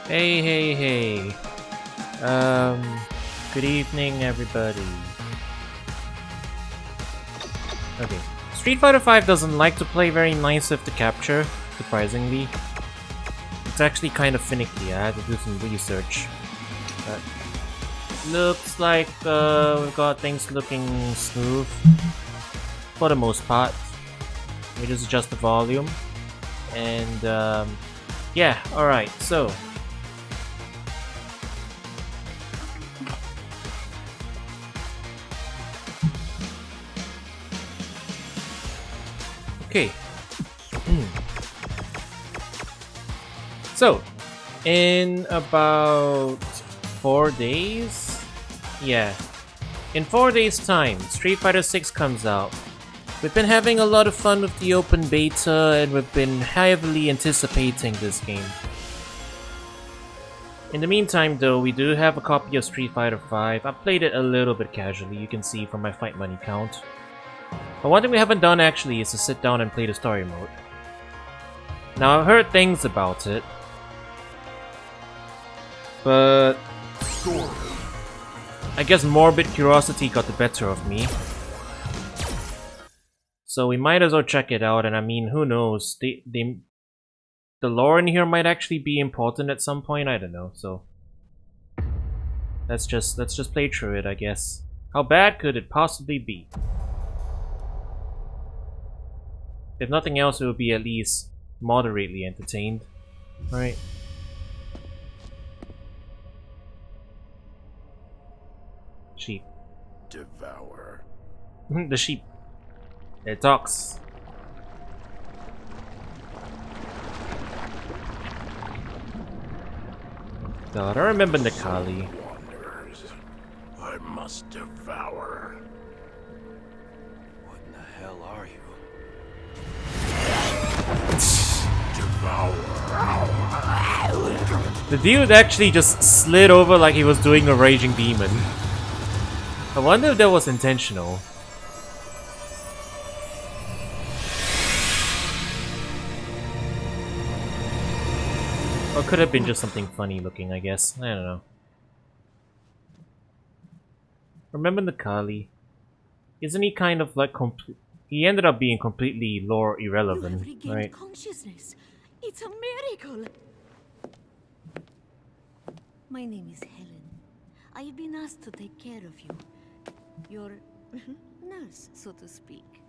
Hey, hey, hey. Good evening, everybody. Okay. Street Fighter V doesn't like to play very nice with the capture, surprisingly. It's actually kind of finicky. I had to do some research. But looks like we've got things looking smooth for the most part. Let me just adjust the volume. And yeah, alright, so okay. So, in about 4 days? Yeah. In 4 days' time, Street Fighter 6 comes out. We've been having a lot of fun with the open beta, and we've been heavily anticipating this game. In the meantime, though, we do have a copy of Street Fighter V. I played it a little bit casually, you can see from my fight money count. But one thing we haven't done actually is to sit down and play the story mode. Now, I've heard things about it, but I guess morbid curiosity got the better of me. So we might as well check it out, and I mean, who knows? The lore in here might actually be important at some point, I don't know, so let's just play through it, I guess. How bad could it possibly be? If nothing else, it would be at least moderately entertained, right? Sheep. Devour. The sheep. It talks. God, I remember Nikali. Wanderers. I must devour. What in the hell are you? Devour. The dude actually just slid over like he was doing a raging demon. I wonder if that was intentional. Or could have been just something funny looking, I guess. I don't know. Remember Nikali? Isn't he kind of like he ended up being completely lore irrelevant, You have regained right? consciousness. It's a miracle. My name is Helen. I have been asked to take care of you. Your nurse, so to speak.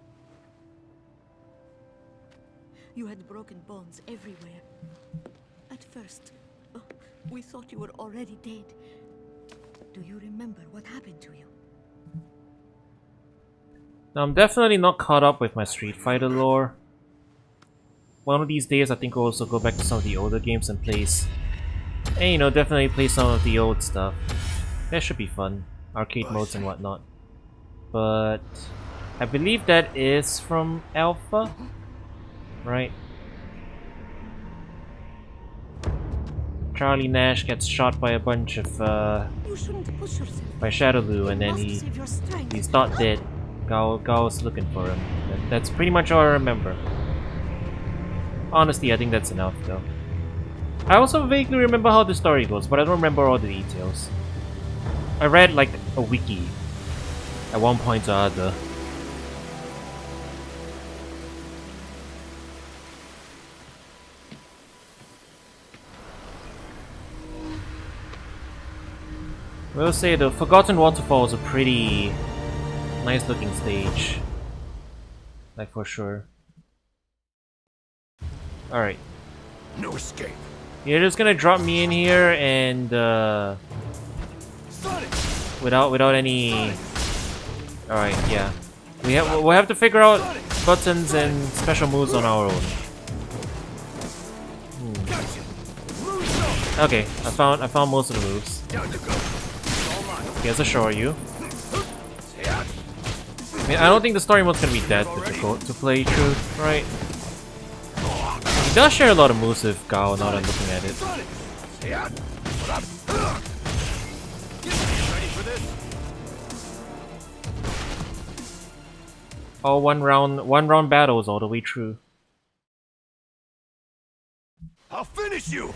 You had broken bones everywhere. At first, we thought you were already dead. Do you remember what happened to you? Now, I'm definitely not caught up with my Street Fighter lore. One of these days, I think I'll also go back to some of the older games and and you know, definitely play some of the old stuff. That should be fun. Arcade modes and whatnot. But I believe that is from Alpha, right? Charlie Nash gets shot by a bunch of You shouldn't push yourself. by Shadowloo, and You then must save your strength. he's not dead. Gao's looking for him. That's pretty much all I remember. Honestly, I think that's enough though. I also vaguely remember how the story goes, but I don't remember all the details. I read like a wiki at one point or other. I will say the Forgotten Waterfall is a pretty nice looking stage. Like for sure. Alright. No escape. You're just gonna drop me in here and without any. Alright, yeah. We'll have to figure out buttons and special moves on our own. Okay, I found most of the moves. Yes, assure you. I mean, I don't think the story mode's gonna be that difficult to play through, right? He does share a lot of moves with Gao now that I'm looking at it. Oh, one round battles all the way through. I'll finish you.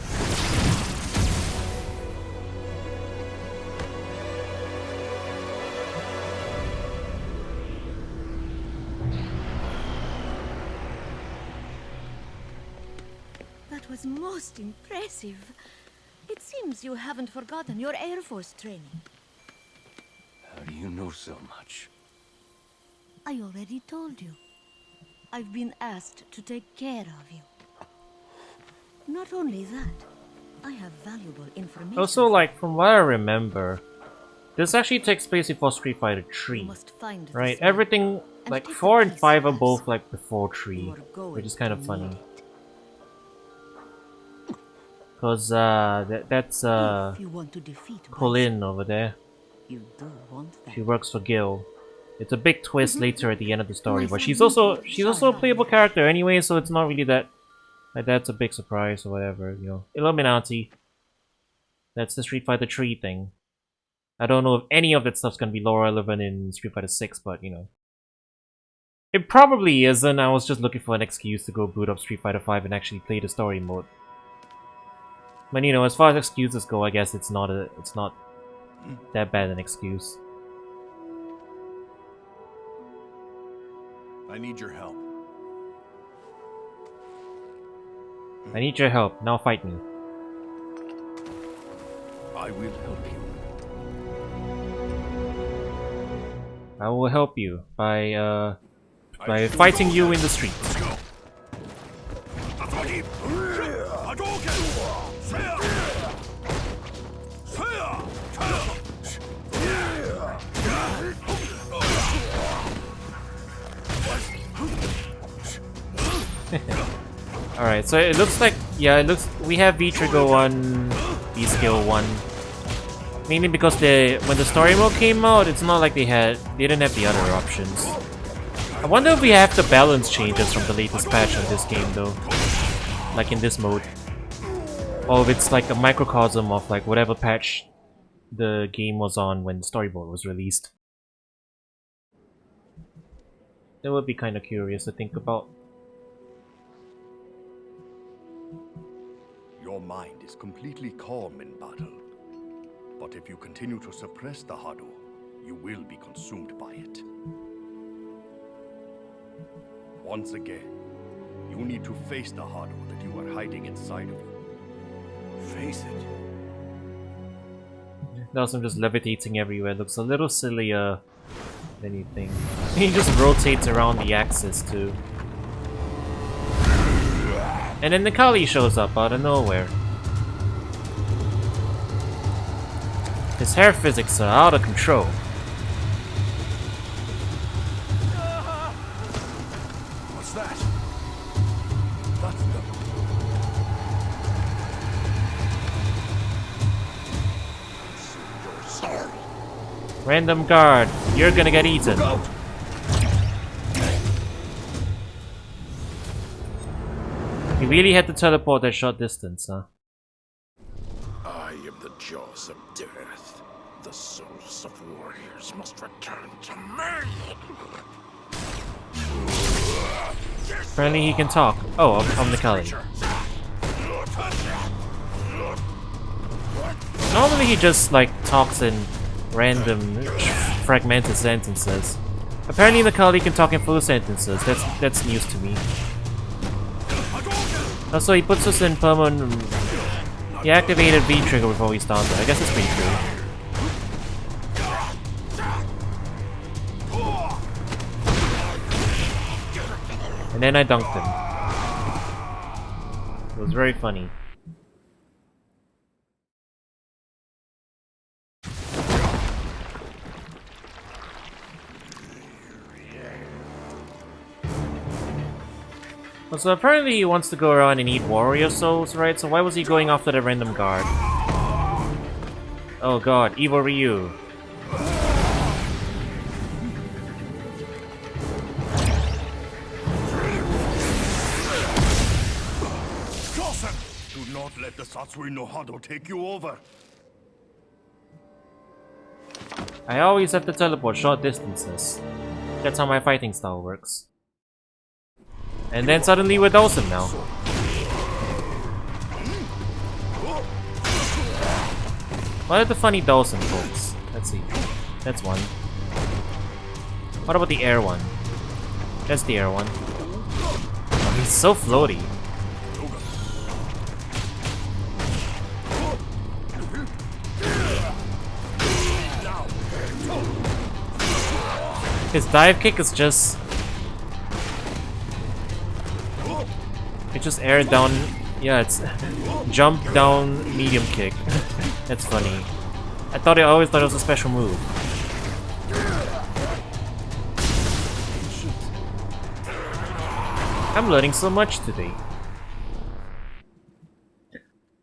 That was most impressive. It seems you haven't forgotten your Air Force training. How do you know so much? I already told you. I've been asked to take care of you. Not only that, I have valuable information. Also, like, from what I remember, this actually takes place before Street Fighter You 3. must find this Right? man Everything, and like, take the 4 and piece 5 are of us. both, like, before 3. You are going Which is kind of to funny. need it. Because, that's, If you want to defeat Colin over there. you do want that. She works for Gil. It's a big twist later at the end of the story, My but son she's also a Shah. playable character anyway, so it's not really that like that's a big surprise or whatever, you know. Illuminati. That's the Street Fighter 3 thing. I don't know if any of that stuff's gonna be lore relevant in Street Fighter 6, but you know. It probably isn't. I was just looking for an excuse to go boot up Street Fighter 5 and actually play the story mode. But you know, as far as excuses go, I guess it's not that bad an excuse. I need your help. I need your help. Now fight me. I will help you. I will help you by fighting you in the street. Let's go. Alright, so it looks like, yeah, we have V-Trigger 1, V-Skill 1. Mainly because when the story mode came out, it's not like they didn't have the other options. I wonder if we have the balance changes from the latest patch on this game though. Like in this mode. Or if it's like a microcosm of like whatever patch the game was on when the story mode was released. That would be kind of curious to think about. Your mind is completely calm in battle. But if you continue to suppress the Hado, you will be consumed by it. Once again, you need to face the Hado that you are hiding inside of you. Face it. Dawson just levitating everywhere. Looks a little sillier than you think. He just rotates around the axis too. And then Nikali shows up out of nowhere. His hair physics are out of control. What's that? That's the... You're sorry. Random guard, you're gonna get eaten. Go! He really had to teleport that short distance, huh? I am the jaws of death. The souls of warriors must return to me. Apparently he can talk. Oh, I'm Nikali. Normally he just like talks in random fragmented sentences. Apparently Nikali can talk in full sentences. That's news to me. Also, he puts us in permanent. He activated V-Trigger before we started. I guess it's pretty cool. And then I dunked him. It was very funny. So apparently he wants to go around and eat warrior souls, right? So why was he going after the random guard? Oh god, evil Ryu. Dawson! Do not let the Satsui no Hado take you over. I always have to teleport short distances. That's how my fighting style works. And then suddenly we're Dawson now. What are the funny Dawson folks? Let's see. That's one. What about the air one? That's the air one. Oh, he's so floaty. His dive kick is just... It just air down... Yeah, it's jump down medium kick. That's funny. I always thought it was a special move. I'm learning so much today.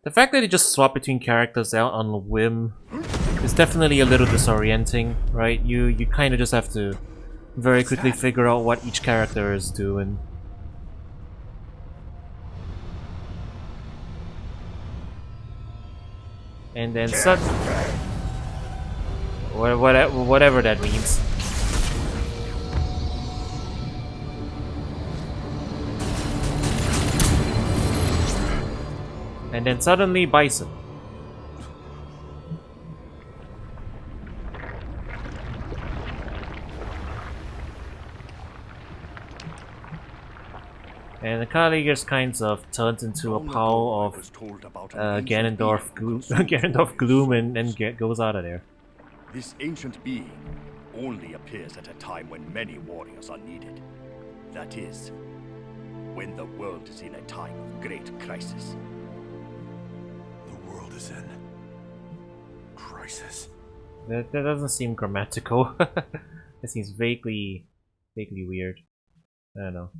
The fact that they just swap between characters out on a whim is definitely a little disorienting, right? You kind of just have to very quickly figure out what each character is doing. And then whatever that means. And then suddenly Bison. And the Kali just kind of turns into a pile of Ganondorf gloom and goes out of there. This ancient being only appears at a time when many warriors are needed. That is, when the world is in a time of great crisis. The world is in crisis. That doesn't seem grammatical. That seems vaguely weird. I don't know.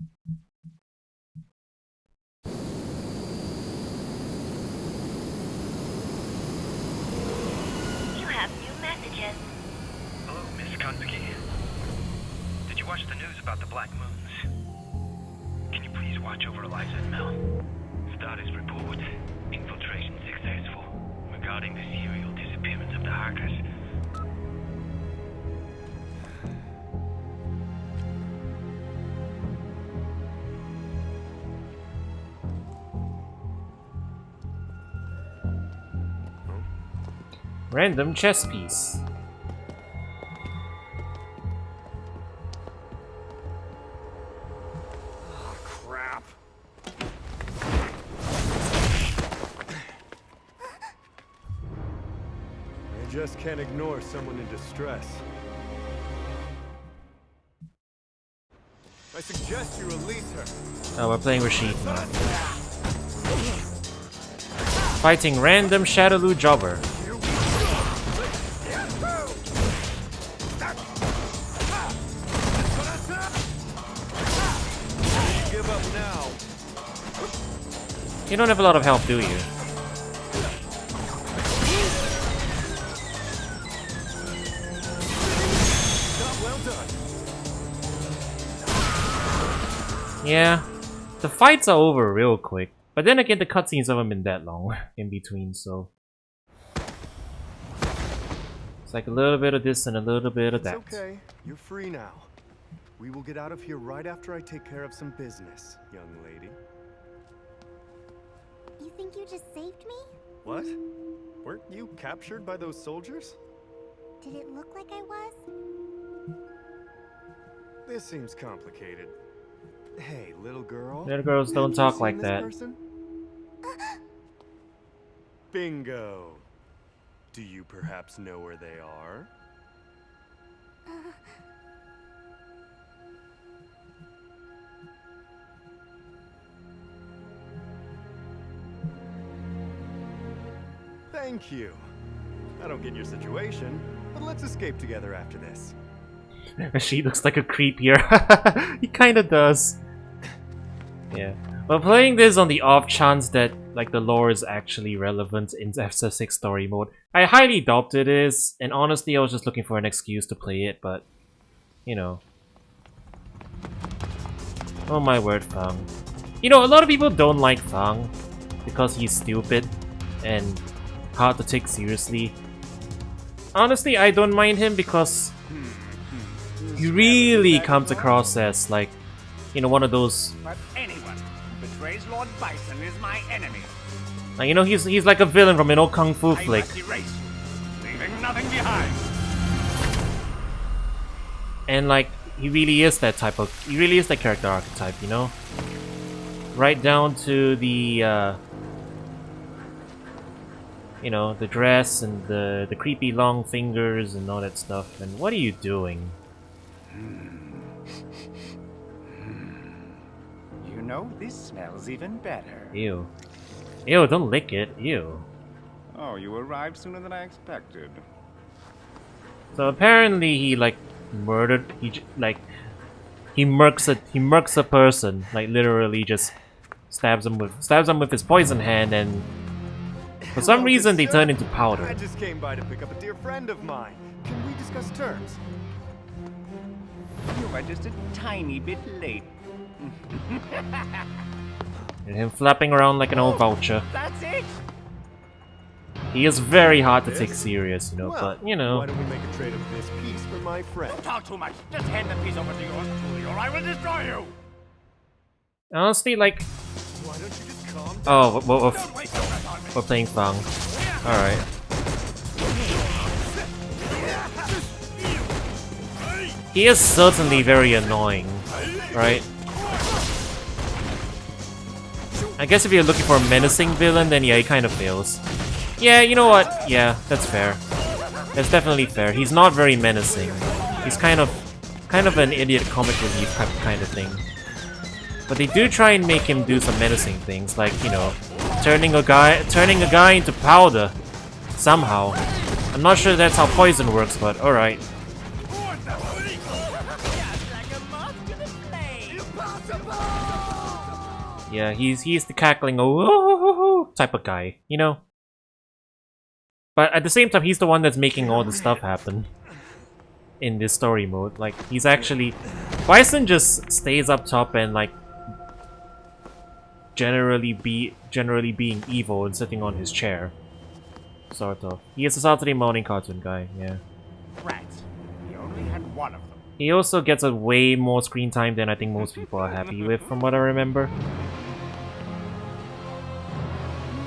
Hello, Miss Kanbeki. Did you watch the news about the Black Moons? Can you please watch over Eliza and Mel? Status report. Infiltration successful. Regarding the serial disappearance of the Harkers. Random chess piece. Oh, crap. I just can't ignore someone in distress. I suggest you release her. Oh, we're playing Rashid now. Fighting random Shadowloo jobber. Give up now. You don't have a lot of health, do you? Well done. Yeah. The fights are over real quick. But then again, the cutscenes haven't been that long in between, so... It's like a little bit of this and a little bit of that. It's okay. You're free now. We will get out of here right after I take care of some business, young lady. You think you just saved me? What? Weren't you captured by those soldiers? Did it look like I was? This seems complicated. Hey, little girl. Little girls don't Have you talk seen like this that. person? Bingo. Do you perhaps know where they are? Thank you. I don't get your situation, but let's escape together after this. She looks like a creep here. He kinda does. Yeah. Well, playing this on the off chance that like the lore is actually relevant in FF6 story mode, I highly doubt it is, and honestly I was just looking for an excuse to play it, but you know. Oh my word, Fang. You know, a lot of people don't like Fang because he's stupid and hard to take seriously. Honestly, I don't mind him because he really comes across as like, you know, one of those. But anyone who betrays Lord Bison is my enemy. Like, you know, he's like a villain from an old kung fu I flick. must erase you, leaving nothing behind. And like, he really is that character archetype, you know? Right down to the, you know, the dress and the creepy long fingers and all that stuff. And what are you doing? You know, this smells even better. Ew. Ew, don't lick it. Ew. Oh, you arrived sooner than I expected. So apparently he like murdered. He murks a person. Like literally just stabs him with his poison hand, and for some reason they turn into powder. I just came by to pick up a dear friend of mine. Can we discuss terms? You are just a tiny bit late. And him flapping around like an old vulture. That's it! He is very hard to take serious, you know, Well, but you know. why don't we make a trade of this piece for my friend? Don't talk too much. Just hand the piece over to yours truly, or I will destroy you! Honestly, like, Why don't you just calm down? oh, Don't waste your breath on me! we're playing Fang. Alright. He is certainly very annoying, right? I guess if you're looking for a menacing villain, then yeah, he kind of fails. Yeah, you know what? Yeah, that's fair. That's definitely fair. He's not very menacing. He's kind of an idiot comic relief kind of thing. But they do try and make him do some menacing things, like, you know, turning a guy into powder somehow. I'm not sure that's how poison works, but alright. Yeah, he's the cackling oh type of guy, you know? But at the same time, he's the one that's making all the stuff happen in this story mode. Like, he's actually... Bison just stays up top and, like, generally being evil and sitting on his chair. Sort of. He is a Saturday morning cartoon guy, yeah. Rats. We only had one of them. He also gets a way more screen time than I think most people are happy with, from what I remember.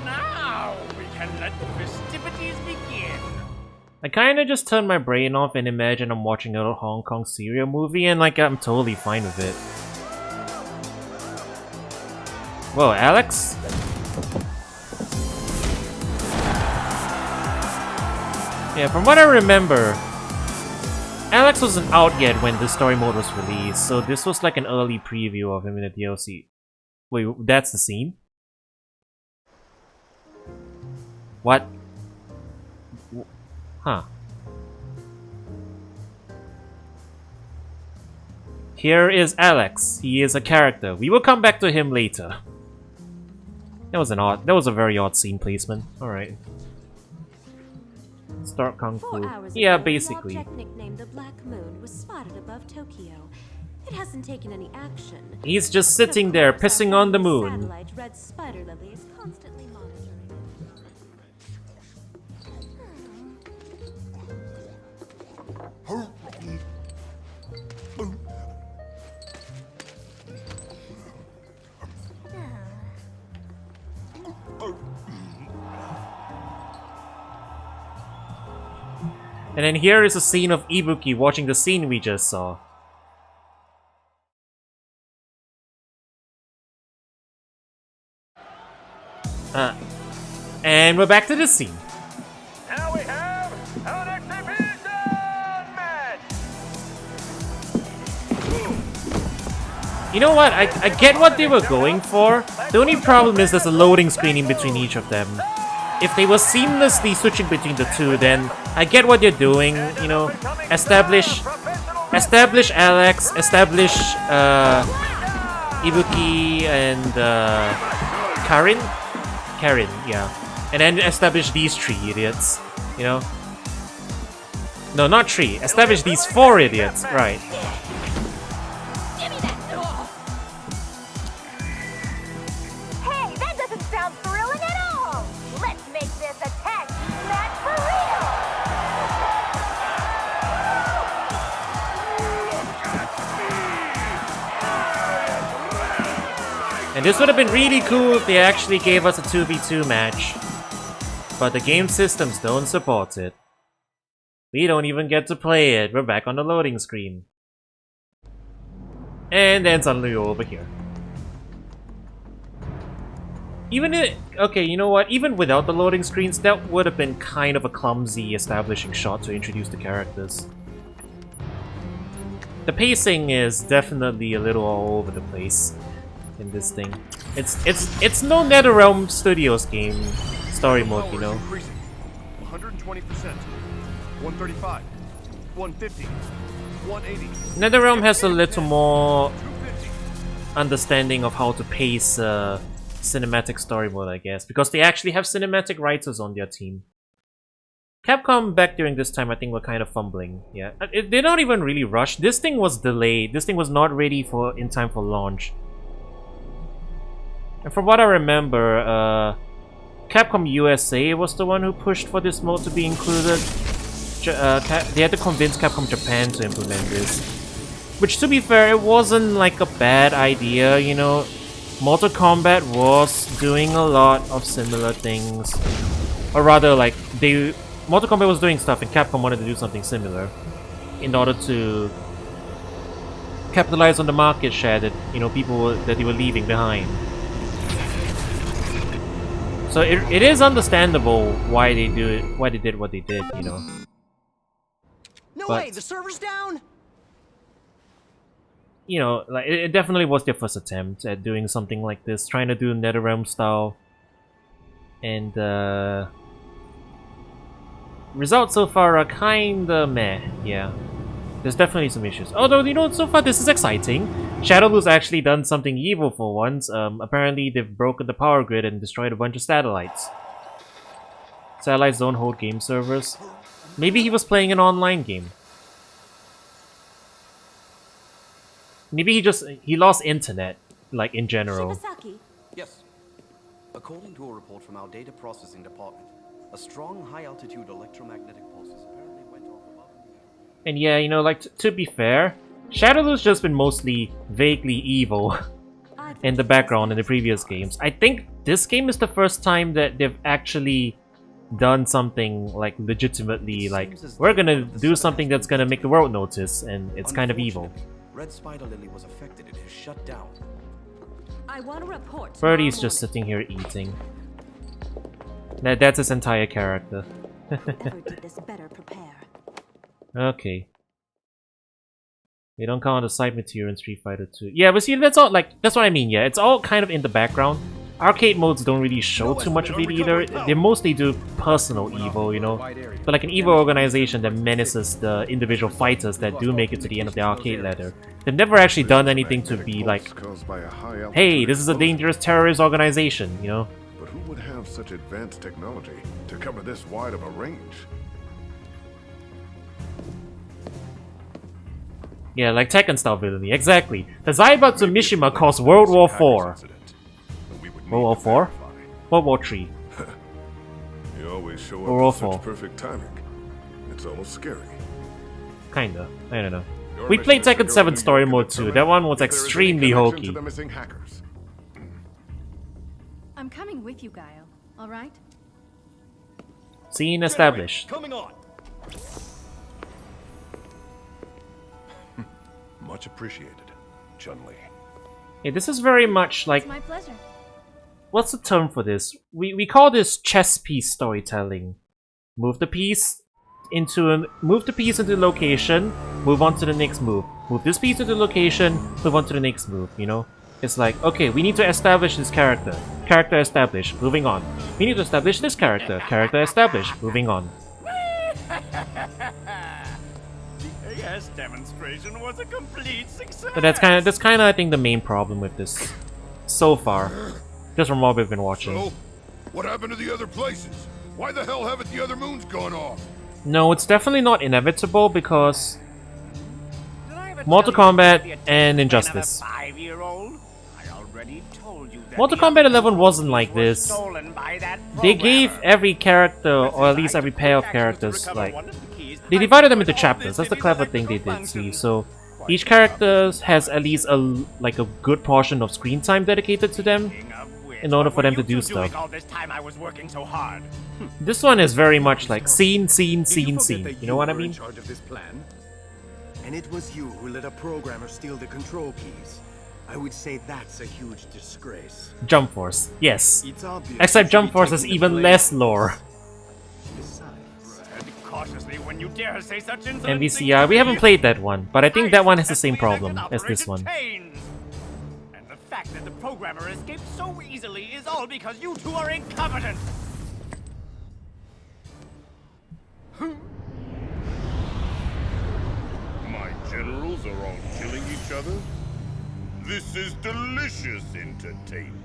Now we can let the festivities begin. I kinda just turn my brain off and imagine I'm watching a Hong Kong serial movie, and like I'm totally fine with it. Whoa, Alex? Yeah, from what I remember, Alex wasn't out yet when the story mode was released, so this was like an early preview of him in the DLC. Wait, that's the scene? What? Huh. Here is Alex. He is a character. We will come back to him later. That was a very odd scene placement. Alright. Start Kung Fu. 4 hours Yeah, ago, basically. An object nicknamed the Black Moon was spotted above Tokyo. It hasn't taken any action. He's just sitting there, pissing on the moon. Satellite Red Spider Lily is constantly monitoring And then here is a scene of Ibuki watching the scene we just saw. And we're back to this scene. Now we have an exhibition match. You know what? I get what they were going for. The only problem is there's a loading screen in between each of them. If they were seamlessly switching between the two, then I get what they're doing. You know, establish Alex, establish Ibuki and Karen, yeah, and then establish these 3 idiots. You know, no, not 3. Establish these 4 idiots, right? Hey, that doesn't sound thrilling at all! Let's make this a tag team match for real! And this would have been really cool if they actually gave us a 2v2 match. But the game systems don't support it. We don't even get to play it. We're back on the loading screen. And then suddenly you're over here. Okay, you know what? Even without the loading screens, that would have been kind of a clumsy establishing shot to introduce the characters. The pacing is definitely a little all over the place in this thing. It's no NetherRealm Studios game story mode, you know. 120%, 135, 150, 180. NetherRealm has a little more understanding of how to pace cinematic story mode, I guess, because they actually have cinematic writers on their team. Capcom back during this time, I think, were kind of fumbling. Yeah, they're not even really rushed. This thing was delayed. This thing was not ready in time for launch. And from what I remember, Capcom USA was the one who pushed for this mode to be included. They had to convince Capcom Japan to implement this. Which, to be fair, it wasn't like a bad idea, you know. Mortal Kombat was doing a lot of similar things. Or rather, like, Mortal Kombat was doing stuff and Capcom wanted to do something similar in order to capitalize on the market share that, you know, that they were leaving behind. So it is understandable why they did what they did, you know. No But, way, the server's down. you know, like it definitely was their first attempt at doing something like this, trying to do NetherRealm style, and results so far are kinda meh. Yeah, there's definitely some issues. Although, you know, so far this is exciting. Shadowloo's actually done something evil for once. Apparently they've broken the power grid and destroyed a bunch of satellites. Satellites don't hold game servers. Maybe he was playing an online game. Maybe he lost internet, like, in general. Shibasaki, Yes. According to a report from our data processing department, a strong high-altitude electromagnetic pulses apparently went off above the air. And yeah, you know, like, to be fair, Shadowloo's just been mostly vaguely evil in the background in the previous games. I think this game is the first time that they've actually done something, like, legitimately, like, we're gonna do something that's gonna make the world notice, and it's kind of evil. Unfortunately, Red Spider Lily was affected and has shut down. I want to report. Birdie's tomorrow just sitting here eating. That's his entire character. morning. Whoever did this better prepare. Okay. They don't count the side material in Street Fighter 2. Yeah, but see, that's all, like, that's what I mean, yeah. It's all kind of in the background. Arcade modes don't really show too much of it either. They mostly do personal evil, you know. But like an evil organization that menaces the individual fighters that do make it to the end of the arcade ladder. They've never actually done anything to be like, hey, this is a dangerous terrorist organization, you know. But who would have such advanced technology to cover this wide of a range? Yeah, like Tekken style villainy, exactly. The Zaibatsu Mishima caused World War IV. World War 4? World War 3. You always show World War up with 4. such perfect timing. It's almost scary. Kinda. I don't know. Your We played mission is to Tekken go 7 to story New York mode and too. determine That one was if there is any extremely connection hokey. to the missing hackers. I'm coming with you, Guile. All right? Scene established. Coming on. Much appreciated, Chun-Li. Yeah, this is very much like, It's my pleasure. what's the term for this? We call this chess piece storytelling. Move the piece into location, move on to the next move. Move this piece into location, move on to the next move, you know? It's like, okay, we need to establish this character. Character established, moving on. We need to establish this character. Character established, moving on. The AS demonstration was a complete success. But that's kind of I think the main problem with this so far, just from what we've been watching. So, what happened to the other places? Why the hell haven't the other moons gone off? No, it's definitely not inevitable because Did I ever Mortal tell you about Kombat the and attempt Injustice. by another 5-year-old? I already told you that Mortal the Kombat other 11 wasn't moons like were this. stolen by that They gave programmer. every character, or at least every pair of characters, like, they divided them into chapters. That's the clever thing they did, see. So each character has at least a good portion of screen time dedicated to them in order for them to do stuff. All this time I was working so hard. This one is very much like scene, scene, scene, scene. You know what I mean? In charge of this plan? And it was you who let a programmer steal the control keys. I would say that's a huge disgrace. Jump Force, yes. It's obvious Except you Jump should be Force has taking the even blame. less lore. Besides, Tread cautiously when you you dare say such insolent MVCR. We haven't played that one, but I think that one has the same problem as this one. And the fact that the programmer escaped so easily is all because you two are incompetent. My generals are all killing each other? This is delicious entertainment.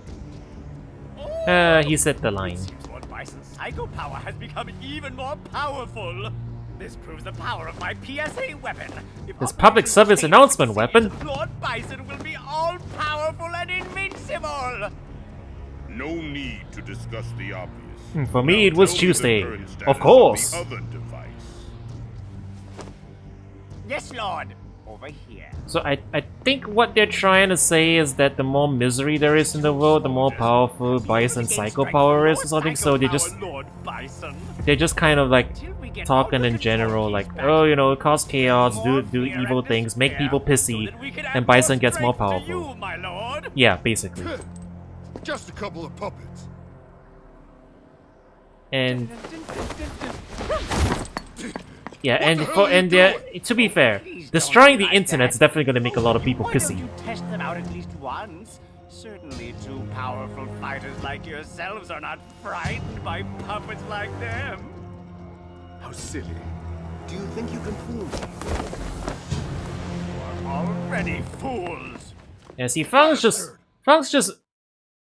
He said the line. Lord Bison's psycho power has become even more powerful. This proves the power of my PSA weapon. This public service announcement weapon. Lord Bison will be all-powerful and invincible. No need to discuss the obvious. For me, it was Tell me the Tuesday. current status Of course. the other device. Yes, Lord. Over here. So I think what they're trying to say is that the more misery there is in the world, the more powerful Bison psycho power is or something. So they're just kind of like talking in general, like, oh, you know, cause chaos, do evil things, make people pissy, and Bison gets more powerful. Yeah, basically. Just a couple of puppets. And yeah, to be fair, destroying the internet's definitely gonna make a lot of people pissy. You test them out at least once. Certainly two powerful fighters like yourselves are not frightened by puppets like them. How silly. Do you think you can fool me? You are already fools. Yeah, see, Fang's just...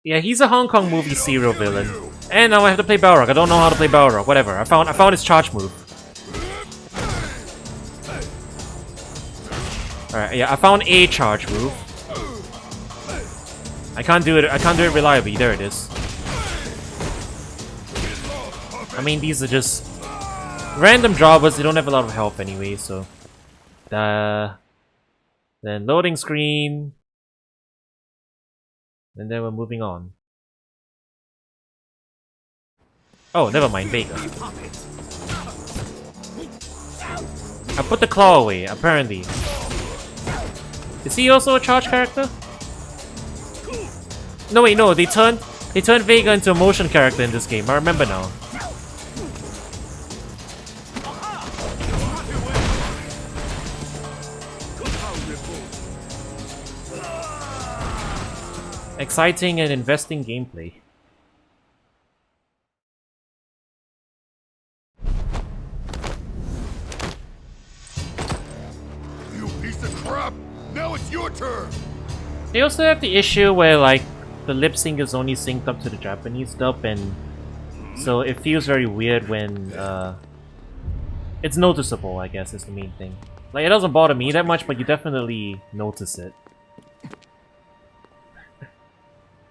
Yeah, he's a Hong Kong movie serial villain. And now I have to play Balrog. I don't know how to play Balrog. Whatever. I found his charge move. Alright, yeah, I found a charge move. I can't do it reliably. There it is. I mean, these are just random jobbers. They don't have a lot of health anyway, so then loading screen. And then we're moving on. Oh, never mind, Vega. I put the claw away, apparently. Is he also a charge character? No wait, no, they turned Vega into a motion character in this game, I remember now. Exciting and investing gameplay. You piece of crap! Now it's your turn! They also have the issue where, like, the lip sync is only synced up to the Japanese dub, and so it feels very weird when it's noticeable, I guess, is the main thing. Like, it doesn't bother me that much, but you definitely notice it.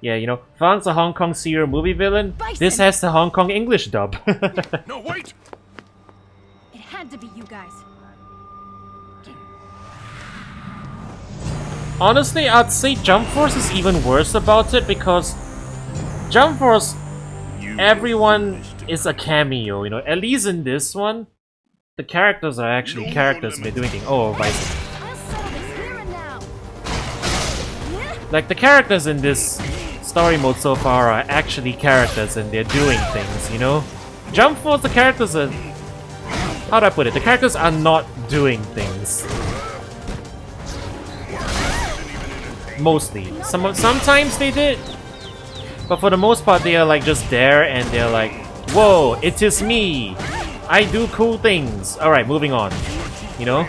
Yeah, you know, Fang's a Hong Kong serial movie villain. Bison. This has the Hong Kong English dub. No, wait! It had to be you guys. Honestly, I'd say Jump Force is even worse about it because Jump Force, everyone is a cameo, you know. At least in this one, the characters are actually characters and they're doing things. Oh, Bison. Like, the characters in this story mode so far are actually characters and they're doing things, you know? Jump Force, the characters are... How do I put it? The characters are not doing things. Mostly. Sometimes they did. But for the most part, they are like just there and they're like, whoa, it is me! I do cool things! Alright, moving on. You know?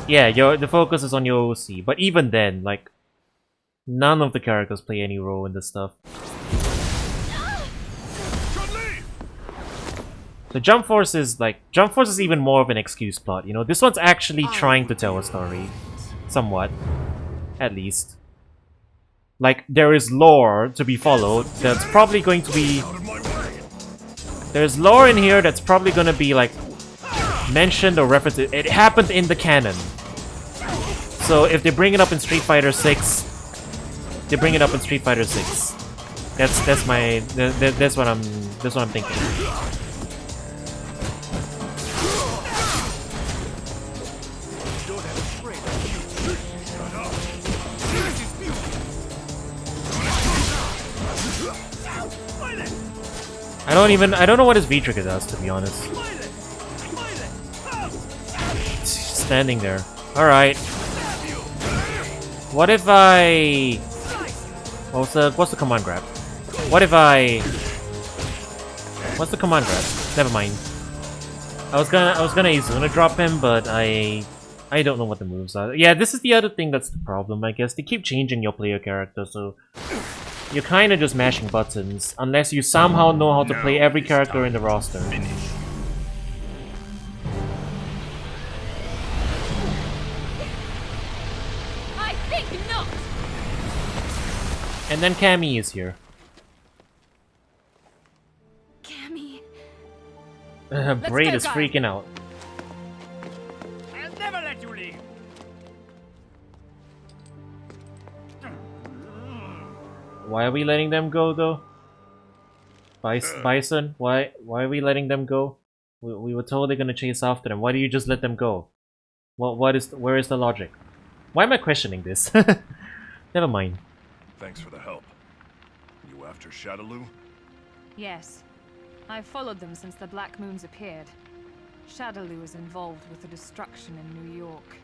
Yeah, the focus is on your OC, but even then, like, none of the characters play any role in this stuff. So Jump Force is even more of an excuse plot, you know? This one's actually trying to tell a story. Somewhat. At least. Like, there is lore to be followed that's probably going to be... There's lore in here that's probably gonna be, like, mentioned or referenced. It happened in the canon. So if they bring it up in Street Fighter 6, they bring it up in Street Fighter 6. That's what I'm thinking. I don't know what his V-trigger does, to be honest. He's just standing there. Alright. What if I... What's the command grab? What if I... What's the command grab? Never mind. I was gonna Izuna drop him, but I don't know what the moves are. Yeah, this is the other thing that's the problem, I guess. They keep changing your player character, so you're kinda just mashing buttons, unless you somehow know how to play every character in the roster. I think not. And then Cammy is here. Cammy. Braid is freaking out. I'll never let you leave. Why are we letting them go, though? Bison? Why are we letting them go? We were told they're gonna chase after them. Why do you just let them go? Where is the logic? Why am I questioning this? Never mind. Thanks for the help. You after Shadaloo? Yes. I've followed them since the Black Moons appeared. Shadaloo is involved with the destruction in New York.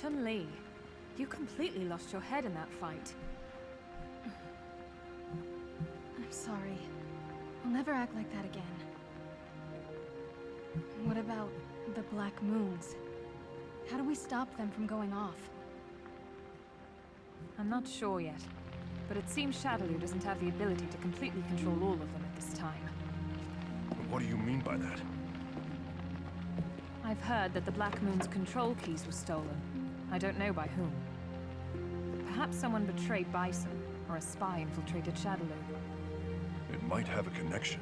Chun-Li, you completely lost your head in that fight. I'm sorry. I'll never act like that again. What about the Black Moons? How do we stop them from going off? I'm not sure yet, but it seems Shadaloo doesn't have the ability to completely control all of them at this time. What do you mean by that? I've heard that the Black Moon's control keys were stolen. I don't know by whom. Perhaps someone betrayed Bison, or a spy infiltrated Shadaloo. It might have a connection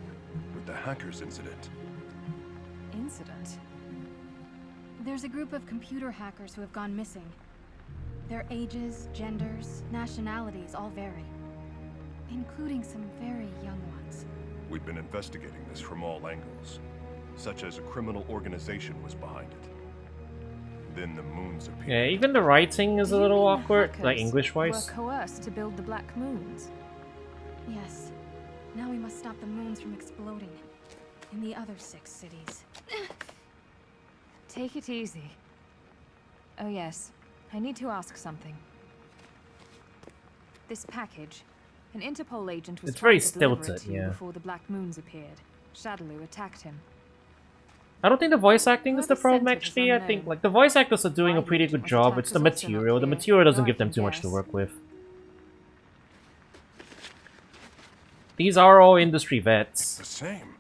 with the hackers incident. Incident? There's a group of computer hackers who have gone missing. Their ages, genders, nationalities all vary, including some very young ones. We've been investigating this from all angles, such as a criminal organization was behind it. Then the moons appeared. Yeah, even the writing is a little You mean the awkward, hackers like English-wise. were coerced to build the Black Moons. Yes. Now we must stop the moons from exploding in the other 6 cities. Take it easy. Oh yes, I need to ask something. This package, an Interpol agent was It's very trying to deliver stilted, it to you yeah. before the Black Moons appeared. Shadaloo attacked him. I don't think the voice acting is the Whoever problem, sent it is actually. I think unknown. like the voice actors are doing a Why pretty the good agent job. was It's the attacked is also material. The not material clear, doesn't though give I them can too much to guess. work with. These are all industry vets. The same.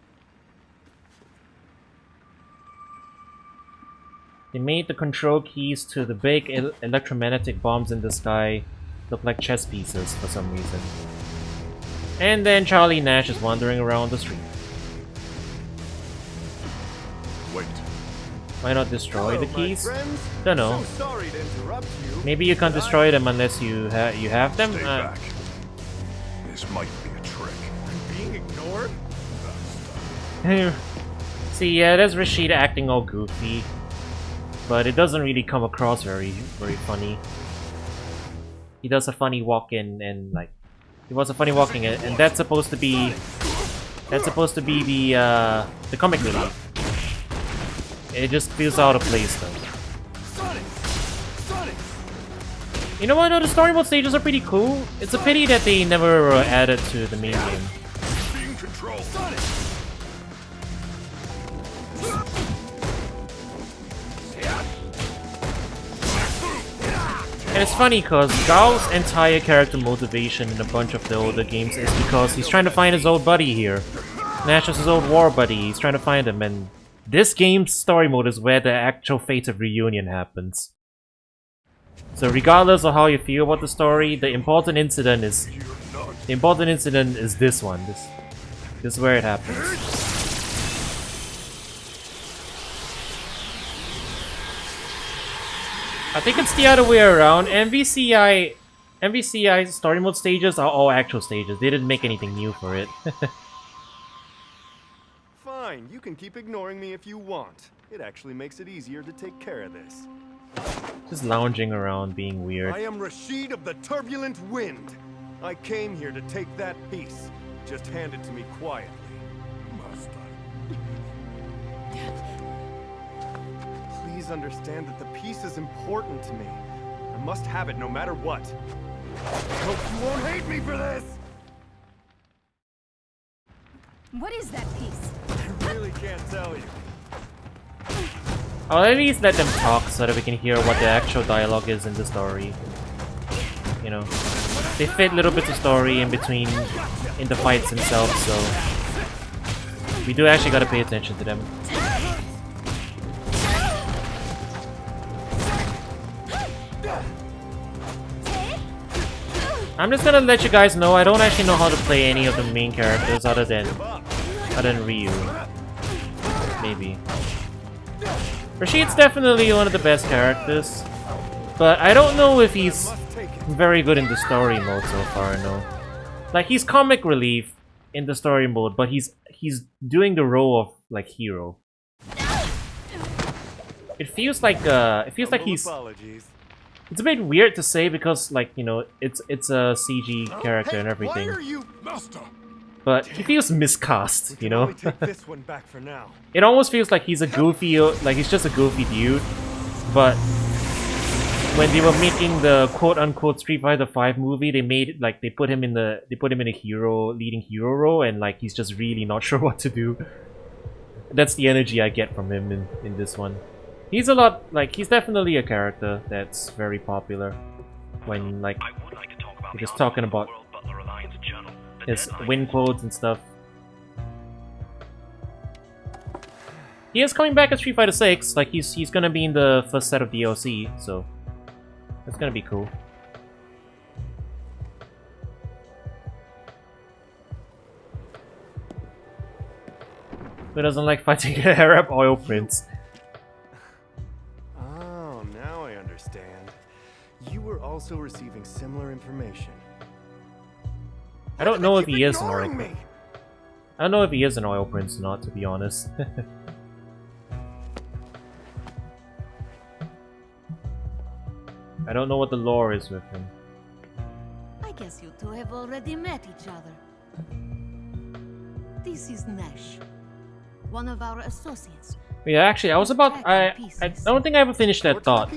They made the control keys to the big electromagnetic bombs in the sky look like chess pieces for some reason. And then Charlie Nash is wandering around the street. Wait. Why not destroy the keys? Don't know. So sorry to interrupt you. Maybe you can't destroy them unless you have them. Stay back. This might be a trick. I'm being ignored? See, yeah, there's Rashid acting all goofy, but it doesn't really come across very funny. He does a funny walk-in and like he was a funny walking in, and that's supposed to be the comic relief. It just feels out of place though. You know what? No, the story mode stages are pretty cool. It's a pity that they never added to the main game. Being controlled. And it's funny because Gao's entire character motivation in a bunch of the older games is because he's trying to find his old buddy here. Nash is his old war buddy, he's trying to find him, and this game's story mode is where the actual fate of reunion happens. So regardless of how you feel about the story, the important incident is this one. This is where it happens. I think it's the other way around. MVCI story mode stages are all actual stages. They didn't make anything new for it. Fine, you can keep ignoring me if you want. It actually makes it easier to take care of this. Just lounging around being weird. I am Rashid of the Turbulent Wind. I came here to take that piece. Just hand it to me quietly. Master. Please understand that the piece is important to me. I must have it no matter what. I hope you won't hate me for this! What is that piece? I really can't tell you. I'll at least let them talk so that we can hear what the actual dialogue is in the story. You know, they fit little bits of story in between in the fights themselves, so we do actually gotta pay attention to them. I'm just gonna let you guys know I don't actually know how to play any of the main characters other than Ryu. Maybe. Rashid's definitely one of the best characters, but I don't know if he's very good in the story mode so far, no. Like, he's comic relief in the story mode, but he's doing the role of, like, hero. It feels like he's... It's a bit weird to say because, like, you know, it's a CG character and everything. Why are you, Master? But he feels miscast, you know? Take this one back for now. It almost feels like he's a goofy, like he's just a goofy dude. But when they were making the quote-unquote Street Fighter V movie, they made it like they put him in a leading hero role, and like he's just really not sure what to do. That's the energy I get from him in this one. He's a lot, like, he's definitely a character that's very popular when, like, you're just talking about his win quotes and stuff. He is coming back at Street Fighter 6, like, he's gonna be in the first set of DLC, so that's gonna be cool. Who doesn't like fighting Arab oil prince? You were also receiving similar information. I don't know if he is an oil prince. I don't know if he is an oil prince or not, to be honest. I don't know what the lore is with him. I guess you two have already met each other. This is Nash, one of our associates. Yeah, actually, I was about... I don't think I ever finished that thought.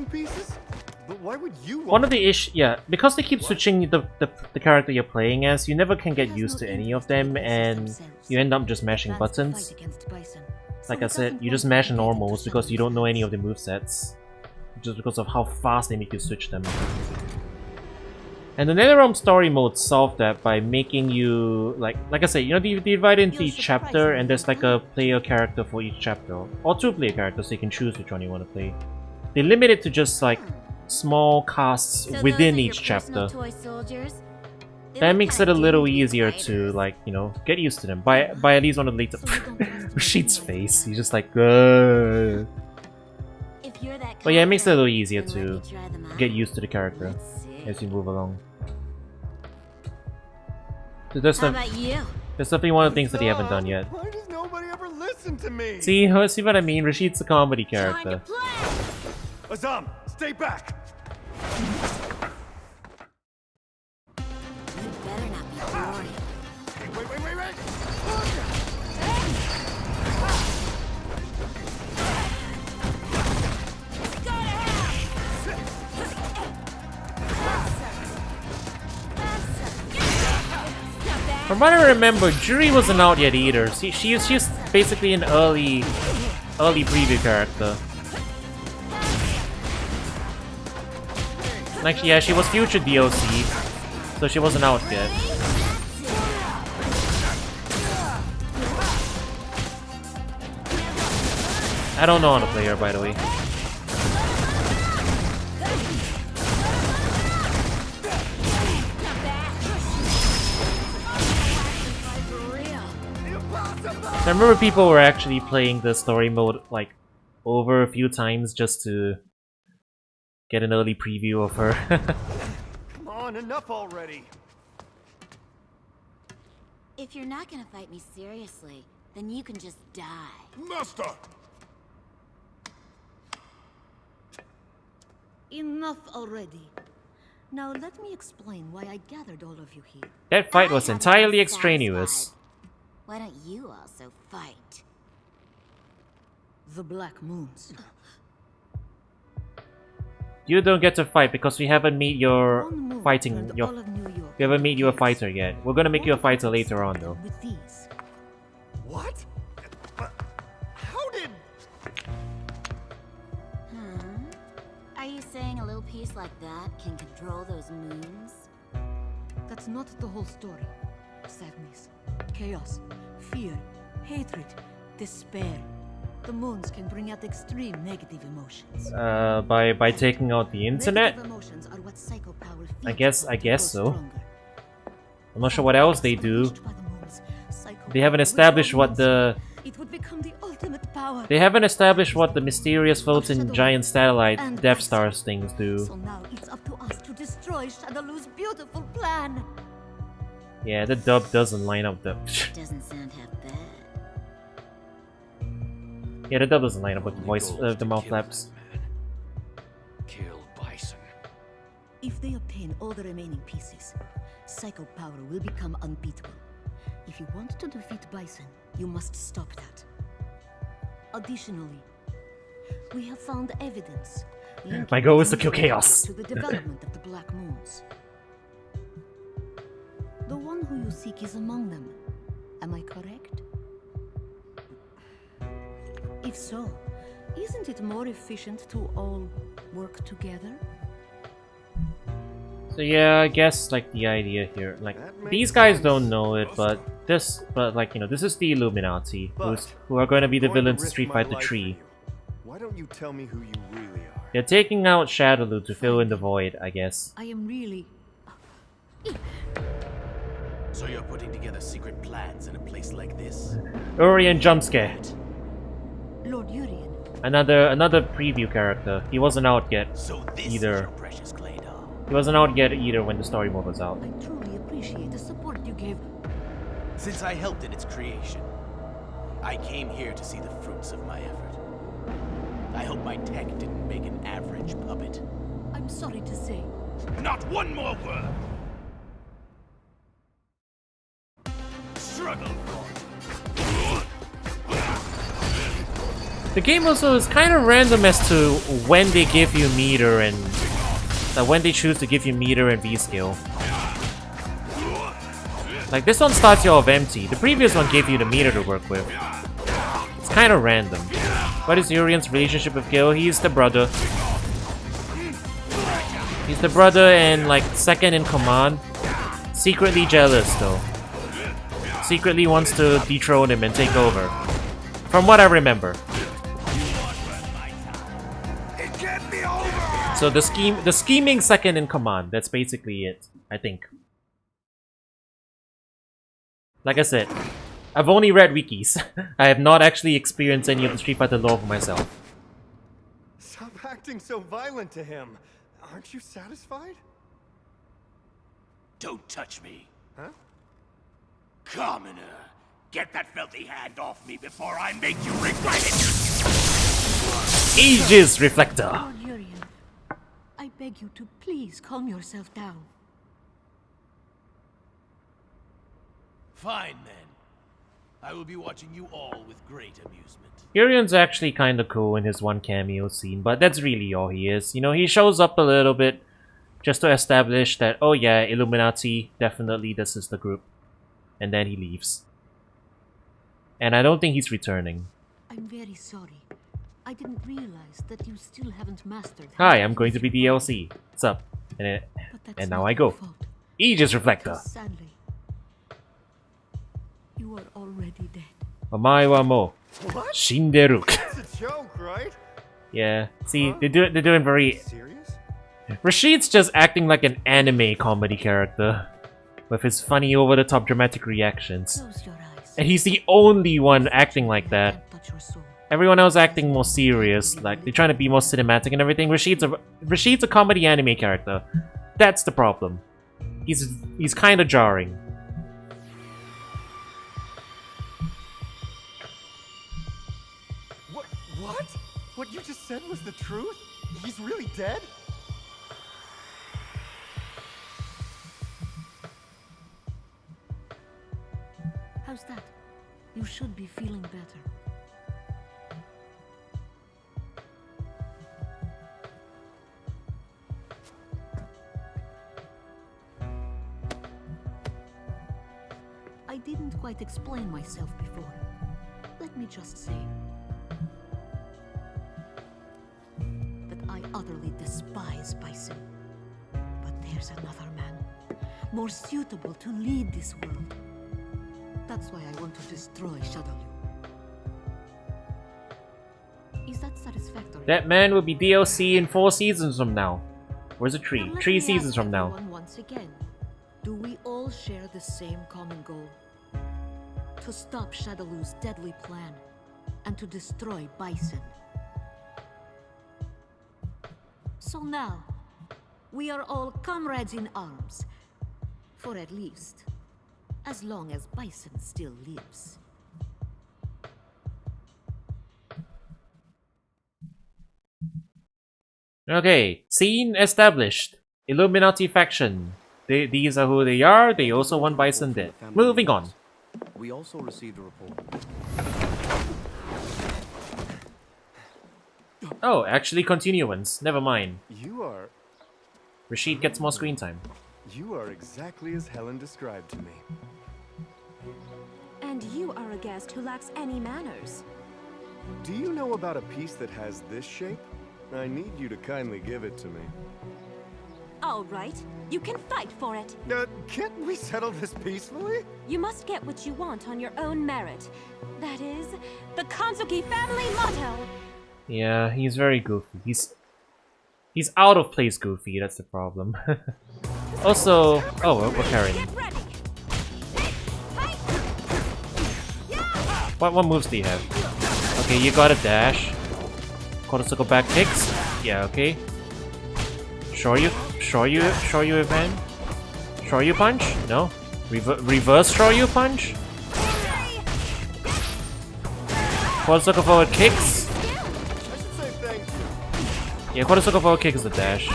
But why would you One of the yeah, because they keep switching the character you're playing as, you never can get used to any of them, and you end up just mashing buttons. Like I said, you just mash normals because you don't know any of the movesets, just because of how fast they make you switch them. And the NetherRealm story mode solved that by making you, like I said, you know, they divide into each chapter, and there's like a player character for each chapter, or 2 player characters, so you can choose which one you want to play. They limit it to just like small casts within each chapter. That makes it a little easier to, like, you know, get used to them. By at least one of the later Rashid's face, he's just like, But yeah, it makes it a little easier to get used to the character as you move along. So that's definitely one of the things that they haven't done yet. Why does nobody ever listen to me? See what I mean? Rashid's a comedy character. Azam, stay back! You better not be boring. Wait! From what I remember, Juri wasn't out yet either. She's basically an early preview character. Like, yeah, she was future DLC, so she wasn't out yet. I don't know how to play her, by the way. I remember people were actually playing the story mode, like, over a few times just to get an early preview of her. Come on, enough already! If you're not gonna fight me seriously, then you can just die. Master! Enough already. Now let me explain why I gathered all of you here. That fight was entirely extraneous. Why don't you also fight? The Black Moons. You don't get to fight because we haven't made your One moon fighting. turned all of New York We haven't made you a into fighter yet. We're gonna make you a fighter later on, though. with these. What? How did... Are you saying a little piece like that can control those moons? That's not the whole story. Sadness, chaos, fear, hatred, despair. The moons can bring out extreme negative emotions. By taking out the internet? Negative emotions are what psycho power I feels guess like to so. grow stronger. I'm not sure what else they do. Unleashed by the moons, psycho They haven't power established will what the it would become the ultimate power. They haven't established what the mysterious floating giant satellite And Death Bison. Stars things do. So now it's up to us to destroy Shadowloo's beautiful plan. Yeah, the dub doesn't line up the Doesn't sound half bad. Yeah, the dub doesn't line up with the voice the mouth flaps. Kill Bison. If they obtain all the remaining pieces, psycho power will become unbeatable. If you want to defeat Bison, you must stop that. Additionally, we have found evidence. My goal is to linking kill the chaos. to the development of the Black Moons. The one who you seek is among them. Am I correct? If so, isn't it more efficient to all work together? So yeah, I guess like the idea here, like these guys don't know it, but like you know, this is the Illuminati who are going to be the villains in Street Fighter 3. Why don't you tell me who you really are? They're taking out Shadowloo to fill in the void, I guess. I am really... So you're putting together secret plans in a place like this? Urien Jumpscare. Lord Urien. Another preview character. He wasn't out yet either. He wasn't out yet either when the story mode was out. I truly appreciate the support you gave. Since I helped in its creation, I came here to see the fruits of my effort. I hope my tech didn't make an average puppet. I'm sorry to say. Not one more word! Struggle for The game also is kind of random as to when they give you meter and when they choose to give you meter and V-skill. Like this one starts you off empty. The previous one gave you the meter to work with. It's kind of random. What is Urien's relationship with Gil? He's the brother. He's the brother and like second in command. Secretly jealous though. Secretly wants to dethrone him and take over. From what I remember. So the scheming second in command, that's basically it, I think. Like I said, I've only read wikis. I have not actually experienced any of the Street Fighter lore for myself. Stop acting so violent to him. Aren't you satisfied? Don't touch me. Huh? Commoner, get that filthy hand off me before I make you regret it! Aegis Reflector! Lord Urien, I beg you to please calm yourself down. Fine then. I will be watching you all with great amusement. Urien's actually kinda cool in his one cameo scene, but that's really all he is. You know, he shows up a little bit just to establish that, oh yeah, Illuminati, definitely this is the group. And then he leaves. And I don't think he's returning. I'm very sorry. I didn't realize that you still haven't mastered. Hi, I'm going to be DLC. What's up? And now I go. Aegis Reflector! Sadly, you are already dead. Omae wa mo shinderu. It's a joke, right? Yeah. See, they're doing very... Serious? Rashid's just acting like an anime comedy character. With his funny over-the-top dramatic reactions. Close your eyes. And he's the only one acting like that. Touch your soul. Everyone else acting more serious, like they're trying to be more cinematic and everything. Rashid's a comedy anime character. That's the problem. He's kind of jarring. What? What you just said was the truth? He's really dead? How's that? You should be feeling better. I didn't quite explain myself before. Let me just say that I utterly despise Bison. But there's another man, more suitable to lead this world. That's why I want to destroy Shadowloo. Is that satisfactory? That man will be DLC in 4 seasons from now. Where's the tree? 3 seasons from now. Once again, do we all share the same common goal? To stop Shadowloo's deadly plan and to destroy Bison. So now, we are all comrades in arms. For at least, as long as Bison still lives. Okay, scene established. Illuminati faction. These are who they are. They also want Bison dead. Moving on. We also received a report. Oh, actually continuance. Never mind. You are... Rashid gets more screen time. You are exactly as Helen described to me. And you are a guest who lacks any manners. Do you know about a piece that has this shape? I need you to kindly give it to me. All right, you can fight for it. Can't we settle this peacefully? You must get what you want on your own merit. That is, the Kanzuki family motto. Yeah, he's very goofy. He's out of place goofy, that's the problem. Also, oh, we're carrying. What moves do you have? Okay, you got a dash. Quarter-circle back kicks. Yeah, okay. Shoryu event. Shoryu punch? No. Reverse Shoryu punch? Quarter-circle forward kicks. Yeah, quarter-circle forward kick is the dash.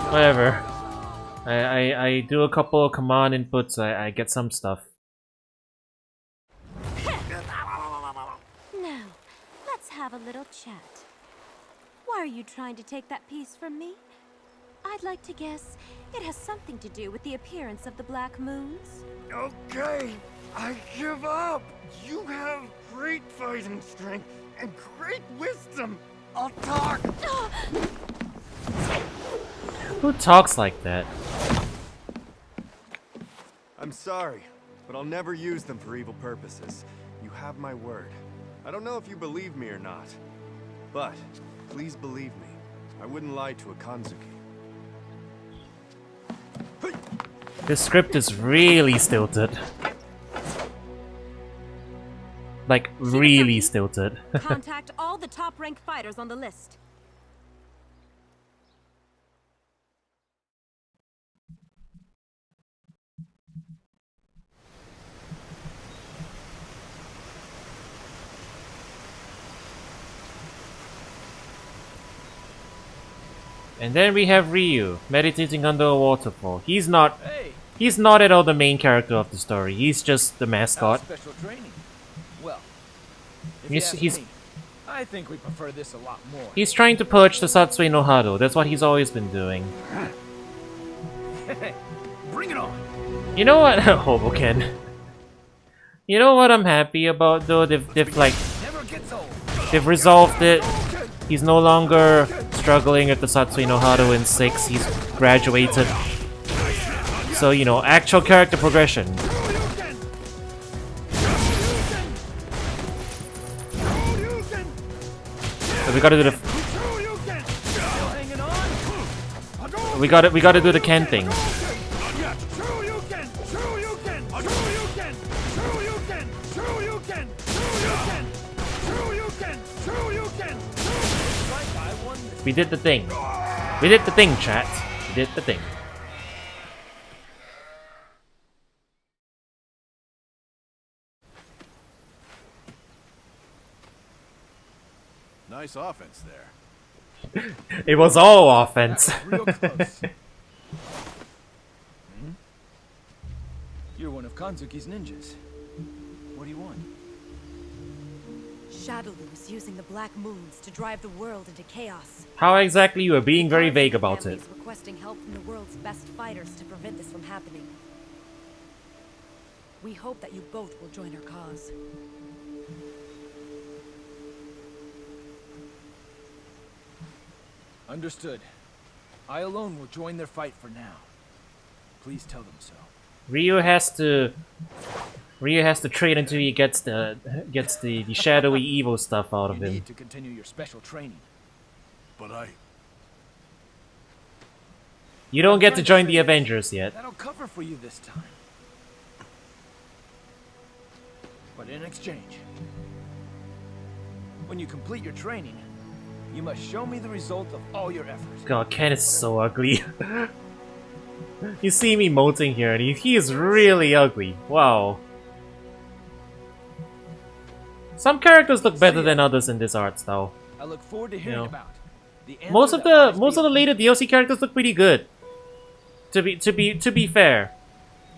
Whatever. I do a couple of command inputs, I get some stuff. Now, let's have a little chat. Why are you trying to take that piece from me? I'd like to guess it has something to do with the appearance of the Black Moons. Okay, I give up. You have great fighting strength and great wisdom. I'll talk. Who talks like that? I'm sorry, but I'll never use them for evil purposes. You have my word. I don't know if you believe me or not, but please believe me. I wouldn't lie to a Kanzuki. This script is really stilted. Like, really stilted. Contact all the top-ranked fighters on the list. And then we have Ryu, meditating under a waterfall. He's not at all the main character of the story. He's just the mascot. Special training. Well, He's I think we prefer this a lot more. He's trying to purge the Satsui no Hado. That's what he's always been doing. Bring it on. You know what, Hoboken? You know what I'm happy about though? They've like they've resolved it. He's no longer struggling at the Satsui no Hado in 6. He's graduated. So, you know, actual character progression. So we gotta do the... We gotta do the Ken thing. We did the thing. We did the thing, chat. We did the thing. Nice offense there. It was all offense. Real close. You're one of Kanzuki's ninjas. What do you want? Shadowloo is using the Black Moons to drive the world into chaos. How exactly? You are being very vague about it. Families requesting help from the world's best fighters to prevent this from happening. We hope that you both will join our cause. Understood. I alone will join their fight for now. Please tell them so. Ryu has to trade until he gets the shadowy evil stuff out of You him. need to continue your special training. But You don't get to join the Avengers yet. that'll cover for you this time. But in exchange, when you complete your training, you must show me the result of all your efforts. God, Ken is so ugly. You see me emoting here, and he is really ugly. Wow. Some characters look better than others in this art style. I look forward to hearing about the Most of the later DLC characters look pretty good. To be fair,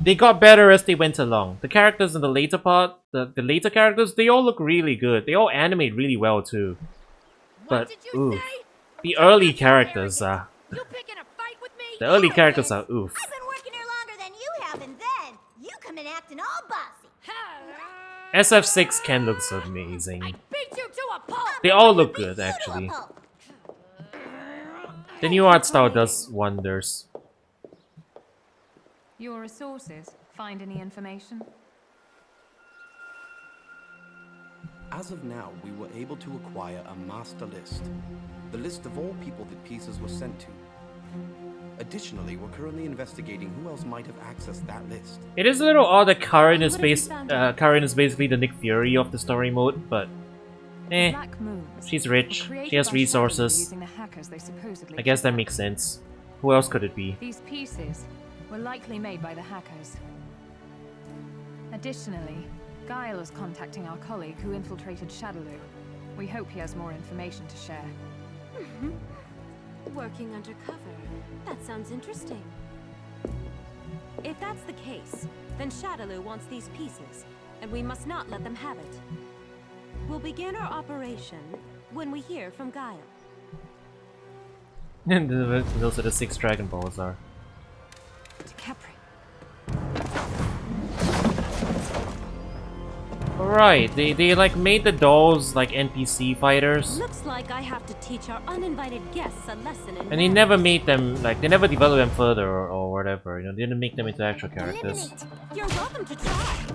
they got better as they went along. The characters in the later part, the later characters, they all look really good. They all animate really well too. But oof, the early characters are. The early characters are oof. I've been working here longer than you have, and then you come in acting all bossy. SF6 Ken looks amazing. Beat you to a pulp. They all look good actually. The new art style does wonders. Your resources, find any information? As of now, we were able to acquire a master list. The list of all people that pieces were sent to. Additionally, we're currently investigating who else might have accessed that list. It is a little odd that Karen is basically the Nick Fury of the story mode, but she's rich, she has resources. I guess that makes sense. Who else could it be? These pieces were likely made by the hackers. Additionally, Guile is contacting our colleague who infiltrated Shadowloo. We hope he has more information to share. Working undercover. That sounds interesting. If that's the case, then Shadowloo wants these pieces, and we must not let them have it. We'll begin our operation when we hear from Guile. Those are the 6 Dragon Balls are. Right, they like made the dolls like NPC fighters. Looks like I have to teach our uninvited guests a lesson in And they never made them, like, they never developed them further or whatever, you know, they didn't make them into actual characters. You're welcome to try.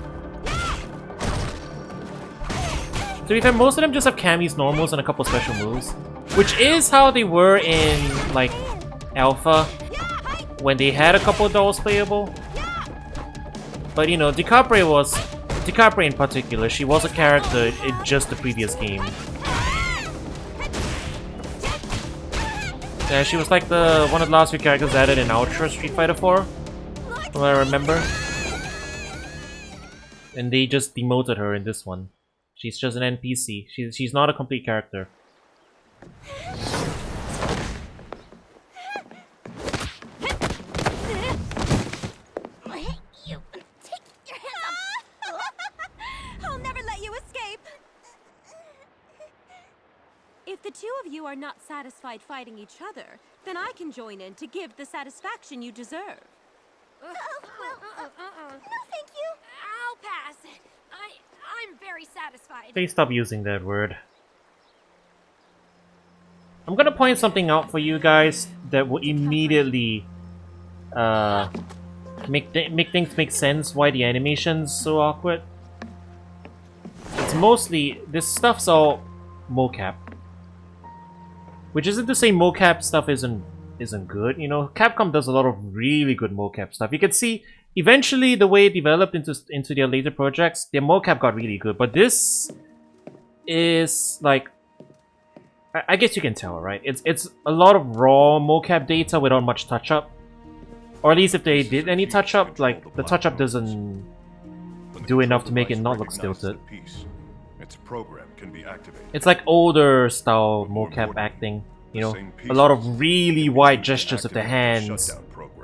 To be fair, most of them just have camis, normals, and a couple special moves. Which is how they were in, like, Alpha, when they had a couple dolls playable. But, you know, Decapre in particular, she was a character in just the previous game. Yeah, she was like one of the last few characters added in Ultra Street Fighter 4, from what I remember. And they just demoted her in this one. She's just an NPC. She's not a complete character. I'll never let you escape! If the two of you are not satisfied fighting each other, then I can join in to give the satisfaction you deserve. No, thank you. I'll pass. I'm very satisfied. Please stop using that word. I'm gonna point something out for you guys that will immediately make things make sense why the animation's so awkward. It's mostly, this stuff's all mocap. Which isn't to say mocap stuff isn't good, you know. Capcom does a lot of really good mocap stuff. You can see eventually the way it developed into their later projects, their mocap got really good, but this is like, I guess you can tell, right? It's a lot of raw mocap data without much touch up. Or at least if they did any touch up, like the touch up doesn't do enough to make it not look stilted. Its program can be activated. It's like older style mocap acting, you know, a lot of really wide gestures with the hands,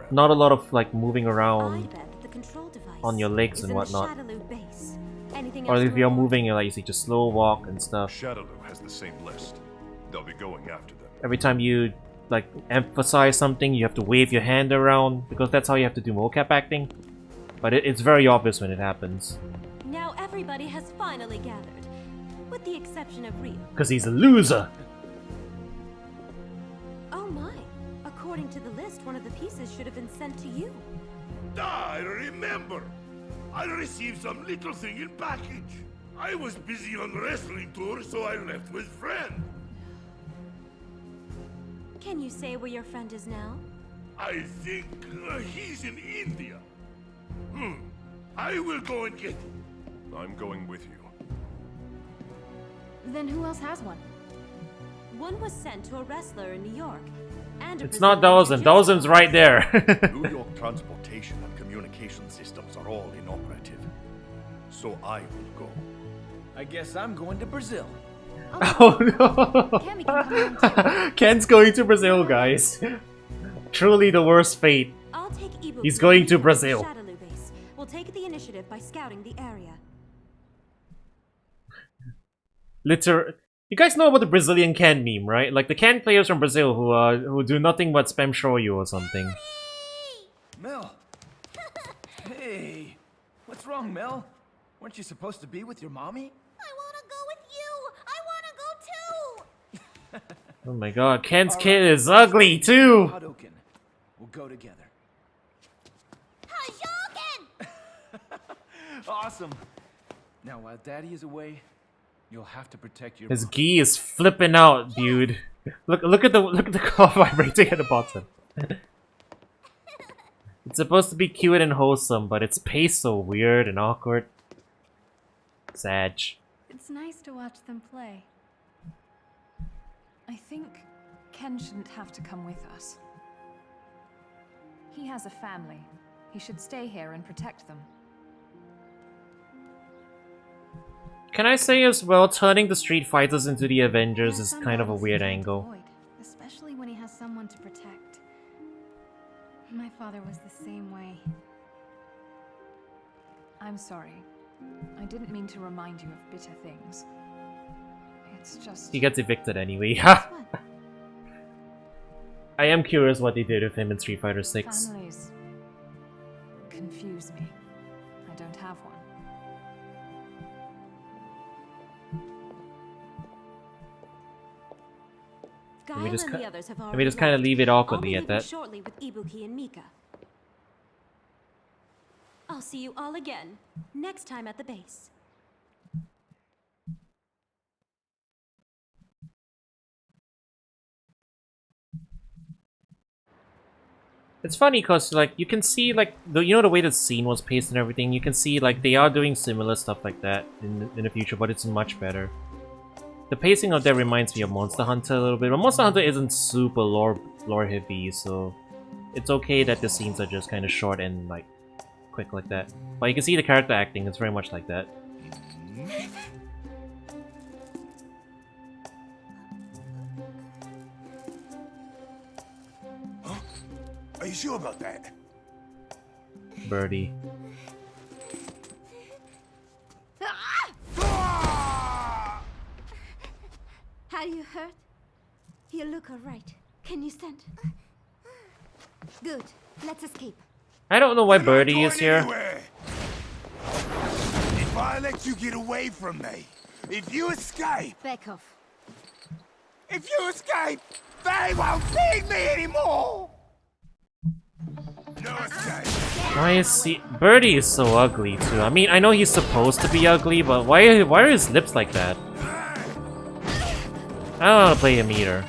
not a lot of like moving around on your legs and whatnot. Or if you're moving, you're like you see just slow walk and stuff. Shadaloo has the same list. They'll be going after them. Every time you like emphasize something, you have to wave your hand around because that's how you have to do mocap acting. But it's very obvious when it happens. Now everybody has finally gathered, with the exception of Rio. Because he's a loser. Oh my! According to the list, one of the pieces should have been sent to you. I remember. I received some little thing in package. I was busy on wrestling tour, so I left with friend. Can you say where your friend is now? I think he's in India. I will go and get him. I'm going with you. Then who else has one? One was sent to a wrestler in New York. And it's not Dawson. Dawson's right there. New York transportation and communication systems are all inoperative. So I will go. I guess I'm going to Brazil. Oh no! Ken's going to Brazil, guys. Truly the worst fate. I'll take Ibuki. He's going to Brazil. Shadaloo base. We'll take the initiative by scouting the area. You guys know about the Brazilian Ken meme, right? Like the Ken players from Brazil who do nothing but spam shoyu or something. Mel. Hey, what's wrong, Mel? Weren't you supposed to be with your mommy? I want to go with you. I want to go too. Oh my god, Ken's kid is ugly too! Hadouken. We'll go together. Hadouken! Awesome. Now, while Daddy is away, you'll have to protect your His gi is flipping out, dude. Look at the claw vibrating at the bottom. It's supposed to be cute and wholesome, but it's paced so weird and awkward. Sag. It's nice to watch them play. I think Ken shouldn't have to come with us. He has a family. He should stay here and protect them. Can I say as well, turning the Street Fighters into the Avengers is kind of a weird angle. Avoid, especially when he has someone to protect. My father was the same way. I'm sorry. I didn't mean to remind you of bitter things. It's just... He gets evicted anyway. I am curious what they did with him in Street Fighter 6. Families confuse me. I don't have one. Let me just, and the others have let me just kind of leave it awkwardly at that. Shortly with Ibuki and Mika. I'll see you all again next time at the base. It's funny because like you can see like the way the scene was paced and everything. You can see like they are doing similar stuff like that in the future, but it's much better. The pacing of that reminds me of Monster Hunter a little bit, but Monster Hunter isn't super lore heavy, so it's okay that the scenes are just kind of short and like quick like that. But you can see the character acting; it's very much like that. Are you sure about that? Birdie. Are you hurt? You look alright. Can you stand? Good. Let's escape. I don't know why Birdie is here. If I let you get away from me, if you escape... Back off. If you escape, they won't feed me anymore! No escape. Why is Birdie is so ugly too? I mean, I know he's supposed to be ugly, but why are his lips like that? I don't want to play him either.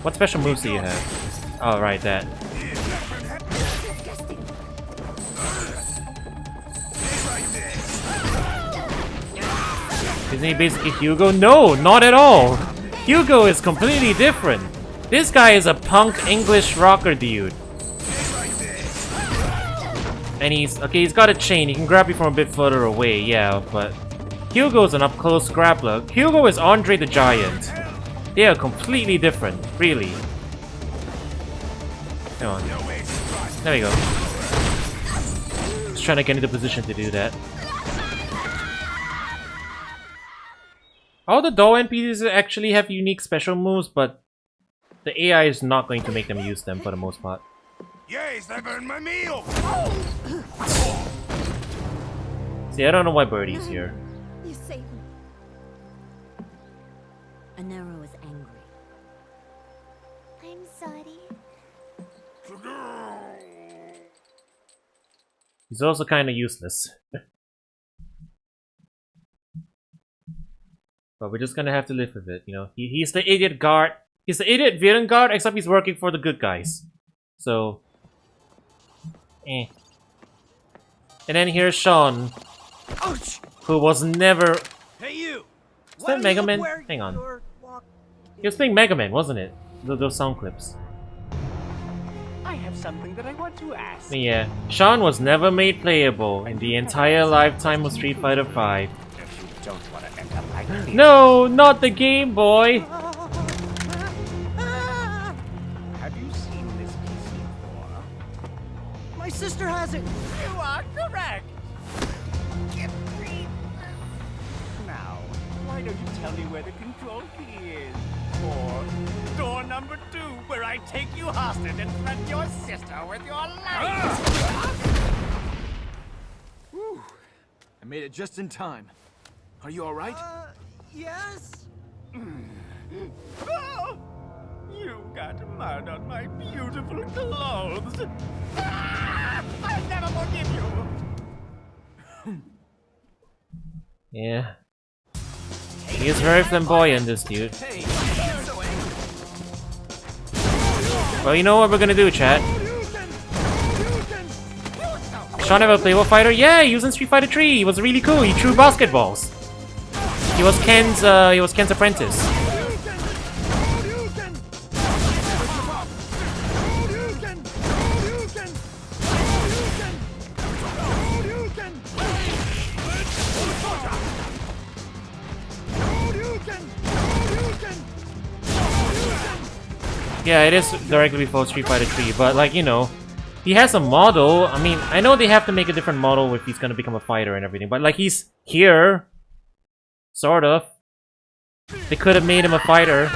What special moves do you have? Oh, right, that. Isn't he basically Hugo? No, not at all! Hugo is completely different! This guy is a punk English rocker dude. And he's got a chain. He can grab you from a bit further away, yeah, but Hugo's an up-close grappler. Hugo is Andre the Giant. They are completely different, really. Come on. There we go. Just trying to get into position to do that. All the doll NPCs actually have unique special moves, but the AI is not going to make them use them for the most part. Yes, they've earned my meal! See, I don't know why Birdie's here. You saved me. Anero is angry. I'm sorry. He's also kind of useless. But we're just gonna have to live with it, you know. He's the idiot guard. He's the idiot villain guard, except he's working for the good guys. So... eh. And then here's Sean, who was never... Hey you! Is that Mega Man? Hang on. He was playing Mega Man, wasn't it? Those sound clips. I have something that I want to ask. Yeah. Sean was never made playable in the entire lifetime of Street Fighter V. If you don't want to end up like me. No, not the Game Boy! Have you seen this piece before? My sister has it! You are correct! Get free! Now, why don't you tell me where the control key is? Or door number 2, where I take you hostage and threaten your sister with your life! Whew. I made it just in time. Are you alright? Yes? Oh, you got mud on my beautiful clothes! Ah, I'll never forgive you! Yeah. He is very flamboyant, this dude. Well, you know what we're gonna do, chat? Sean ever play with Fighter? Yeah, he was in Street Fighter 3. He was really cool. He threw basketballs. He was Ken's apprentice. Yeah, it is directly before Street Fighter 3, but like, you know, he has a model. I mean, I know they have to make a different model if he's gonna become a fighter and everything, but like, he's here. Sort of. They could have made him a fighter.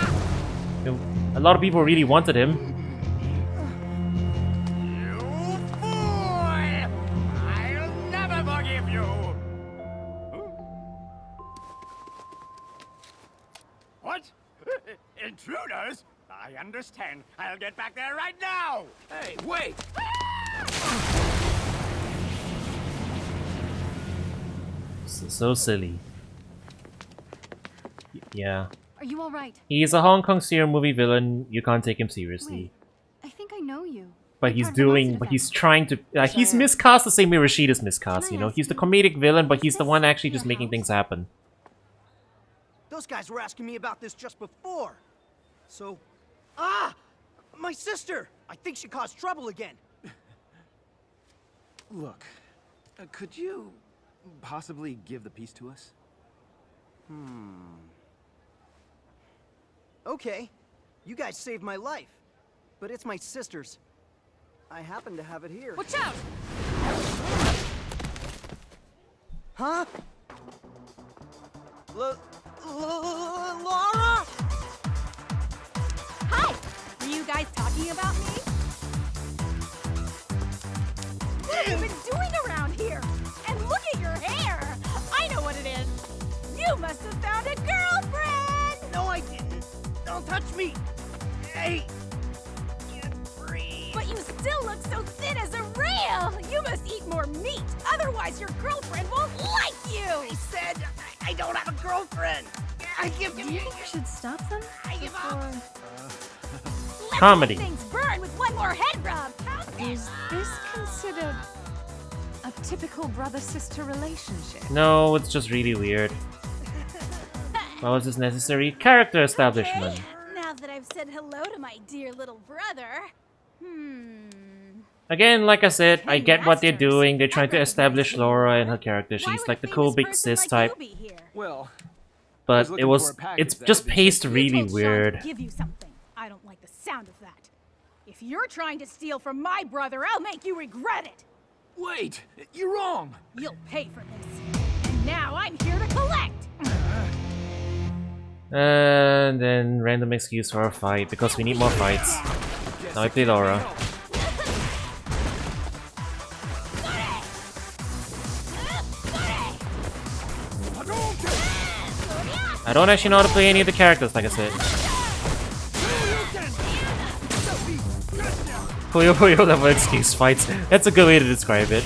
You know, a lot of people really wanted him. You fool! I'll never forgive you! What? Intruders? I understand. I'll get back there right now! Hey, wait! So silly. Yeah. Are you alright? He's a Hong Kong serial movie villain. You can't take him seriously. I think I know you. But he's trying to... he's miscast the same way Rashida's miscast, you know? He's the comedic villain, but he's the one actually just making things happen. Those guys were asking me about this just before. So... Ah! My sister! I think she caused trouble again. Look, could you possibly give the piece to us? Okay. You guys saved my life. But it's my sister's. I happen to have it here. Watch out! Huh? Laura? Hi! Were you guys talking about me? What have you been doing around here? And look at your hair! I know what it is! You must have found a girlfriend! No, I didn't. Don't touch me! Hey! Get free! But you still look so thin as a rail! You must eat more meat, otherwise your girlfriend won't like you! I said I don't have a girlfriend! I give Do you think you should stop them? I give up! Comedy. Things burn with one more head rub! Is this considered a typical brother-sister relationship? No, it's just really weird. Why was this necessary? Character establishment. Now that I've said hello to my dear little brother... Again, like I said, I get what they're doing. They're trying to establish Laura and her character. She's like the cool big sis type. Well, But it's just paced really Told Sean to weird. give you something. I don't like the sound of that. If you're trying to steal from my brother, I'll make you regret it. Wait, you're wrong. You'll pay for this. And now I'm here to collect. And then random excuse for a fight because we need more fights. Now I play Laura. I don't actually know how to play any of the characters, like I said. Puyo Puyo level excuse fights. That's a good way to describe it.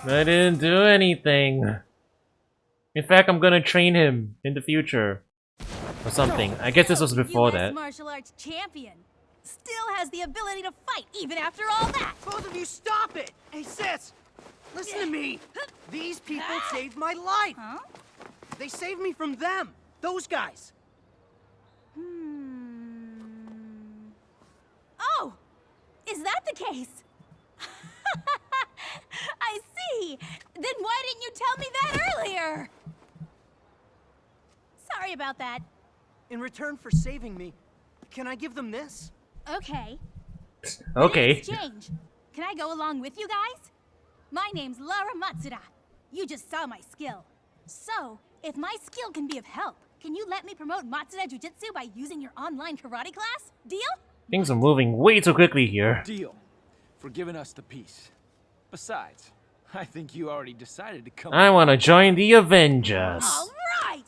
I didn't do anything. In fact, I'm gonna train him in the future. Or something. I guess this was before US that. martial arts champion. Still has the ability to fight even after all that. Both of you stop it! Hey, sis! Listen to me! These people saved my life! Huh? They saved me from them! Those guys! Oh! Is that the case? I see! Then why didn't you tell me that earlier? Sorry about that. In return for saving me, can I give them this? Okay. Okay. In exchange, can I go along with you guys? My name's Lara Matsuda. You just saw my skill. So, if my skill can be of help, can you let me promote Matsuda Jiu-Jitsu by using your online karate class? Deal? Things are moving way too quickly here. Deal. For giving us the piece. Besides, I think you already decided to come. I wanna join the Avengers. All right!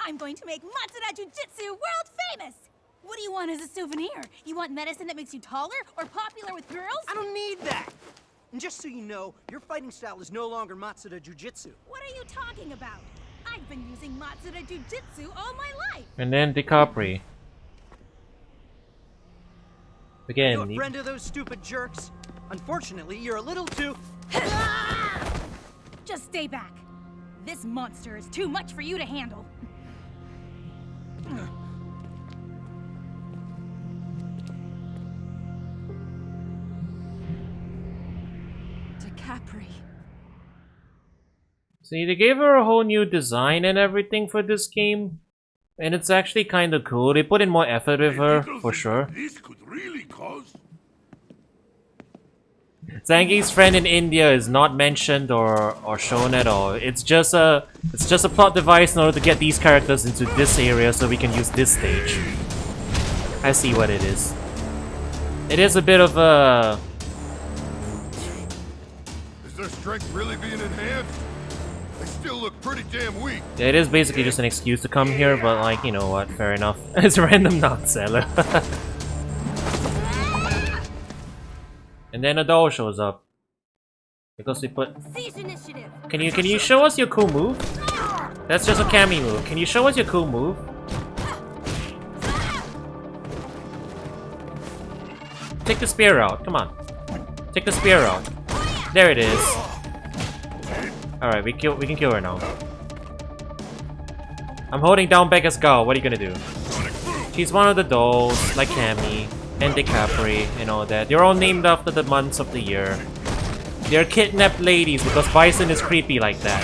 I'm going to make Matsuda Jiu-Jitsu world famous! What do you want as a souvenir? You want medicine that makes you taller or popular with girls? I don't need that! And just so you know, your fighting style is no longer Matsuda Jiu-Jitsu. What are you talking about? I've been using Matsuda Jiu-Jitsu all my life! And then DiCapri. Again. You a friend of those stupid jerks? Unfortunately, you're a little too... Just stay back. This monster is too much for you to handle. DiCapri. See, they gave her a whole new design and everything for this game. And it's actually kind of cool. They put in more effort with her, for sure. This could really cause... Zangief's friend in India is not mentioned or shown at all. It's just a plot device in order to get these characters into this area so we can use this stage. I see what it is. It is a bit of a... Is their strength really being enhanced? They still look pretty damn weak. It is basically just an excuse to come here, but like, you know what, fair enough. It's a random non-seller. And then a doll shows up. Because we put... Can you show us your cool move? That's just a Kami move. Can you show us your cool move? Take the spear out, come on. Take the spear out. There it is. Alright, we can kill her now. I'm holding down Becca's skull, what are you gonna do? She's one of the dolls, like Kami and DiCapri and all that. They're all named after the months of the year. They're kidnapped ladies because Bison is creepy like that.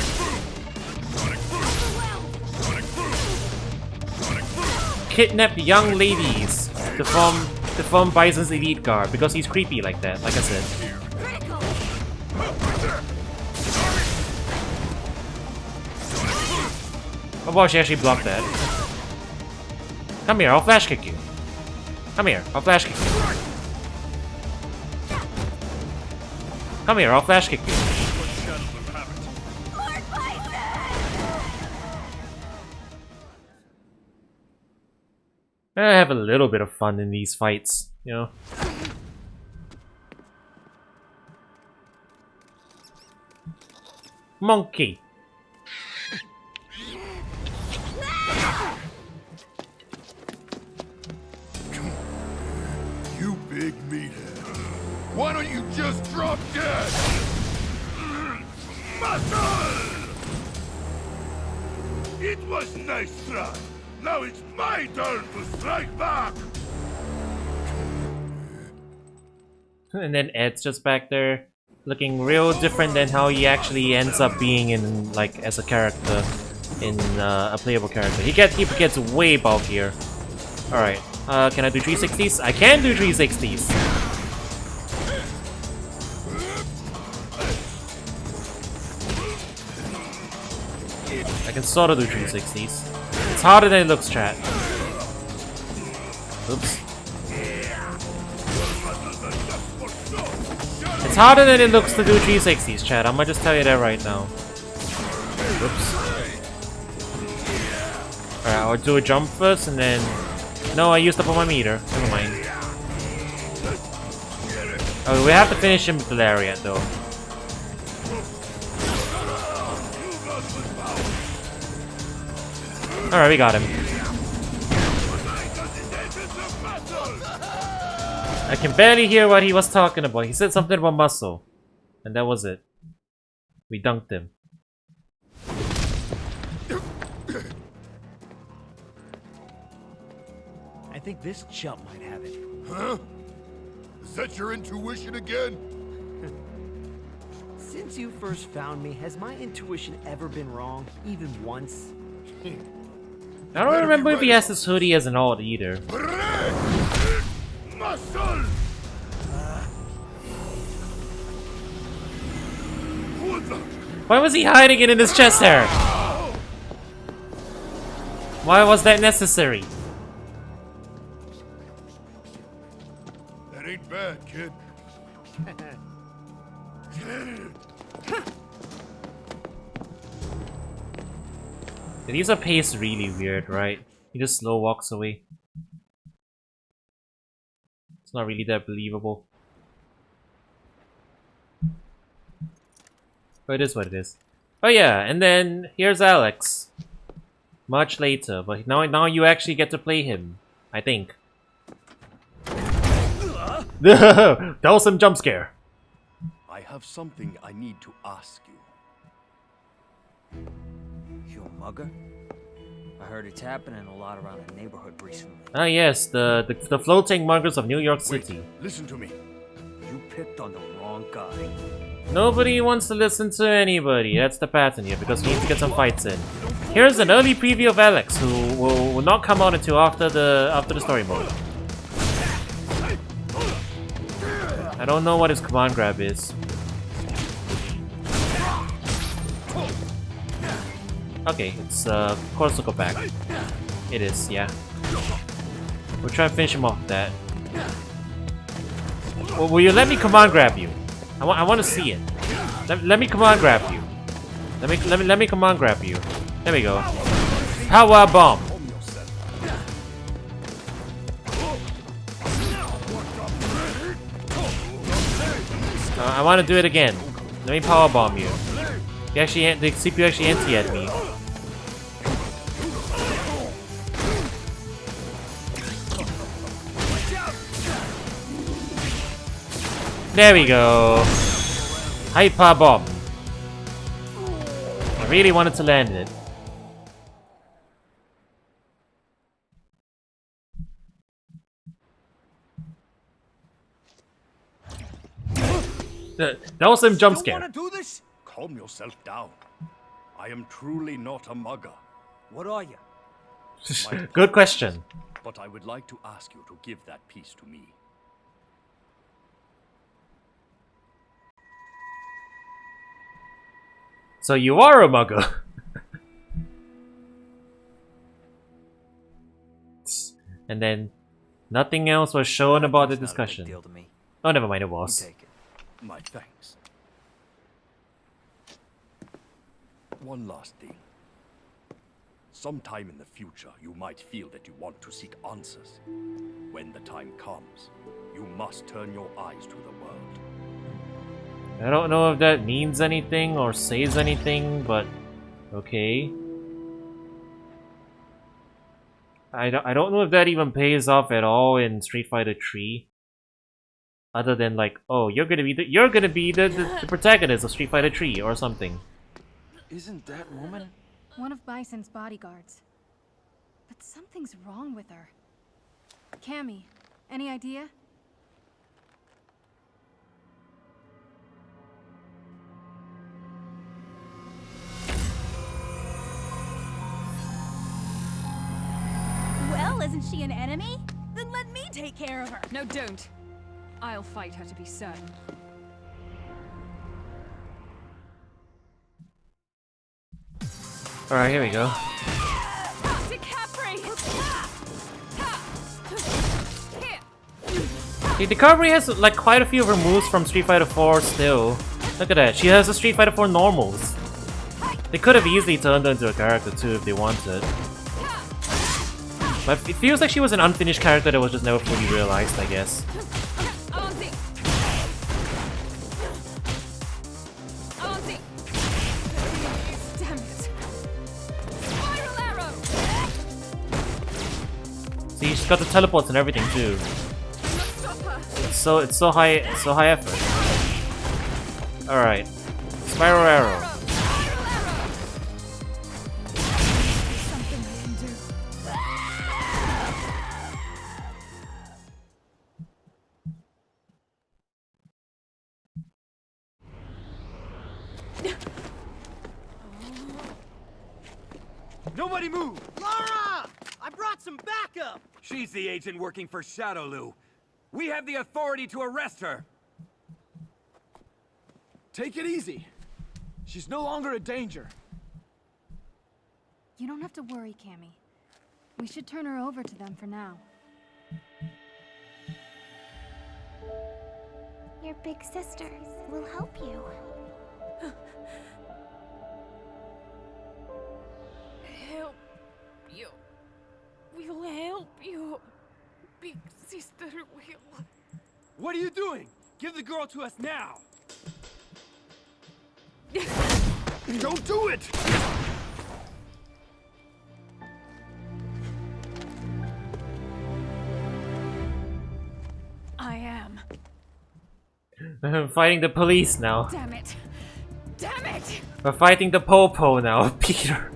Kidnapped young ladies to form Bison's elite guard because he's creepy like that, like I said. Oh wow, she actually blocked that. Come here, I'll flash kick you. Come here, I'll flash kick you. Come here, I'll flash kick you. I have a little bit of fun in these fights, you know. big meathead. Why don't you just drop dead? Muscle! It was nice try. Now it's my turn to strike back. And then Ed's just back there, looking real different than how he actually ends up being in, like, as a character, in a playable character. He gets way bulkier. All right, can I do 360s? I can do 360s. I can sort of do 360s. It's harder than it looks, chat. Oops. It's harder than it looks to do 360s, chat. I'm gonna just tell you that right now. Oops. Alright, I'll do a jump first and then... No, I used up on my meter. Never mind. Oh, we have to finish him with the lariat, though. Alright, we got him. I can barely hear what he was talking about. He said something about muscle. And that was it. We dunked him. I think this chump might have it. Huh? Is that your intuition again? Since you first found me, has my intuition ever been wrong? Even once? I don't remember if he has this hoodie as an alt either. Muscle! Why was he hiding it in his chest hair? Why was that necessary? That ain't bad, kid. These are paced really weird, right? He just slow walks away. It's not really that believable. But it is what it is. Oh yeah, and then here's Alex. Much later, but now you actually get to play him. I think. That was some jump scare. I have something I need to ask you. You a mugger? I heard it's happening a lot around the neighborhood recently. Ah yes, the floating muggers of New York City. Wait, listen to me. You picked on the wrong guy. Nobody wants to listen to anybody. That's the pattern here, because we need to get some fights in. Here's an early preview of Alex, who will not come out until after the story mode. I don't know what his command grab is. Okay, it's Corsical back. It is, yeah. We'll try and finish him off with that. Well, will you let me command grab you? I want to see it. Let me command grab you. Let me command grab you. There we go. Power bomb. I want to do it again. Let me power bomb you. The CPU actually anti at me. There we go. Hyper bomb. I really wanted to land it. That was some jump scare. You want to do this? Calm yourself down. I am truly not a mugger. What are you? Good question. But I would like to ask you to give that piece to me. So you are a mugger. And then nothing else was shown about the discussion. Oh, never mind, it was. My thanks. One last thing. Sometime in the future, you might feel that you want to seek answers. When the time comes, you must turn your eyes to the world. I don't know if that means anything or says anything, but okay. I don't know if that even pays off at all in Street Fighter 3. Other than like, oh, you're gonna be the protagonist of Street Fighter 3 or something. Isn't that woman? One of Bison's bodyguards. But something's wrong with her. Cammy, any idea? Well, isn't she an enemy? Then let me take care of her. No, don't. I'll fight her to be certain. Alright, here we go. See, Decapre has like quite a few of her moves from Street Fighter 4 still. Look at that, she has the Street Fighter 4 normals. They could have easily turned her into a character too if they wanted. But it feels like she was an unfinished character that was just never fully realized, I guess. See, she's got the teleports and everything too. It's so high effort. Alright. Spiral Arrow. Nobody move! Lara! I brought some backup! She's the agent working for Shadowloo. We have the authority to arrest her. Take it easy. She's no longer a danger. You don't have to worry, Cammy. We should turn her over to them for now. Your big sister will help you. Help you. We'll help you. Big sister will. What are you doing? Give the girl to us now. Don't do it! I am. I'm fighting the police now. Damn it. Damn it! We're fighting the Popo now, Peter.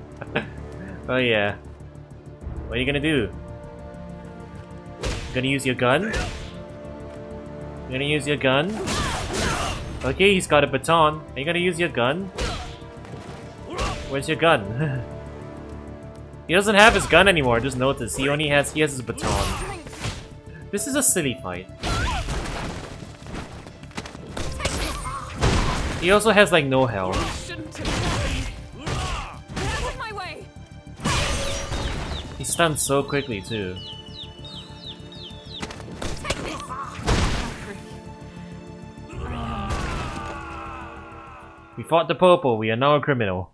Oh yeah. What are you gonna do? Gonna use your gun? You gonna use your gun? Okay, he's got a baton. Are you gonna use your gun? Where's your gun? He doesn't have his gun anymore, just notice. He has his baton. This is a silly fight. He also has like no health. He stuns so quickly too. We fought the Popo, we are now a criminal.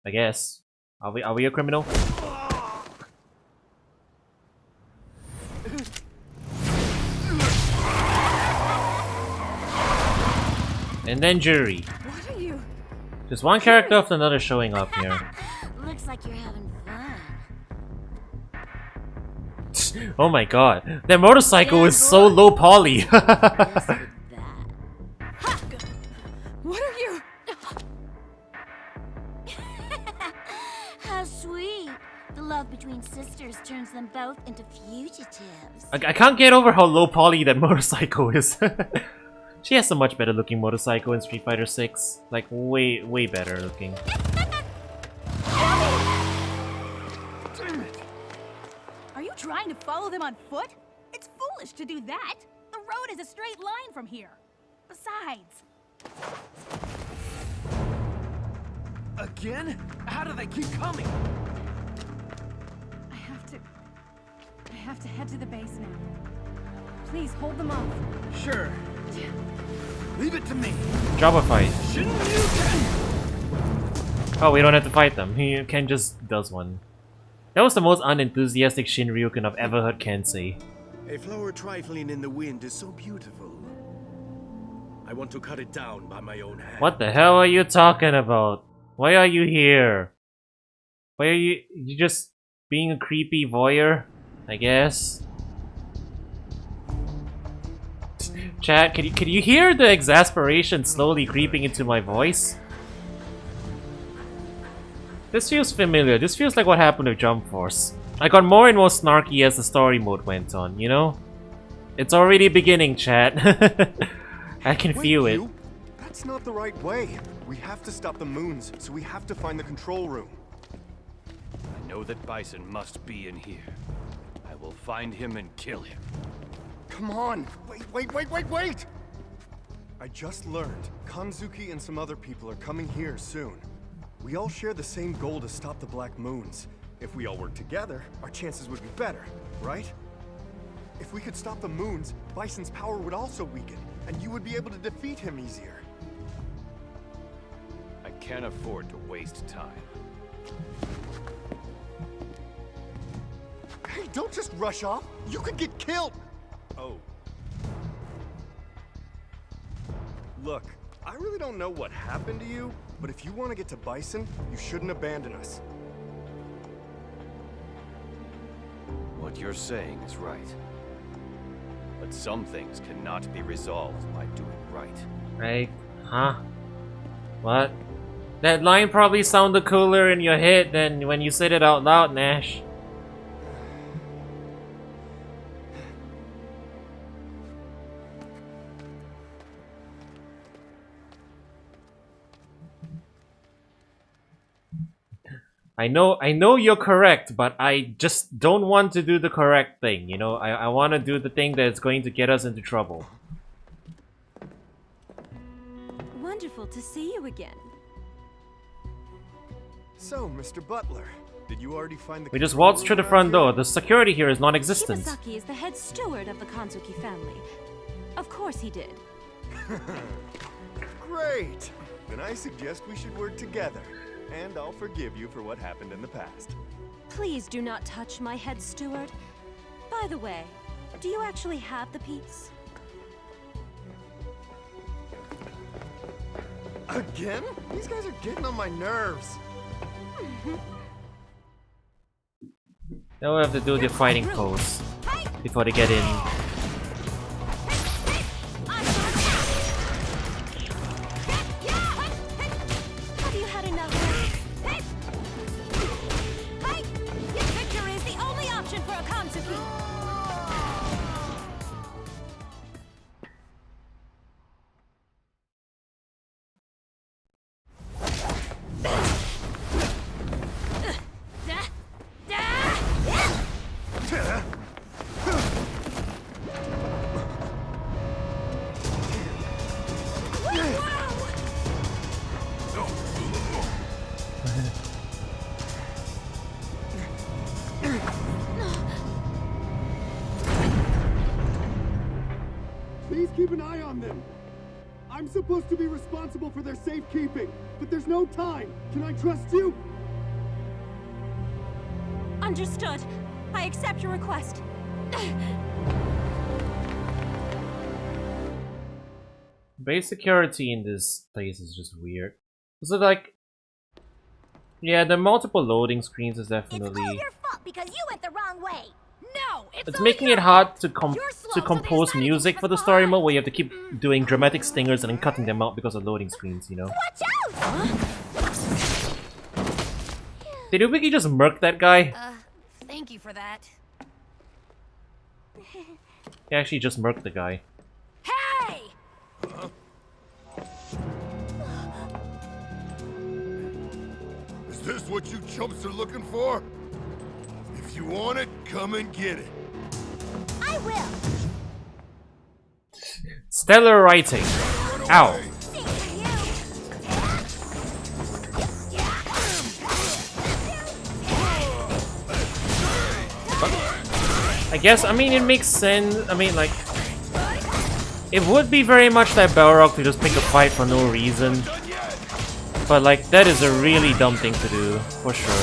I guess. Are we a criminal? And then jury. What are you? Just one character after another showing up here. Looks like you're having fun. Oh my god. That motorcycle is so low poly. What are you? How sweet. The love between sisters turns them both into fugitives. I can't get over how low poly that motorcycle is. She has a much better looking motorcycle in Street Fighter 6. Like, way better looking. Are you trying to follow them on foot? It's foolish to do that. The road is a straight line from here. Besides... Again? How do they keep coming? I have to head to the base now. Please hold them off. Sure. Leave it to me. Drop a fight. Oh, we don't have to fight them. Ken just does one. That was the most unenthusiastic Shinryuken I've ever heard Ken say. A flower trifling in the wind is so beautiful. I want to cut it down by my own hand. What the hell are you talking about? Why are you here? Why are you just being a creepy voyeur? I guess. Chat, can you hear the exasperation slowly creeping into my voice? This feels familiar. This feels like what happened with Jump Force. I got more and more snarky as the story mode went on, you know? It's already beginning, chat. I can feel it. That's not the right way. We have to stop the moons, so we have to find the control room. I know that Bison must be in here. I will find him and kill him. Come on! Wait! I just learned Kanzuki and some other people are coming here soon. We all share the same goal to stop the Black Moons. If we all work together, our chances would be better, right? If we could stop the moons, Bison's power would also weaken, and you would be able to defeat him easier. I can't afford to waste time. Hey, don't just rush off! You could get killed! Oh. Look, I really don't know what happened to you, but if you want to get to Bison, you shouldn't abandon us. What you're saying is right. But some things cannot be resolved by doing right. Right? Huh? What? That line probably sounded cooler in your head than when you said it out loud, Nash. I know you're correct, but I just don't want to do the correct thing, you know? I want to do the thing that's going to get us into trouble. Wonderful to see you again. So, Mr. Butler, did you already find the... We just waltzed through the front door. The security here is non-existent. Shibasaki is the head steward of the Kanzuki family. Of course he did. Great! Then I suggest we should work together. And I'll forgive you for what happened in the past. Please do not touch my head steward. By the way, do you actually have the piece? Again? These guys are getting on my nerves. Now we have to do the fighting pose before they get in. Have you had enough? Victory is the only option for a Kanzuki. Please keep an eye on them. I'm supposed to be responsible for their safekeeping, but there's no time. Can I trust you? Understood. I accept your request. Base security in this place is just weird. So like, yeah, the multiple loading screens is definitely. It's all your fault because you went the wrong way. No, It's making it hard to compose music for the story mode, where you have to keep doing dramatic stingers and then cutting them out because of loading screens, you know. Watch out! Huh? Did Ubiki just murk that guy? Thank you for that. He actually just murked the guy. Hey! Is this what you chumps are looking for? If you want it, come and get it. I will. Stellar writing. Ow. I guess, I mean, it makes sense. I mean, like, it would be very much like Balrog to just pick a fight for no reason. But, like, that is a really dumb thing to do, for sure.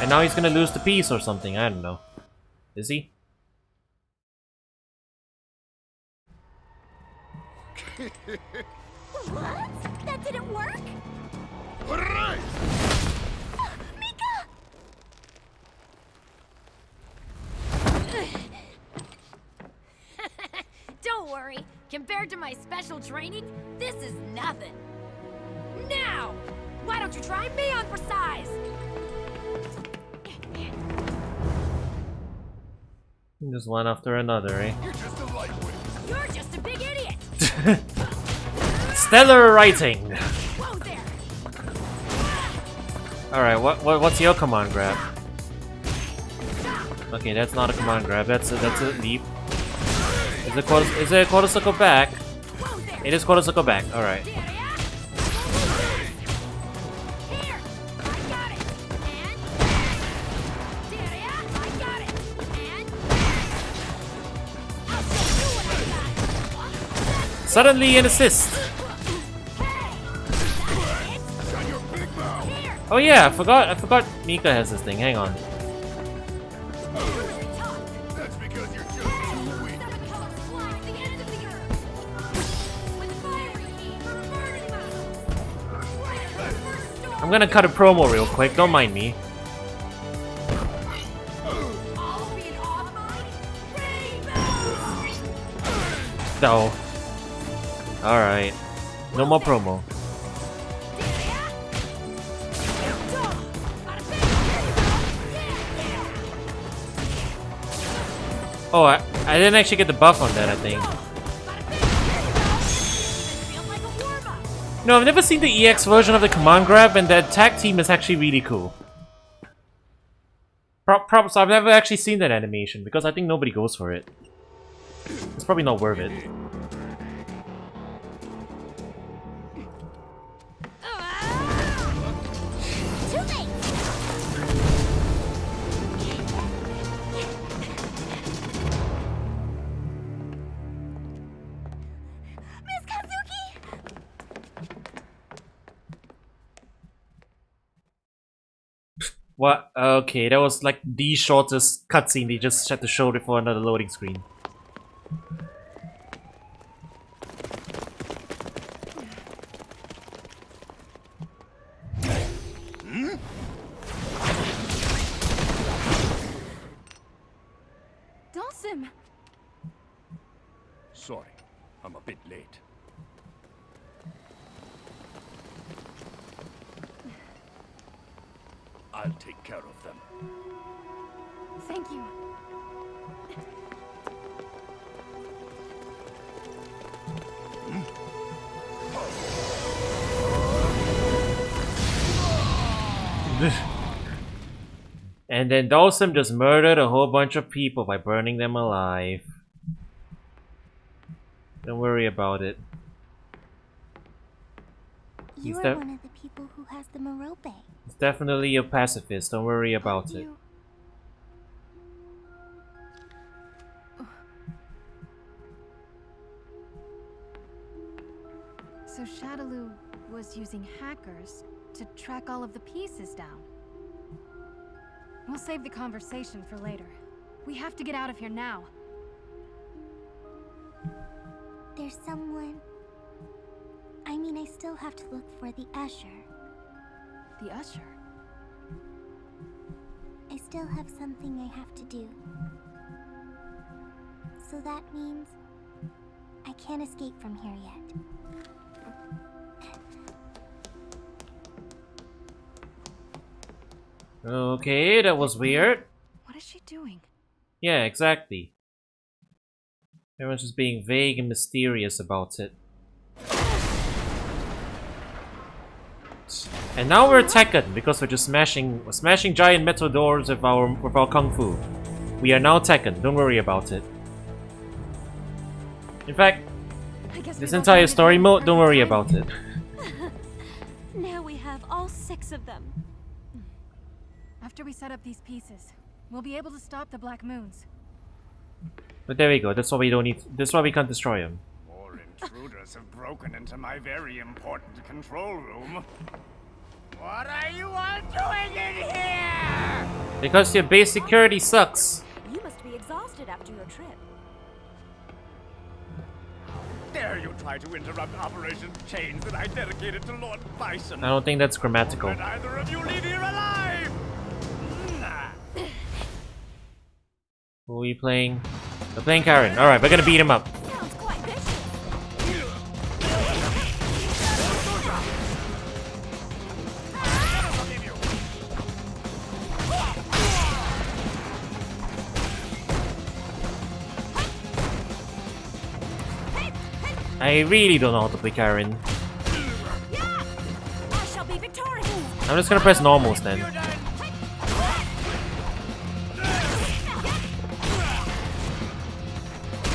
And now he's gonna lose the piece or something, I don't know. Is he? What? That didn't work? Compared to my special training, this is nothing. Now! Why don't you try me on for size? Just one after another, eh? You're just a big idiot! Stellar writing! Whoa there! Alright, what's your command grab? Okay, that's not a command grab, that's a leap. Is it a quarter circle back? It is quarter circle back, alright. Suddenly an assist! Oh yeah, I forgot Mika has this thing, hang on. I'm gonna cut a promo real quick, don't mind me. No. Alright. No more promo. Oh, I didn't actually get the buff on that, I think. No, I've never seen the EX version of the command grab, and the attack team is actually really cool. Props, I've never actually seen that animation, because I think nobody goes for it. It's probably not worth it. What? Okay, that was like the shortest cutscene they just had to show before another loading screen. Dawson! Sorry, I'm a bit late. I'll take care of them. Thank you. And then Dawson just murdered a whole bunch of people by burning them alive. Don't worry about it. You are one of the people who has the Merope. He's definitely a pacifist, don't worry about it. So Shadaloo was using hackers to track all of the pieces down. We'll save the conversation for later. We have to get out of here now. There's someone... I mean, I still have to look for the Usher. The Usher? I still have something I have to do. So that means... I can't escape from here yet. Okay, that was weird. What is she doing? Yeah, exactly. Everyone's just being vague and mysterious about it. And now we're Tekken because we're just smashing giant metal doors with our kung fu. We are now Tekken. Don't worry about it. In fact, this entire story mode, don't worry about it. Now we have all 6 of them. After we set up these pieces, we'll be able to stop the Black Moons. But there we go. That's why we don't need. That's why we can't destroy them. More intruders have broken into my very important control room. What are you all doing in here? Because your base security sucks. You must be exhausted after your trip. Dare you try to interrupt Operation Chains that I dedicated to Lord Bison? I don't think that's grammatical. Let either of you leave here alive! Who are we playing? We're playing Karen. Alright, we're gonna beat him up. I really don't know how to play Karen. I shall be victorious. I'm just gonna press normals then.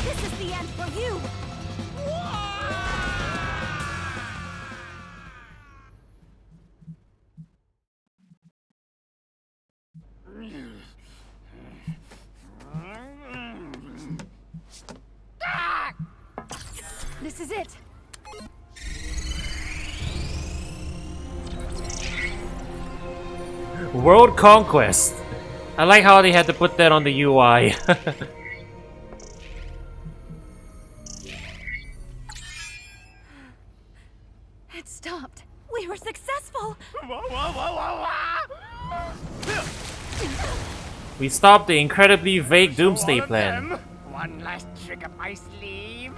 This is the end for you. This is it. World Conquest. I like how they had to put that on the UI. It stopped. We were successful. We stopped the incredibly vague Doomsday Plan. One last trick up my sleeve.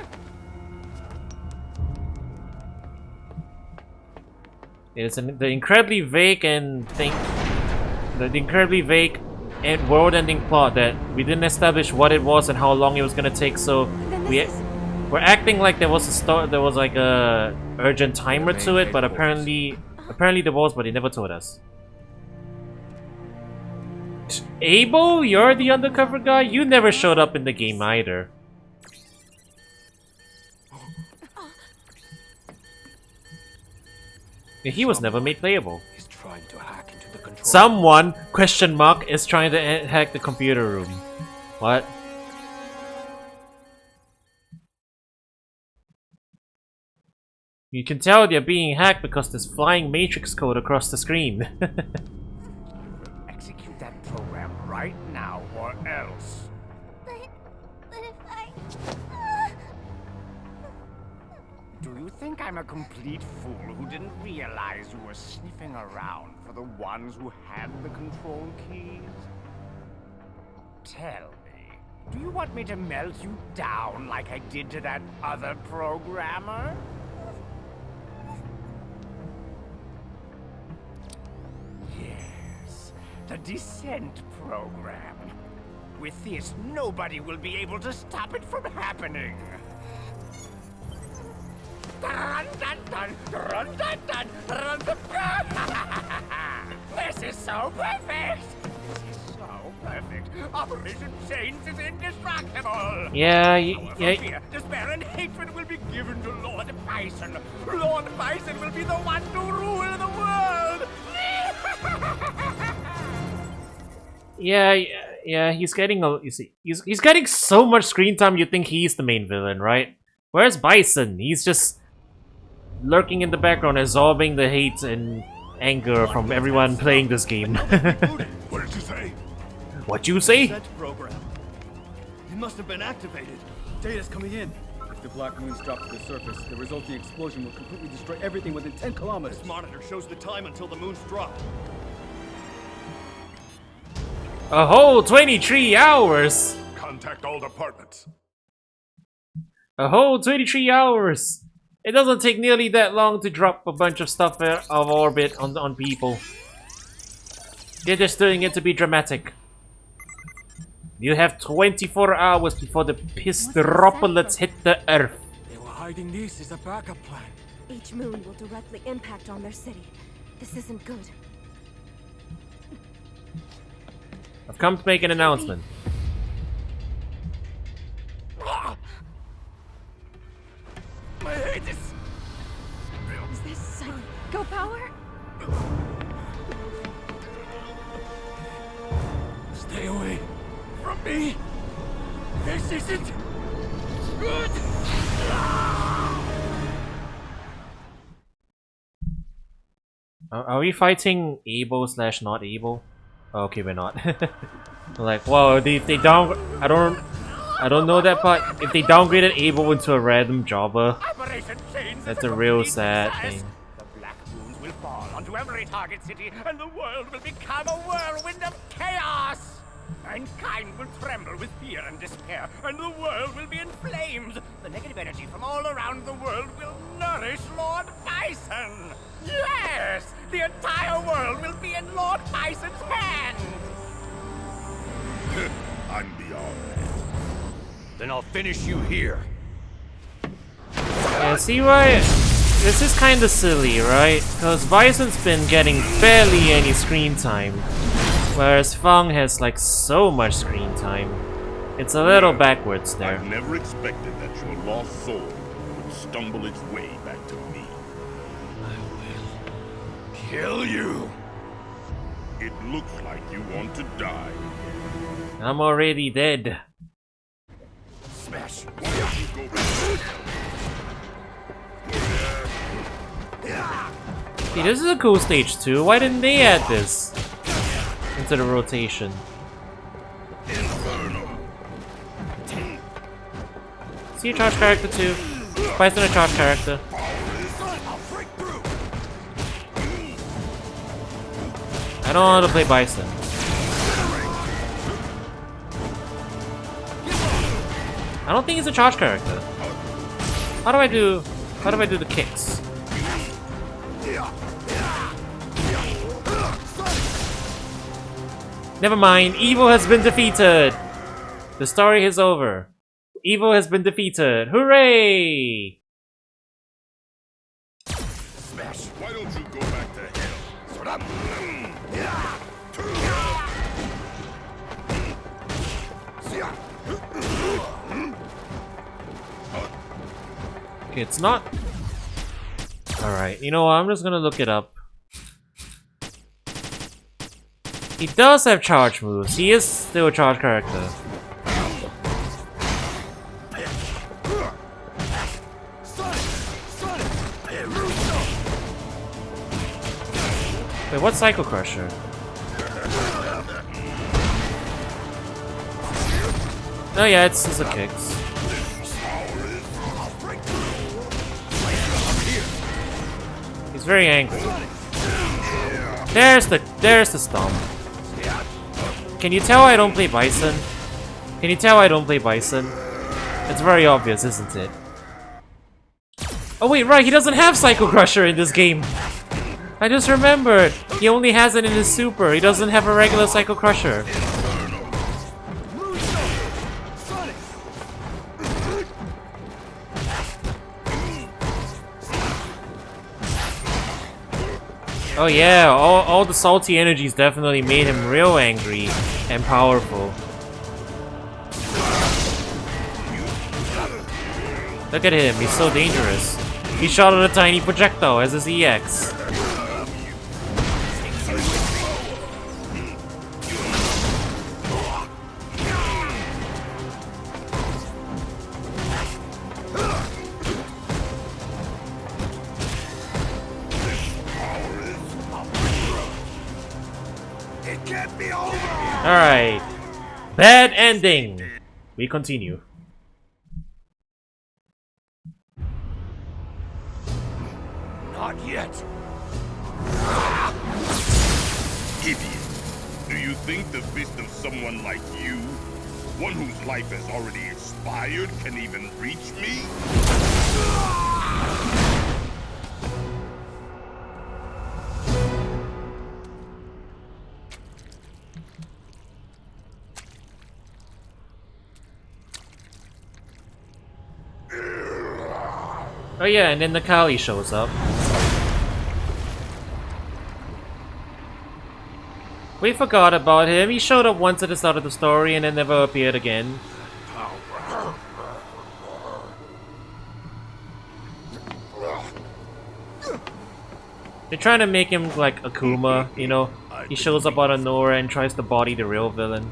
It's the incredibly vague and the incredibly vague and world-ending plot that we didn't establish what it was and how long it was gonna take. So we're acting like there was like a urgent timer to it, but apparently there was, but they never told us. Abel, you're the undercover guy? You never showed up in the game either. He was never made playable. Someone, question mark, is trying to hack the computer room. What? You can tell they're being hacked because there's flying matrix code across the screen. Execute that program right now, or else. But if I... Do you think I'm a complete fool who didn't realize you were sniffing around for the ones who had the control keys? Tell me, do you want me to melt you down like I did to that other programmer? Yes, the Descent program. With this, nobody will be able to stop it from happening. Dun, dun, dun, dun, dun, dun, dun, dun, dun. This is so perfect! This is so perfect. Operation Chains is indestructible! Yeah, Fear, despair, and hatred will be given to Lord Bison. Lord Bison will be the one to rule the world! Yeah, he's getting he's getting so much screen time you think he's the main villain, right? Where's Bison? He's just lurking in the background, absorbing the hate and anger from everyone playing this game. What did you say? What you say? Descent program. It must have been activated. Data's coming in. If the Black Moons drop to the surface, the resulting explosion will completely destroy everything within 10 kilometers. This monitor shows the time until the moons drop. A whole 23 hours! Contact all departments. A whole 23 hours! It doesn't take nearly that long to drop a bunch of stuff out of orbit on people. They're just doing it to be dramatic. You have 24 hours before the piss droplets hit the Earth. They were hiding this as a backup plan. Each moon will directly impact on their city. This isn't good. I've come to make an announcement. I hate this! Is this psycho power? Stay away from me! This isn't good! Are we fighting able / not able? Oh, okay, we're not. Like, whoa, if they down, I don't know that part. If they downgraded Abel into a random jobber, that's a real sad thing. The Black Moons will fall onto every target city, and the world will become a whirlwind of chaos! Mankind will tremble with fear and despair, and the world will be in flames! The negative energy from all around the world will nourish Lord Bison! Yes! The entire world will be in Lord Bison's hands! I'm beyond that. Then I'll finish you here. Yeah, see why? This is kinda silly, right? Because Bison's been getting barely any screen time, whereas Fang has like so much screen time. It's a little backwards there. I never expected that your lost soul would stumble its way back to me. I will kill you. It looks like you want to die. I'm already dead. Smash! Why don't you go back? See, this is a cool stage too. Why didn't they add this into the rotation? See a charge character too. Bison a charge character. I don't know how to play Bison. I don't think he's a charge character. How do I do the kicks? Never mind, evil has been defeated! The story is over. Evil has been defeated. Hooray! Smash! Why don't you go back to hell? Okay, it's not... Alright, you know what? I'm just gonna look it up. He does have charge moves. He is still a charge character. Wait, what's Psycho Crusher? Oh yeah, it's the kicks. He's very angry. There's the stomp. Can you tell I don't play Bison? Can you tell I don't play Bison? It's very obvious, isn't it? Oh wait, right, he doesn't have Psycho Crusher in this game. I just remembered. He only has it in his super. He doesn't have a regular Psycho Crusher. Oh yeah, all the salty energies definitely made him real angry and powerful. Look at him, he's so dangerous. He shot at a tiny projectile as his EX. Alright. Bad ending. We continue. Not yet. Idiot. Do you think the fist of someone like you, one whose life has already expired, can even reach me? Oh yeah, and then the Kali shows up. We forgot about him. He showed up once at the start of the story and then never appeared again. They're trying to make him like Akuma, you know? He shows up out of nowhere and tries to body the real villain.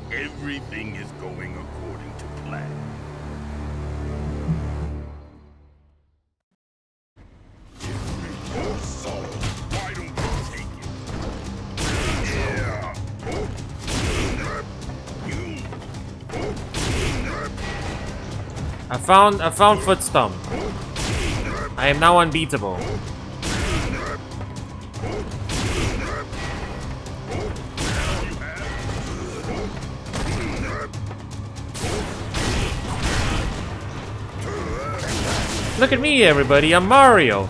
Everything is going according to plan. Why don't you take it? I found Foot Stomp. I am now unbeatable. Look at me, everybody, I'm Mario!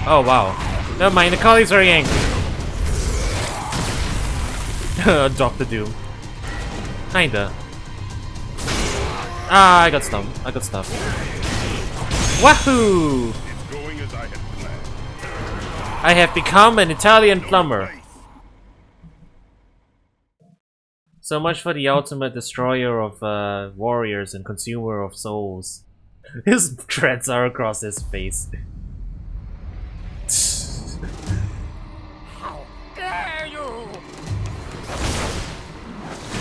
Oh, wow. Never mind, the Kali's very angry. Dr. Doom. Kinda. Ah, I got stunned. I got stuck. Wahoo! It's going as I had planned. I have become an Italian plumber. So much for the ultimate destroyer of warriors and consumer of souls. His dreads are across his face. How dare you!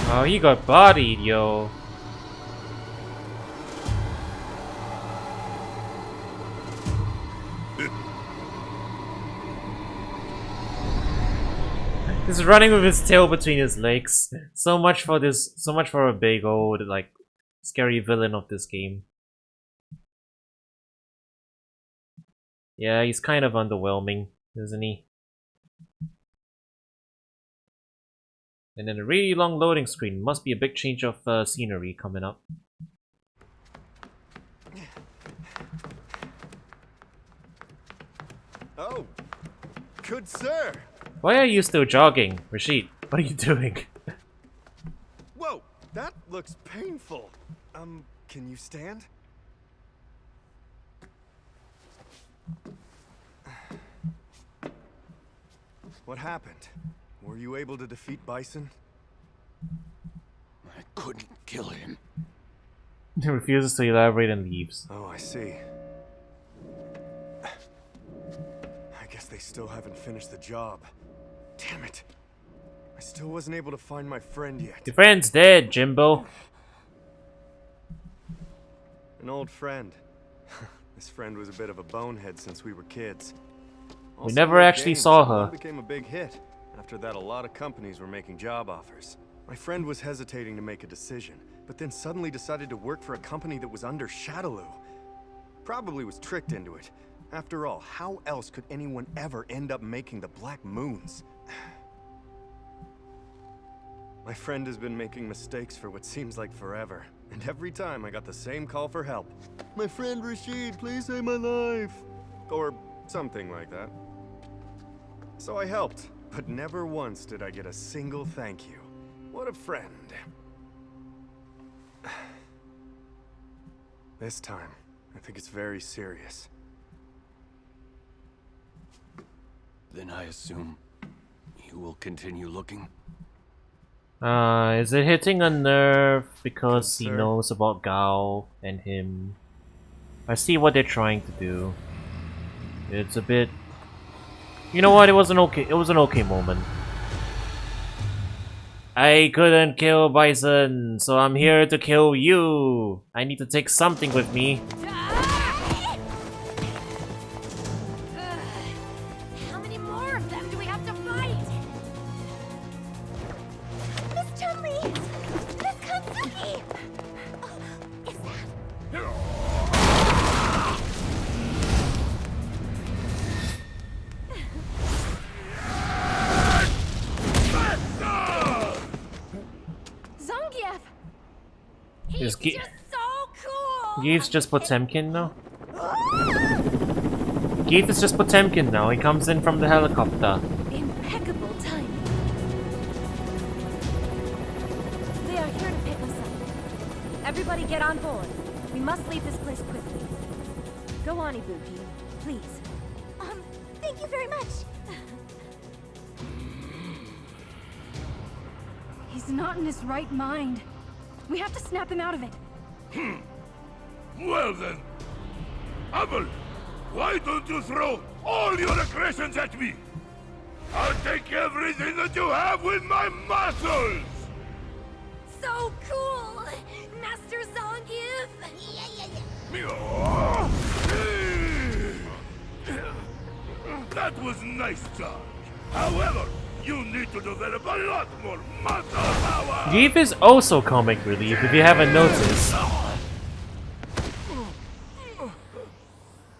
Oh, he got bodied, yo. He's running with his tail between his legs. So much for this. So much for a big old like scary villain of this game. Yeah, he's kind of underwhelming, isn't he? And then a really long loading screen. Must be a big change of scenery coming up. Oh, good sir. Why are you still jogging, Rashid? What are you doing? Whoa, that looks painful. Can you stand? What happened? Were you able to defeat Bison? I couldn't kill him. He refuses to elaborate and leaves. Oh, I see. I guess they still haven't finished the job. Damn it. I still wasn't able to find my friend yet. Your friend's dead, Jimbo. An old friend. This friend was a bit of a bonehead since we were kids. We never actually saw her. It became a big hit. After that, a lot of companies were making job offers. My friend was hesitating to make a decision, but then suddenly decided to work for a company that was under Shadaloo. Probably was tricked into it. After all, how else could anyone ever end up making the Black Moons? My friend has been making mistakes for what seems like forever, and every time I got the same call for help. My friend Rashid, please save my life. Or something like that. So I helped, but never once did I get a single thank you. What a friend. This time, I think it's very serious. Then I assume you will continue looking? Is it hitting a nerve because he knows about Gao and him? I see what they're trying to do. It's a bit... You know what? It was an okay moment. I couldn't kill Bison, so I'm here to kill you. I need to take something with me. How many more of them do we have to fight? Miss Chun-Li! Miss Kanzuki! Oh, is Zangief! Is Just so cool! Geef's just Potemkin now? Geef is just Potemkin now. He comes in from the helicopter. Impeccable timing. They are here to pick us up. Everybody get on board. We must leave this place quickly. Go on, Ibuki. Please. Thank you very much. He's not in his right mind. We have to snap him out of it. Well then, Abel, why don't you throw all your aggressions at me? I'll take everything that you have with my muscles! So cool! Master Zangief! That was nice, John. However, you need to develop a lot more muscle power! Geef is also comic relief, if you haven't noticed.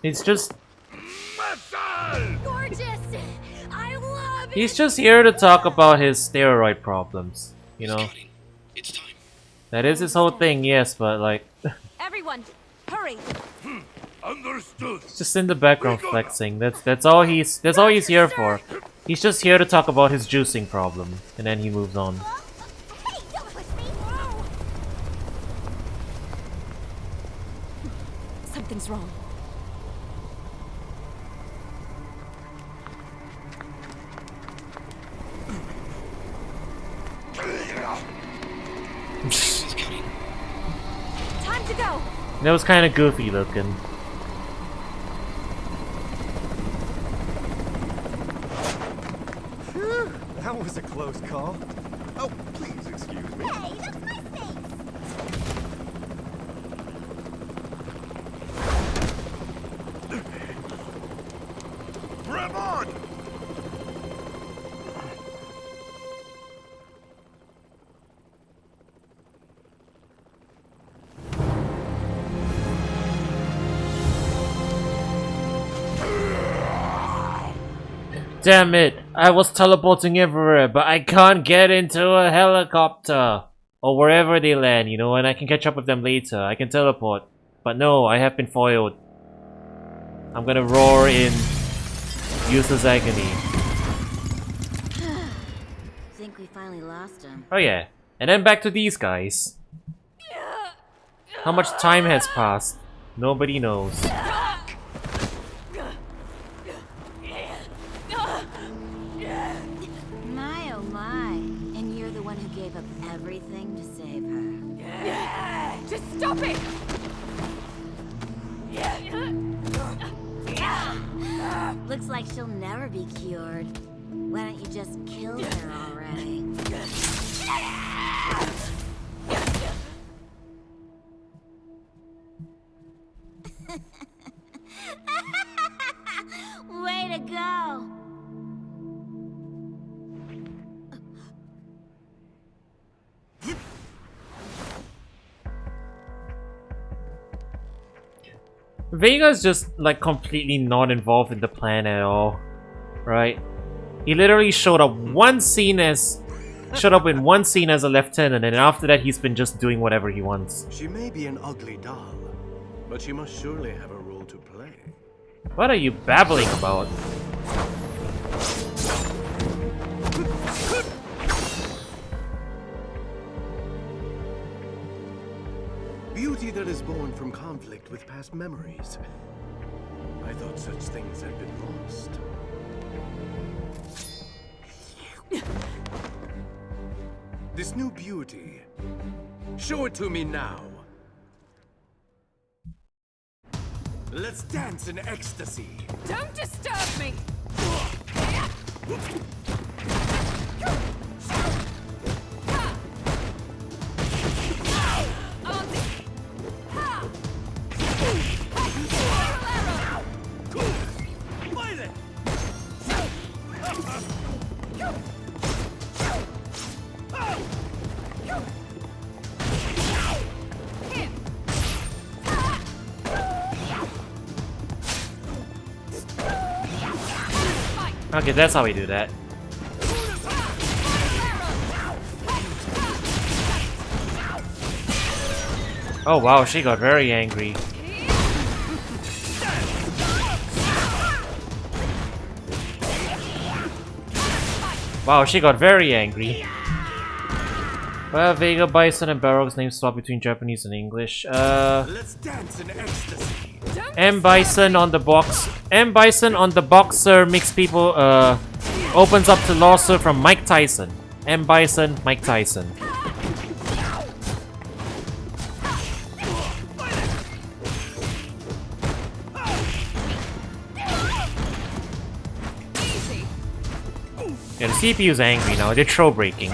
He's just... Gorgeous! I love it! He's just here to talk about his steroid problems, you know? That is his whole thing, yes, but like... Everyone, hurry! Understood. He's just in the background flexing. That's all he's here for. He's just here to talk about his juicing problem, and then he moves on. something's wrong. Time to go! That was kind of goofy looking. Phew, that was a close call. Oh, please excuse me. Hey, that's my space! Grab on! Damn it! I was teleporting everywhere, but I can't get into a helicopter! Or wherever they land, you know, and I can catch up with them later. I can teleport. But no, I have been foiled. I'm gonna roar in useless agony. Think we finally lost him. Oh yeah. And then back to these guys. How much time has passed? Nobody knows. My oh my. And you're the one who gave up everything to save her. Just stop it! Looks like she'll never be cured. Why don't you just kill her already? Way to go! Vega's just like completely not involved in the plan at all, right? He literally showed up in one scene as a lieutenant, and after that he's been just doing whatever he wants. She may be an ugly doll, but she must surely have a role to play. What are you babbling about? Beauty that is born from conflict with past memories. I thought such things had been lost. This new beauty. Show it to me now. Let's dance in ecstasy. Don't disturb me! Okay, that's how we do that. Oh wow, she got very angry. Wow, she got very angry. Well, Vega, Bison, and Barrock's names swap between Japanese and English. Let's dance in ecstasy. M. Bison on the box. M. Bison on the boxer makes people, opens up to lawsuit from Mike Tyson. M. Bison, Mike Tyson. Yeah, the CPU's angry now. They're throw breaking.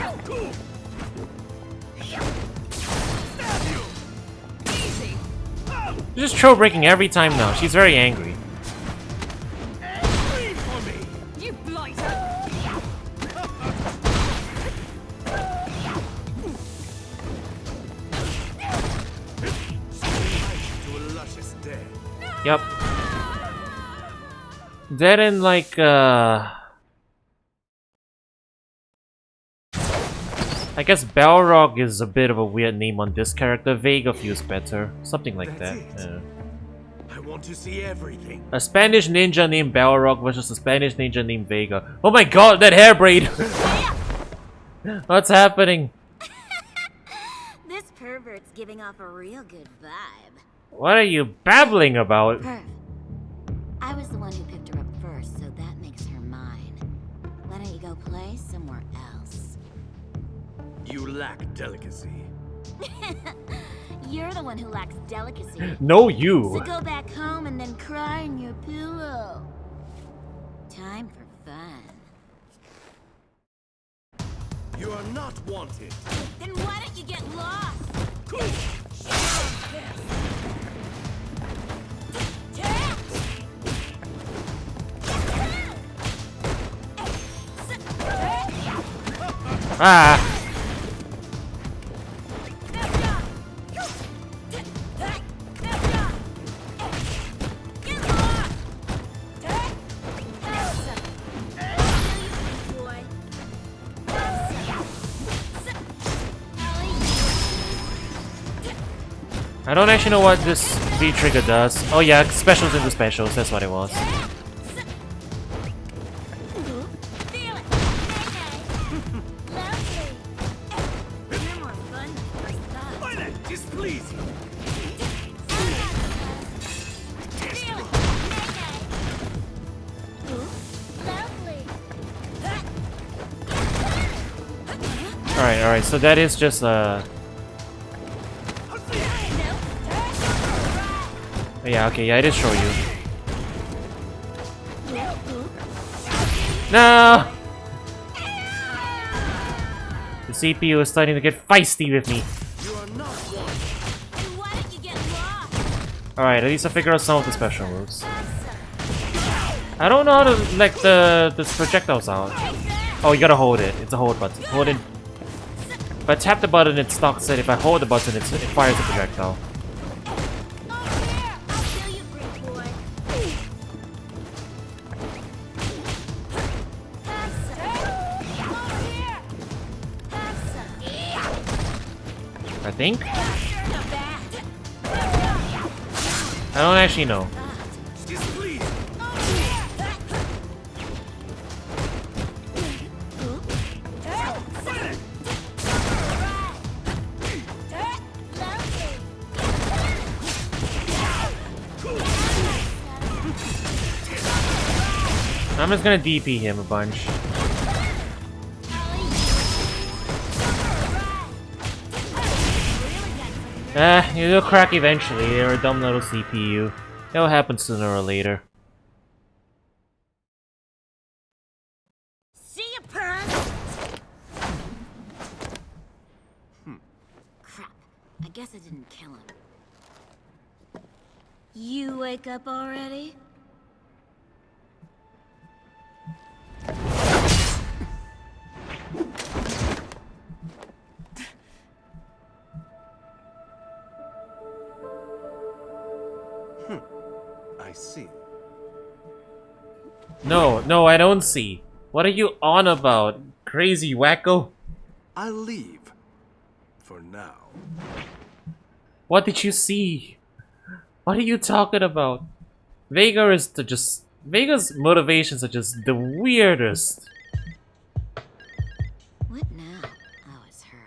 They're just throw breaking every time now. She's very angry. You blighter! Yep. Then like I guess Balrog is a bit of a weird name on this character. Vega feels better. Something like that. Yeah. I want to see everything. A Spanish ninja named Balrog versus a Spanish ninja named Vega. Oh my god, that hair braid! What's happening? This pervert's giving off a real good vibe. What are you babbling about? Perv. I was the one who picked her up first, so that makes her mine. Why don't you go play somewhere else? You lack delicacy. You're the one who lacks delicacy. No, you. So go back home and then cry in your pillow. Time for fun. You are not wanted. Then why don't you get lost? Ah. I don't actually know what this V trigger does. Oh yeah, specials into specials, that's what it was. Alright, so that is just yeah, okay, yeah, I did show you. No! The CPU is starting to get feisty with me. Alright, at least I figured out some of the special moves. I don't know how to like the projectiles out. Oh, you gotta hold it. It's a hold button. Hold it. If I tap the button, it stocks it. If I hold the button, it fires the projectile. I think? I don't actually know. I'm just gonna DP him a bunch. It'll crack eventually. They're a dumb little CPU. It'll happen sooner or later. See ya, Perv! Crap. I guess I didn't kill him. You wake up already? I see. No, I don't see. What are you on about? Crazy wacko? I'll leave. For now. What did you see? What are you talking about? Vega's motivations are just the weirdest. What now? Oh, it's her.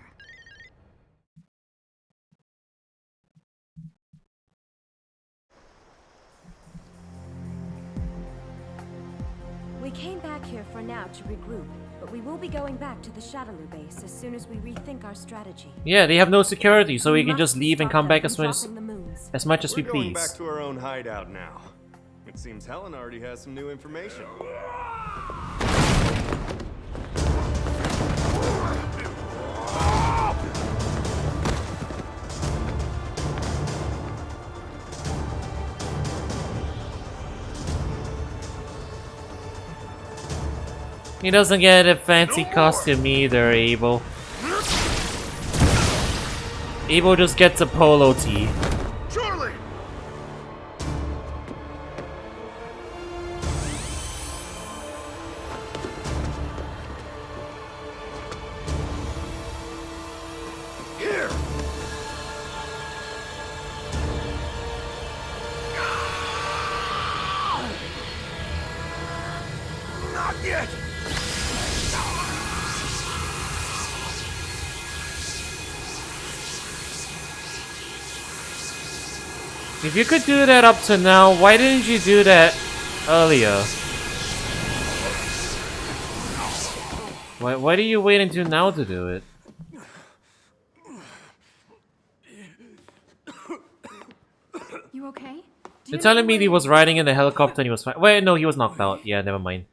We came back here for now to regroup, but we will be going back to the Shadaloo base as soon as we rethink our strategy. Yeah, they have no security, so we can just leave and come back as much as we We're going please. back to our own hideout now. It seems Helen already has some new information. He doesn't get a fancy costume either, Abel. Abel just gets a polo tee. Charlie! Here! Not yet! If you could do that up to now, why didn't you do that earlier? Why do you wait until now to do it? You okay? You're telling me he was riding in the helicopter and he was fine. Wait, no, he was knocked out. Yeah, never mind.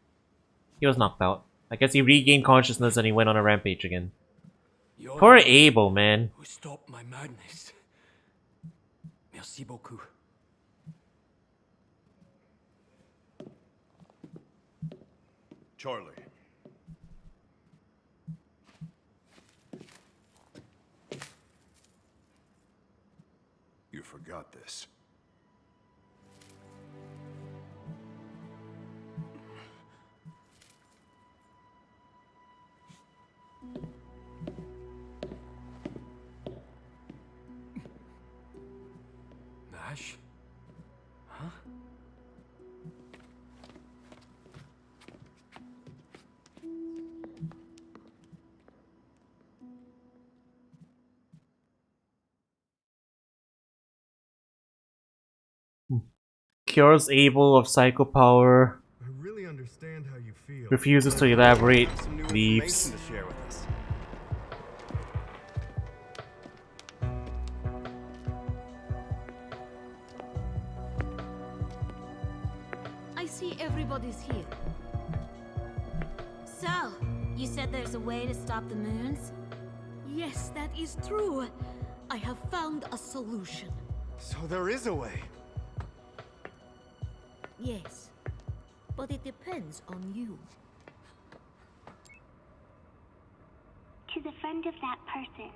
He was knocked out. I guess he regained consciousness and he went on a rampage again. Poor Abel, man. Who stopped my madness? Merci beaucoup. Charlie. You forgot this. Nash? Huh? Cures Abel of psycho power. I really understand how you feel. Refuses to elaborate. Some new Leaves. information to share with us. I see everybody's here. So, you said there's a way to stop the moons? Yes, that is true. I have found a solution. So there is a way. Yes, but it depends on you. To the friend of that person,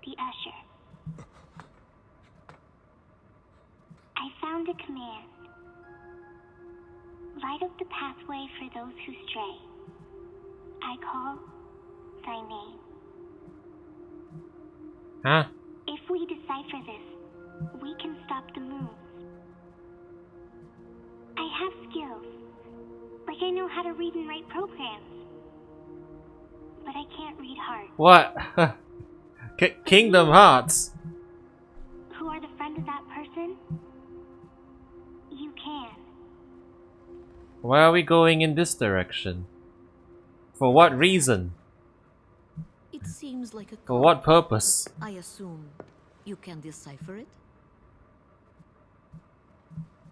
the usher. I found a command. Light up the pathway for those who stray. I call thy name. Huh? If we decipher this, we can stop the moons. I have skills. Like I know how to read and write programs. But I can't read hearts. What? Kingdom Hearts. Who are the friend of that person? You can. Why are we going in this direction? For what reason? It seems like a For what purpose? I assume you can decipher it?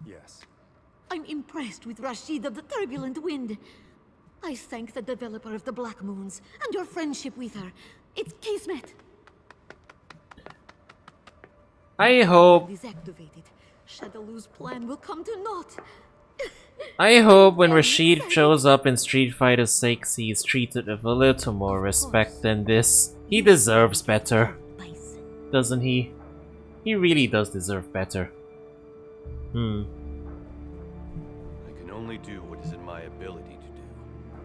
Yes. I'm impressed with Rashid of the Turbulent Wind. I thank the developer of the Black Moons and your friendship with her. It's kismet. I hope. Deactivated. Shadowloo's plan will come to naught. I hope when Rashid shows up in Street Fighter 6, he's treated with a little more respect than this. He deserves better. Doesn't he? He really does deserve better. I can only do what is in my ability to do. But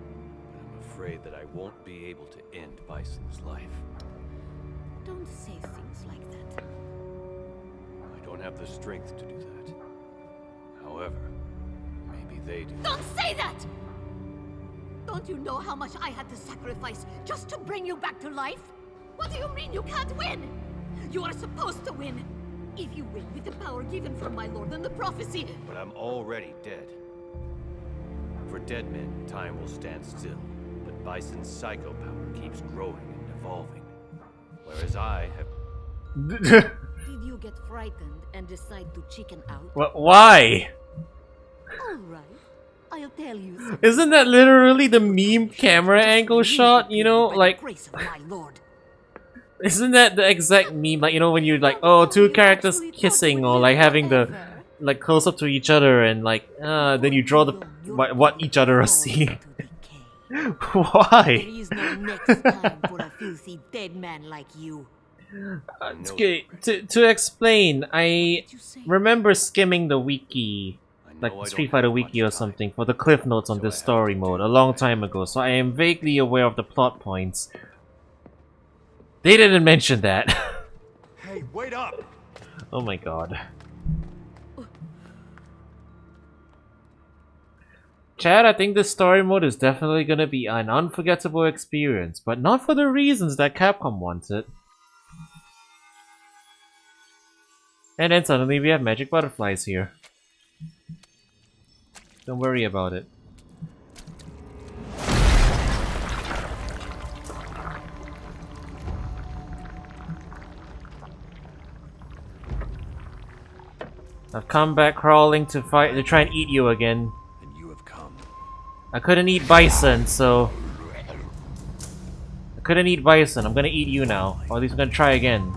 I'm afraid that I won't be able to end Bison's life. Don't say things like that. I don't have the strength to do that. However, maybe they do. Don't say that! Don't you know how much I had to sacrifice just to bring you back to life? What do you mean you can't win? You are supposed to win. If you win with the power given from my lord and the prophecy... But I'm already dead. For dead men, time will stand still. But Bison's psycho power keeps growing and evolving. Whereas I have... Did you get frightened and decide to chicken out? Why? Alright, I'll tell you something. Isn't that literally the meme camera angle shot? You know, like... Grace of my lord. Isn't that the exact meme? Like, you know, when you like, oh, two characters kissing or like having the like close up to each other and like, then you draw the what each other are seeing. Why? There is no next time for a filthy dead man like you. Okay, to explain, I remember skimming the wiki, like Street Fighter wiki or something, for the cliff notes on this story mode a long time ago, so I am vaguely aware of the plot points. They didn't mention that. Hey, wait up! Oh my god. Chad, I think this story mode is definitely gonna be an unforgettable experience, but not for the reasons that Capcom wanted. And then suddenly we have magic butterflies here. Don't worry about it. I've come back crawling to fight to try and eat you again. And you have come. I couldn't eat bison, so I couldn't eat bison. I'm gonna eat you now. Or at least I'm gonna try again.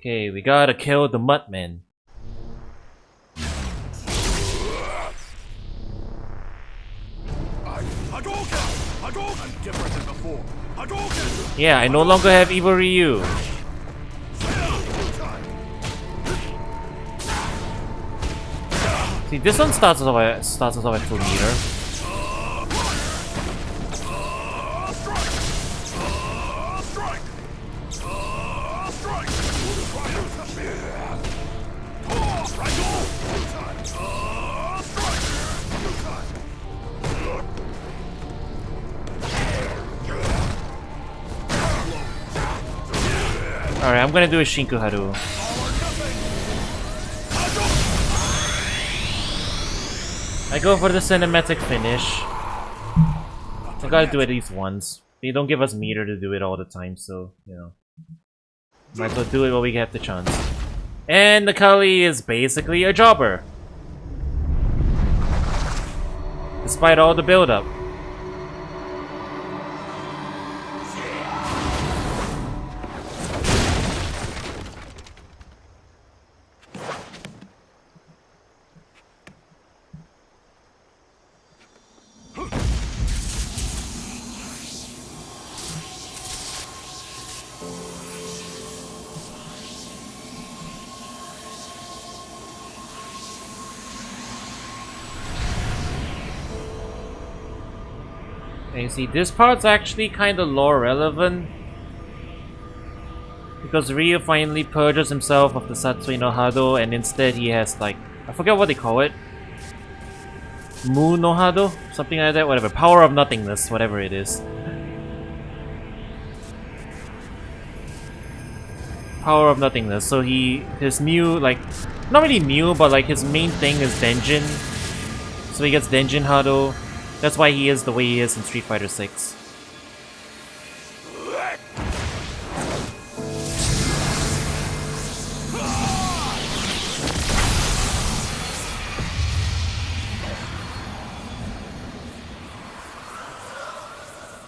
Okay, we gotta kill the Muttman. I'm different than before. Yeah, I no longer have Evil Ryu. See, this one starts us off at full meter. Alright, I'm gonna do a Shinku Haru. I go for the cinematic finish. I gotta do it at least once. They don't give us meter to do it all the time, so, you know. Might as well do it while we get the chance. And the Kali is basically a jobber. Despite all the build-up. And you see, this part's actually kind of lore relevant. Because Ryu finally purges himself of the Satsui no Hado, and instead he has like, I forget what they call it. Mu no Hado? Something like that, whatever. Power of nothingness, whatever it is. Power of nothingness. So his new, like, not really new, but like his main thing is Denjin. So he gets Denjin Hado. That's why he is the way he is in Street Fighter 6.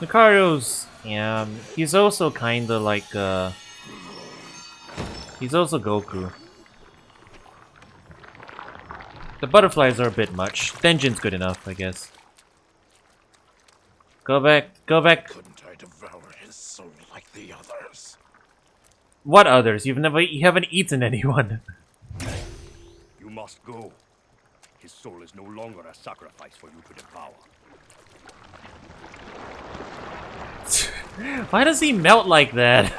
Lucario's, yeah, he's also kinda like, he's also Goku. The butterflies are a bit much. Denjin's good enough, I guess. Go back, go back. Couldn't I devour his soul like the others? What others? You haven't eaten anyone. You must go. His soul is no longer a sacrifice for you to devour. Why does he melt like that?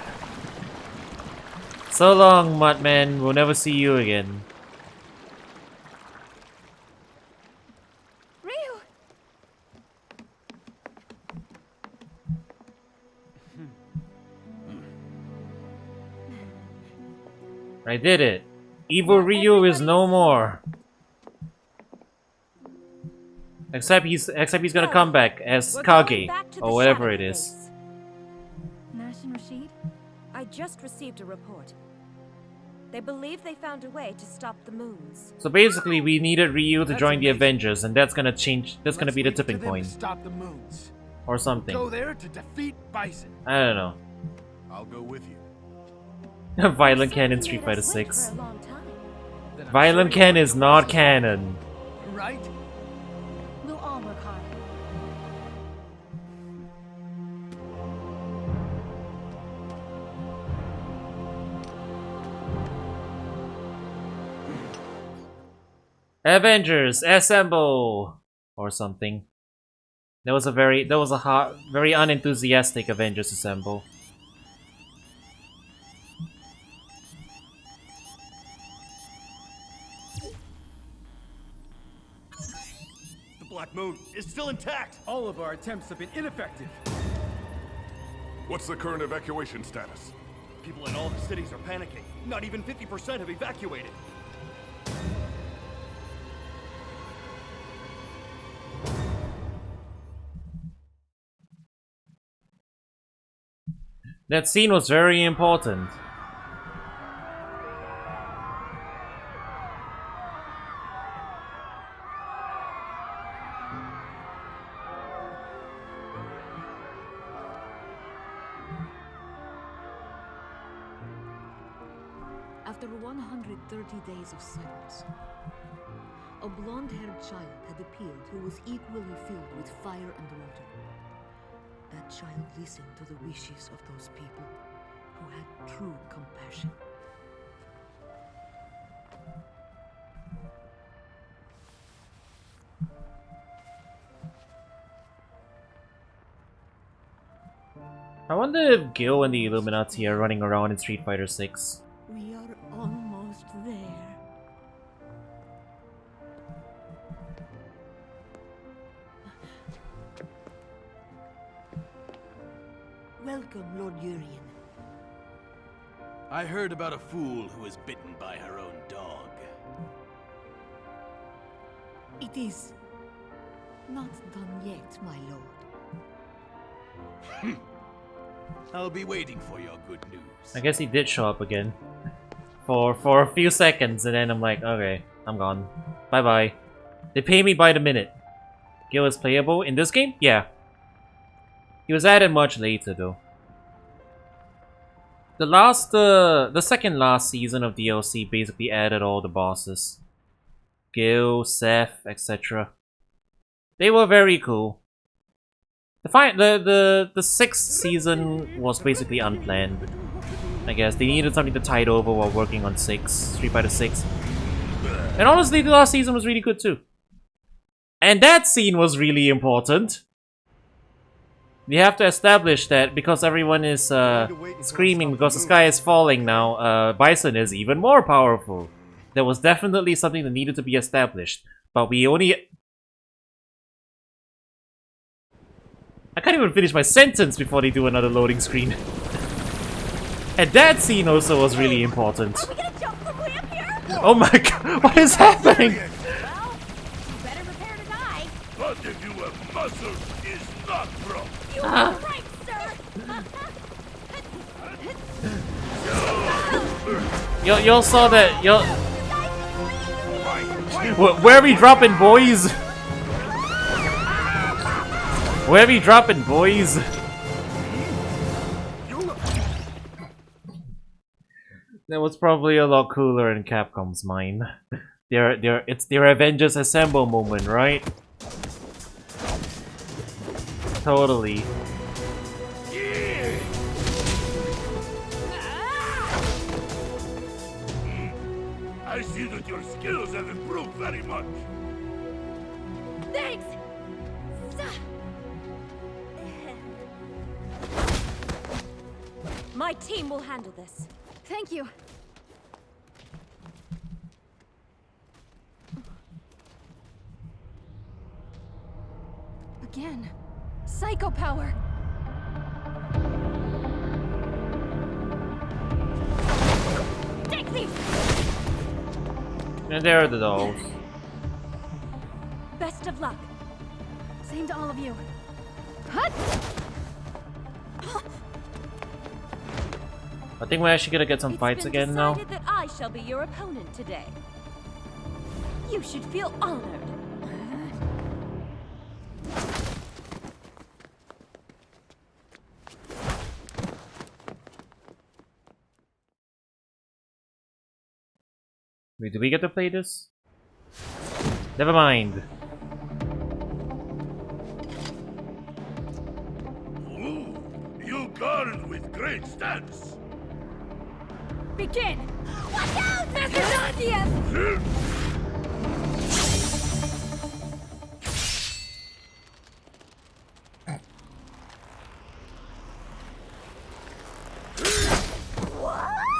So long, Muttman. We'll never see you again. Ryu! I did it. Evil Ryu is no more. Except he's gonna come back as Kage or whatever it is. Nash and Rashid? I just received a report. They believe they found a way to stop the moons. So basically, we needed Ryu to join the Avengers, and that's gonna change. That's gonna be the tipping point, Stop the moons. or something. Go there to defeat Bison. I don't know. I'll go with you. Violent Ken in Street Fighter 6. Violent Ken is not canon. Right? We'll all work hard. Avengers, assemble! Or something. That was a very unenthusiastic Avengers assemble. Moon is still intact. All of our attempts have been ineffective. What's the current evacuation status? People in all the cities are panicking. Not even 50% have evacuated. That scene was very important. After 130 days of silence, a blonde-haired child had appeared who was equally filled with fire and water. That child listened to the wishes of those people who had true compassion. I wonder if Gil and the Illuminati are running around in Street Fighter 6. We are almost there. Welcome, Lord Urien. I heard about a fool who was bitten by her own dog. It is not done yet, my lord. I'll be waiting for your good news. I guess he did show up again. For a few seconds, and then I'm like, okay, I'm gone. Bye bye. They pay me by the minute. Gil is playable in this game? Yeah. He was added much later though. The second last season of DLC basically added all the bosses. Gil, Seth, etc. They were very cool. The sixth season was basically unplanned. I guess they needed something to tide over while working on Street Fighter 6. And honestly, the last season was really good too. And that scene was really important. We have to establish that because everyone is screaming because the sky is falling now, Bison is even more powerful. There was definitely something that needed to be established. But we only... I can't even finish my sentence before they do another loading screen. And that scene also was really important. Are we gonna jump from way up here? Oh my god, what is happening? Well, you better prepare to die. But if you have muscle, it's not broke. You are right, sir. Y'all saw that, where are we dropping, boys? Where are we dropping, boys? That was probably a lot cooler in Capcom's mind. It's their Avengers Assemble moment, right? Totally. I see that your skills have improved very much. Thanks! My team will handle this. Thank you. Again. Psycho power. Take these! And there are the dolls. Best of luck. Same to all of you. Hut! I think we're actually gonna get some fights again now. It's been decided that I shall be your opponent today. You should feel honored. Wait, do we get to play this? Never mind. Ooh, you guard with great stance. Begin! Watch out! Master Zangief!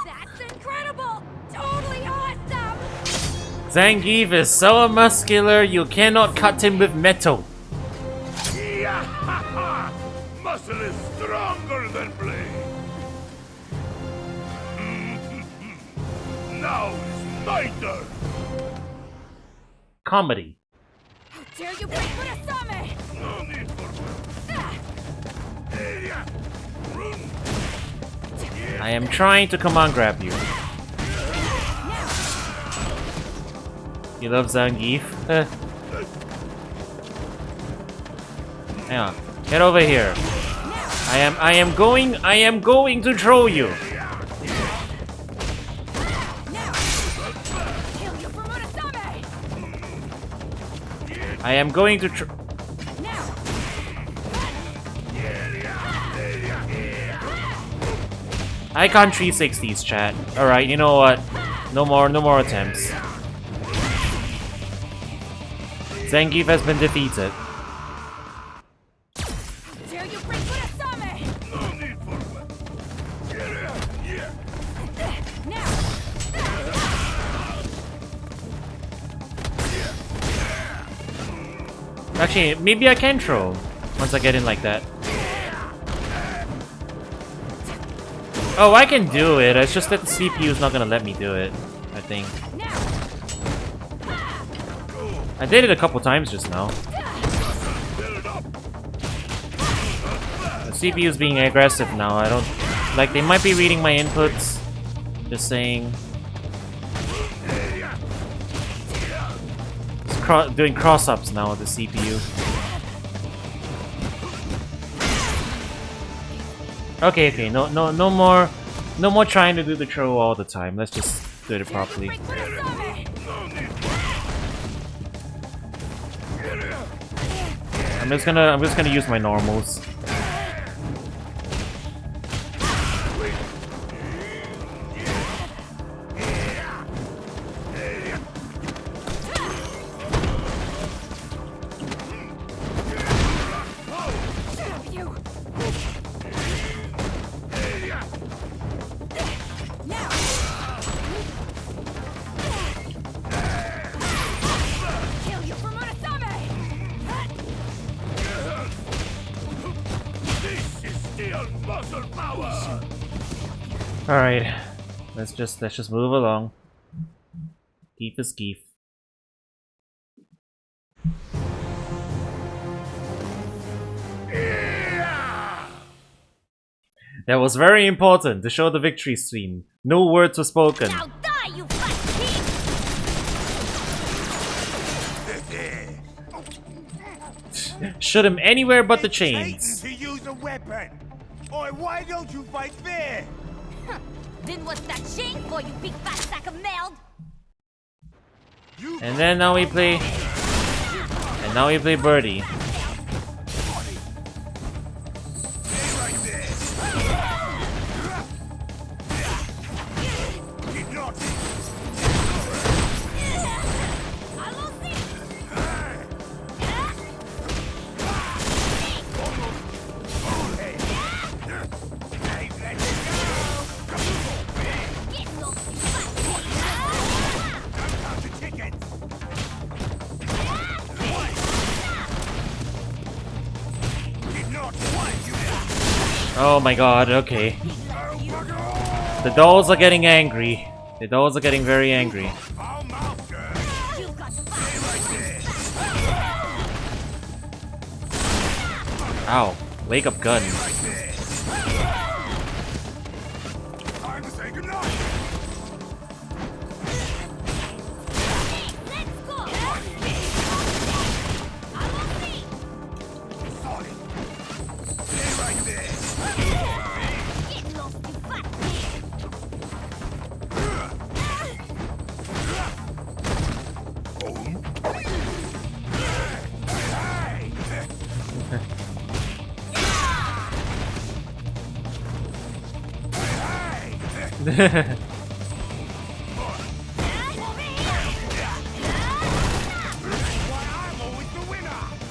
That's incredible! Totally awesome! Zangief is so muscular, you cannot cut him with metal. Muscle is stronger than blade. Now is my turn. Comedy. How dare you break Murasame! No need for I am trying to command grab you. You love Zangief? Hang on. Get over here. I am going to throw you. I am going to Icon 360s, chat. Alright, you know what? No more attempts. Zangief has been defeated. Dare you break Murasame! No need for Actually, maybe I can throw once I get in like that. Oh, I can do it. It's just that the CPU is not gonna let me do it, I think. I did it a couple times just now. The CPU is being aggressive now. I don't... Like, they might be reading my inputs. Just saying. It's doing cross-ups now with the CPU. Okay, no more trying to do the throw all the time. Let's just do it properly. I'm just gonna use my normals. Alright, let's just move along. Geef is geef. That was very important to show the victory scene. No words were spoken. Now die, you fat pig! Shoot him anywhere but the chains. To use a weapon. Or why don't you fight fair? Then what's that chain for, you big fat sack of meld? And then now we play... Birdie. Oh my god, okay. The dolls are getting angry. The dolls are getting very angry. Ow. Wake up gun.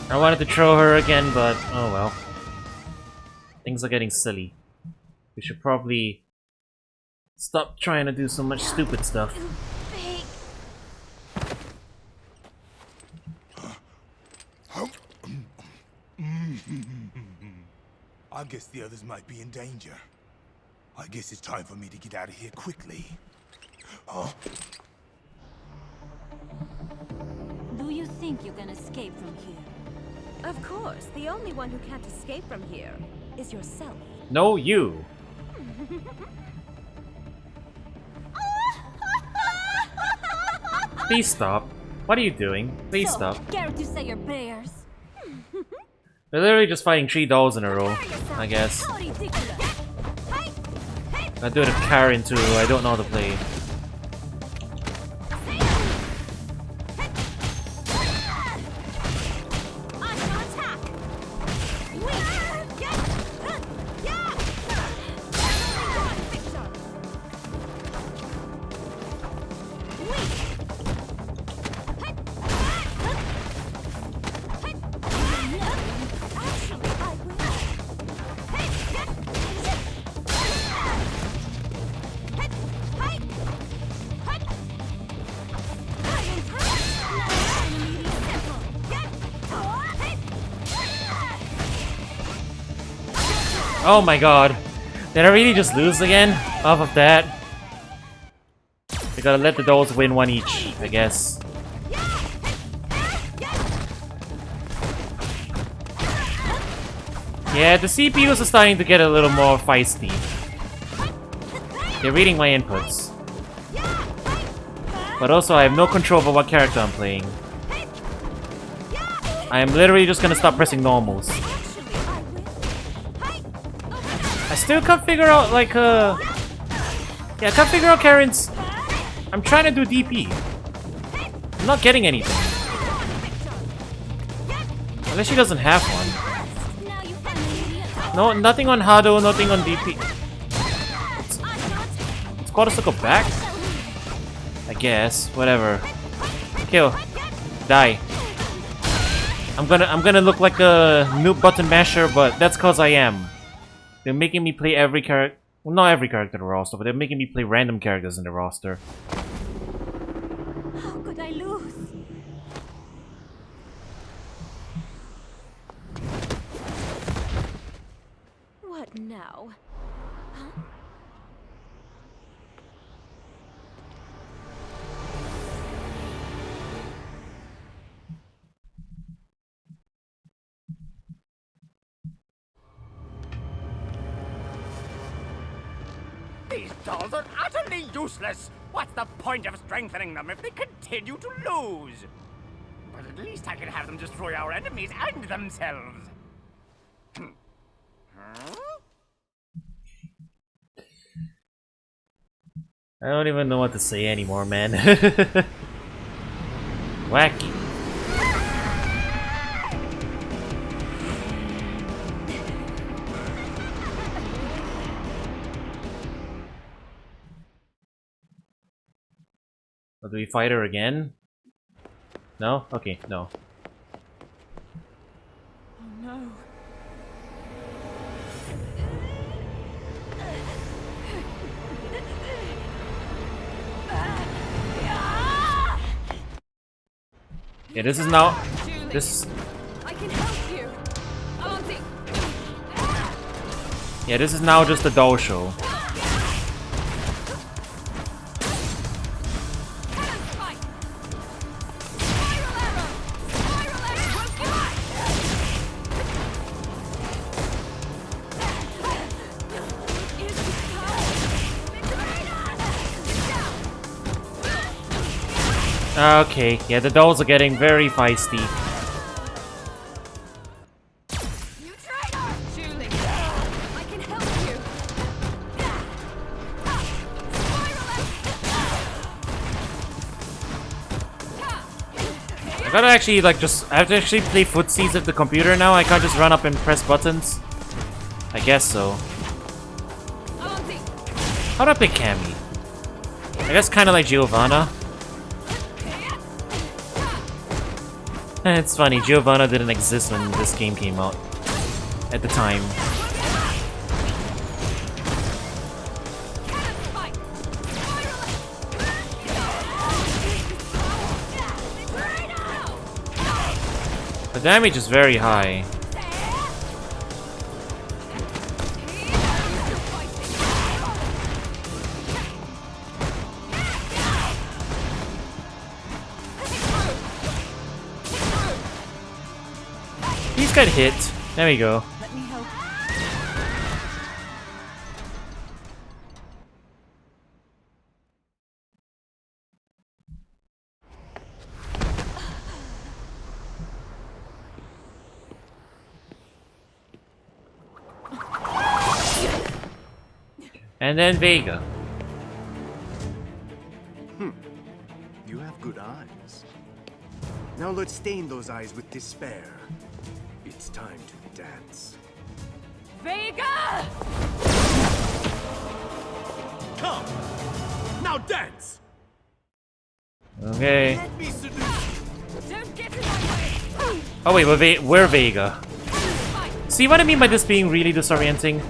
I wanted to throw her again, but oh well. Things are getting silly. We should probably stop trying to do so much stupid stuff. I guess the others might be in danger. I guess it's time for me to get out of here quickly. Oh. Do you think you can escape from here? Of course. The only one who can't escape from here is yourself. No, you. Please stop. What are you doing? Please stop. Scared to say your prayers? They're literally just fighting 3 dolls in a row, I guess. I do it with Karen too, I don't know how to play. Oh my god. Did I really just lose again? Off of that? We gotta let the dolls win one each, I guess. Yeah, the CPUs are starting to get a little more feisty. They're reading my inputs. But also, I have no control over what character I'm playing. I am literally just gonna stop pressing normals. I still can't figure out, like, yeah, I can't figure out Karen's... I'm trying to do DP. I'm not getting anything. Unless she doesn't have one. No, nothing on Hado, nothing on DP. Squad us to go back? I guess, whatever. Kill. Die. I'm gonna look like a noob button masher, but that's cause I am. They're making me play every character. Well, not every character in the roster, but they're making me play random characters in the roster. How could I lose? What now? Huh? These dolls are utterly useless! What's the point of strengthening them if they continue to lose? But at least I can have them destroy our enemies and themselves. I don't even know what to say anymore, man. Wacky. Oh, do we fight her again? No? Okay, no. Oh no. Yeah, this is now... This... I can help you. Auntie. Yeah, this is now just a doll show. Okay, yeah, the dolls are getting very feisty. You traitor! Julie, I can help you. I gotta actually, like, I have to actually play footsies with the computer now. I can't just run up and press buttons. I guess so. How do I play Cammy? I guess kind of like Giovanna. It's funny, Giovanna didn't exist when this game came out. At the time. The damage is very high. got hit. There we go. Let me help. And then Vega. You have good eyes. Now let's stain those eyes with despair. It's time to dance. Vega! Come! Now dance! Okay. Let me seduce you. Don't get in my way. Oh wait, we're Vega. See what I mean by this being really disorienting?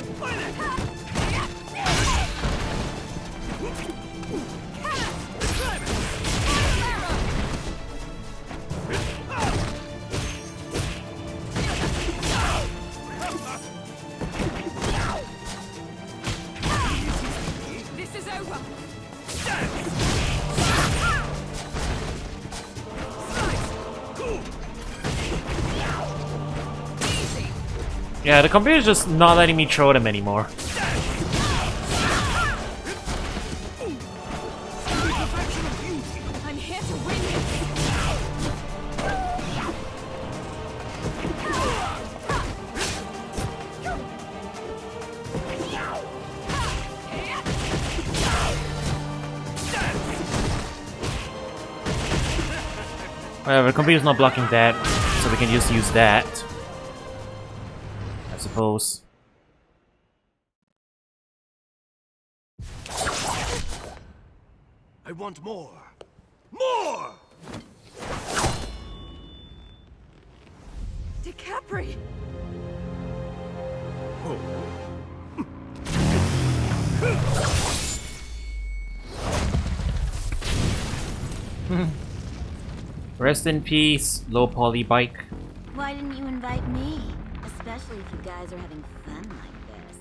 This is over. Yeah, the computer's just not letting me throw them anymore. I'm here to win this. Whatever, the computer's not blocking that, so we can just use that. I suppose. I want more! More! DiCapri! Rest in peace, low poly bike. Why didn't you invite me? Especially if you guys are having fun like this.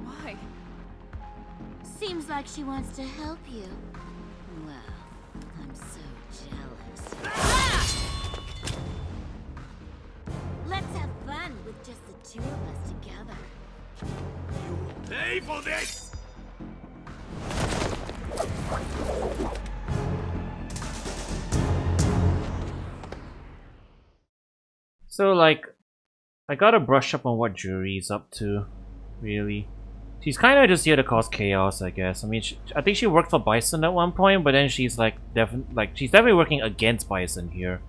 Why? Seems like she wants to help you. Well, I'm so jealous. Let's have fun with just the two of us together. You'll pay for this! So, like, I gotta brush up on what Jury's up to, really. She's kind of just here to cause chaos, I guess. I mean, I think she worked for Bison at one point, but then she's like, she's definitely working against Bison here.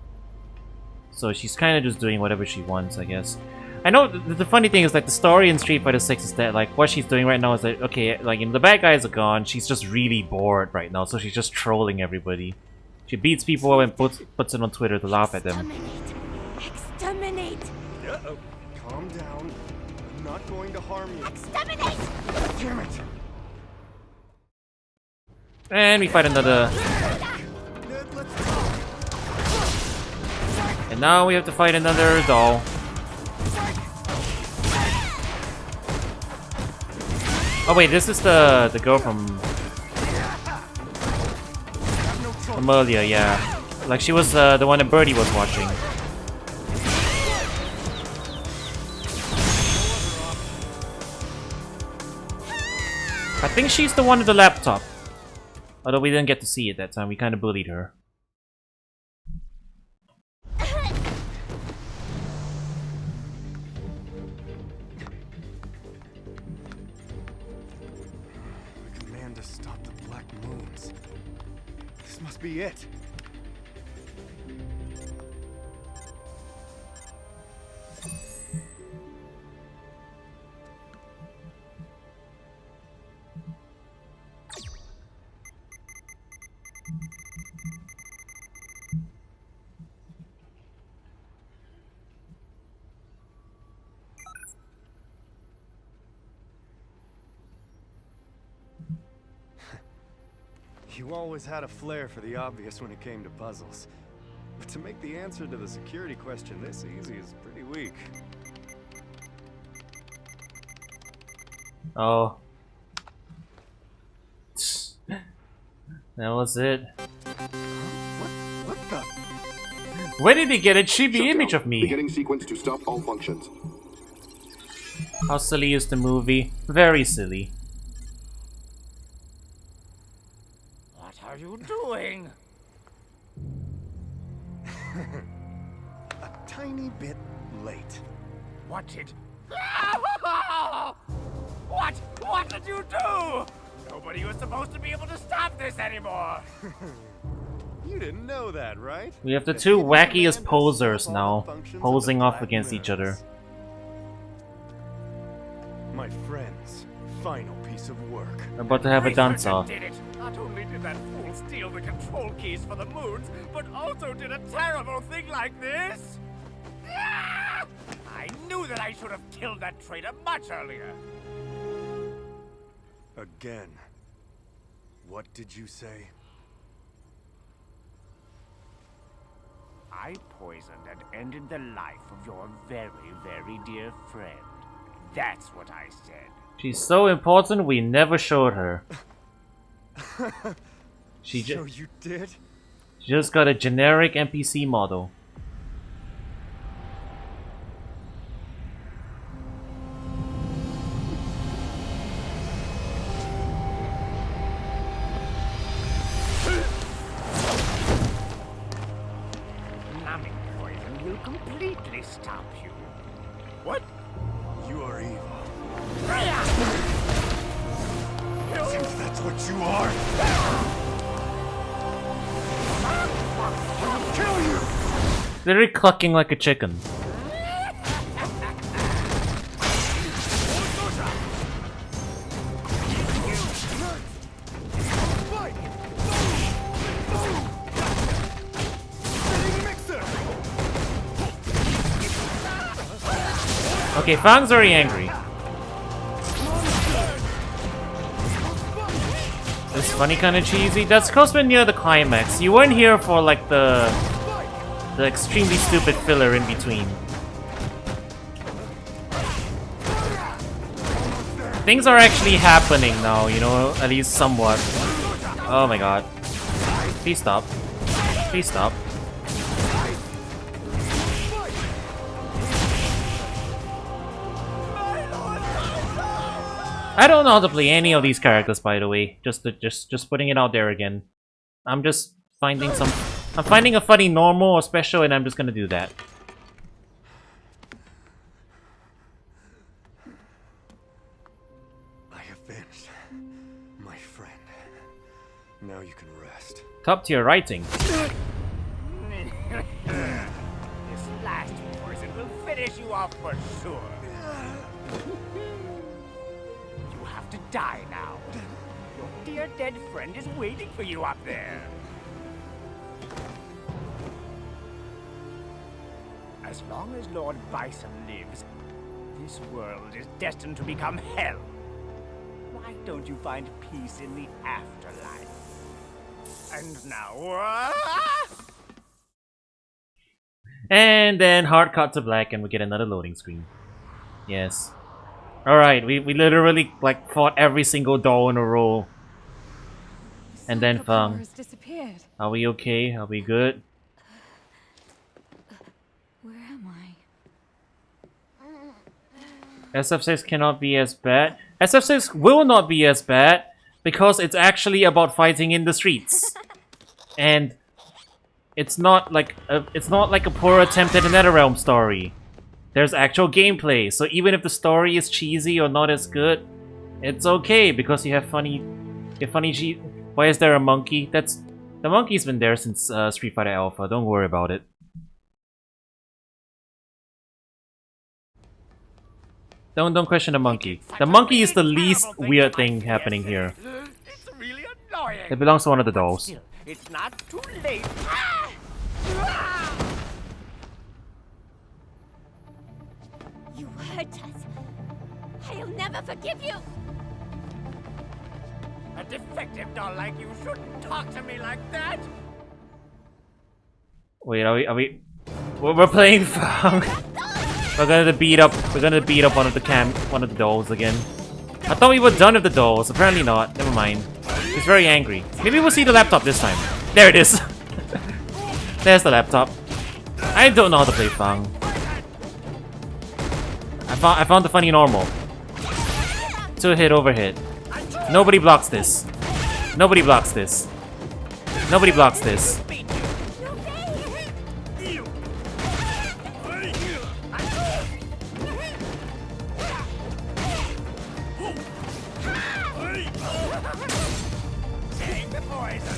So she's kind of just doing whatever she wants, I guess. I know the funny thing is, like, the story in Street Fighter 6 is that, like, what she's doing right now is that, okay, like, you know, the bad guys are gone, she's just really bored right now, so she's just trolling everybody. She beats people and puts it on Twitter to laugh at them. Exterminate! Calm down. I'm not going to harm you. Exterminate! Damn it! And we fight another. And now we have to fight another doll. Oh wait, this is the girl from earlier, yeah. Like she was the one that Birdie was watching. I think she's the one with the laptop. Although we didn't get to see it that time, we kind of bullied her. The command to stop the Black Moons. This must be it. You always had a flair for the obvious when it came to puzzles. But to make the answer to the security question this easy is pretty weak. Oh. That was it. What the? Where did he get a chibi image of me? Beginning sequence to stop all functions. How silly is the movie? Very silly. What are you doing? A tiny bit late. What did... What did you do? Nobody was supposed to be able to stop this anymore. You didn't know that, right? We have the two wackiest posers now, posing off against each other. My friend's final piece of work. We're about to have a dance-off. Did it. Not only did that fool steal the control keys for the moons, but also did a terrible thing like this. I knew that I should have killed that traitor much earlier. Again. What did you say? I poisoned and ended the life of your very, very dear friend. That's what I said. She's so important, we never showed her. She So you did? She just got a generic NPC model. Numbing poison will completely stop you. What? You are evil. Since that's what you are, I will kill you! Literally clucking like a chicken. Okay, Fang's very angry. It's funny, kind of cheesy. That's because we're near the climax. You weren't here for like the extremely stupid filler in between. Things are actually happening now, you know, at least somewhat. Oh my god. Please stop. Please stop. I don't know how to play any of these characters, by the way. Just putting it out there again. I'm just finding I'm finding a funny normal or special, and I'm just gonna do that. I have finished. My friend. Now you can rest. Top tier writing. This last poison will finish you off for sure. You have to die now. Your dear dead friend is waiting for you up there. As long as Lord Bison lives, this world is destined to become hell. Why don't you find peace in the afterlife? And now, And then hard cut to black, and we get another loading screen. Yes. Alright, we literally like fought every single doll in a row. And then Fang. Are we okay? Are we good? Where am I? SF6 cannot be as bad. SF6 will not be as bad because it's actually about fighting in the streets. And it's not like a poor attempt at a NetherRealm story. There's actual gameplay, so even if the story is cheesy or not as good, it's okay because you have funny Why is there a monkey? The monkey's been there since Street Fighter Alpha. Don't worry about it. Don't question the monkey. The monkey is the least weird thing happening here. it's really annoying. It belongs to one of the dolls. Still, it's not too late. You hurt us. I'll never forgive you. A defective doll like you shouldn't talk to me like that. Wait, are we? We're playing Fang. We're gonna beat up one of the dolls again. I thought we were done with the dolls. Apparently not. Never mind. He's very angry. Maybe we'll see the laptop this time. There it is. There's the laptop. I don't know how to play Fang. I found the funny normal. 2-hit overhit. Nobody blocks this. Nobody blocks this. Nobody blocks this.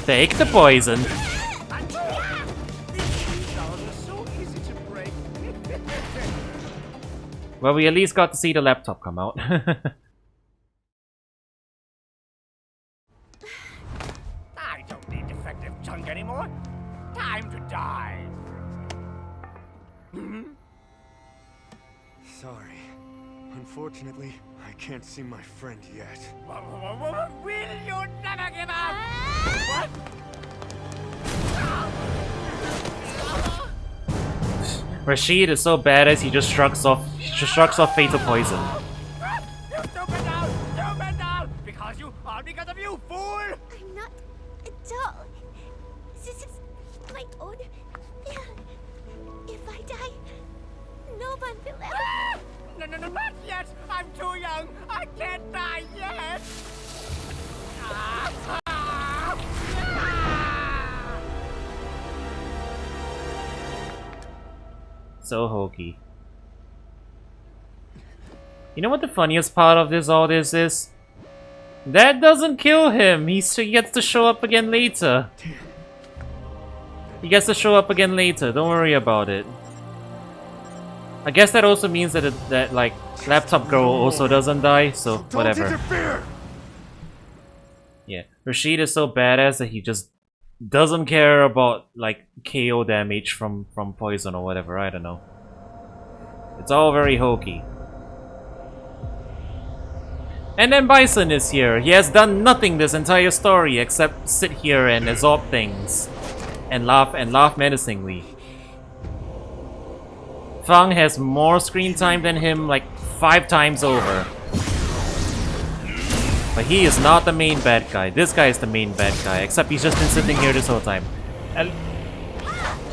Take the poison. Well, we at least got to see the laptop come out. I don't need defective junk anymore. Time to die. Sorry. Unfortunately, I can't see my friend yet. Will you never give up? What? Rashid is so badass he just shrugs off fatal poison. You stupid down! Stupid down! Because of you, fool! I'm not a doll. This is my own will. If I die, no one will ever. No, not yet! I'm too young! I can't die yet! So hokey. You know what the funniest part of all this is? That doesn't kill him! He gets to show up again later. He gets to show up again later, don't worry about it. I guess that also means that like Laptop Girl also doesn't die, so whatever. Yeah, Rashid is so badass that he just doesn't care about like KO damage from poison or whatever, I don't know. It's all very hokey. And then Bison is here. He has done nothing this entire story except sit here and absorb things and laugh menacingly. Fang has more screen time than him like 5 times over. But he is not the main bad guy. This guy is the main bad guy, except he's just been sitting here this whole time.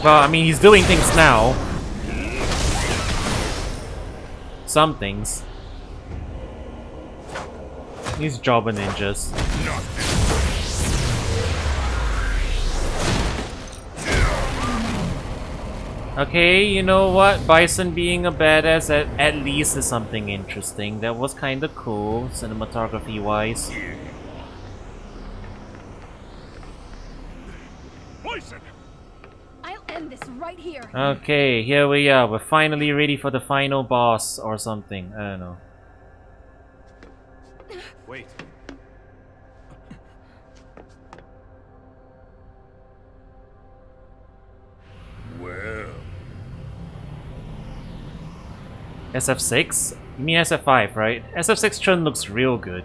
Well, I mean, he's doing things now. Some things. He's jobbing ninjas. Okay, you know what? Bison being a badass at least is something interesting. That was kinda cool, cinematography-wise. Bison! I'll end this right here. Okay, here we are. We're finally ready for the final boss or something. I don't know. Wait. Well. SF6? You mean SF5, right? SF6 Chun looks real good.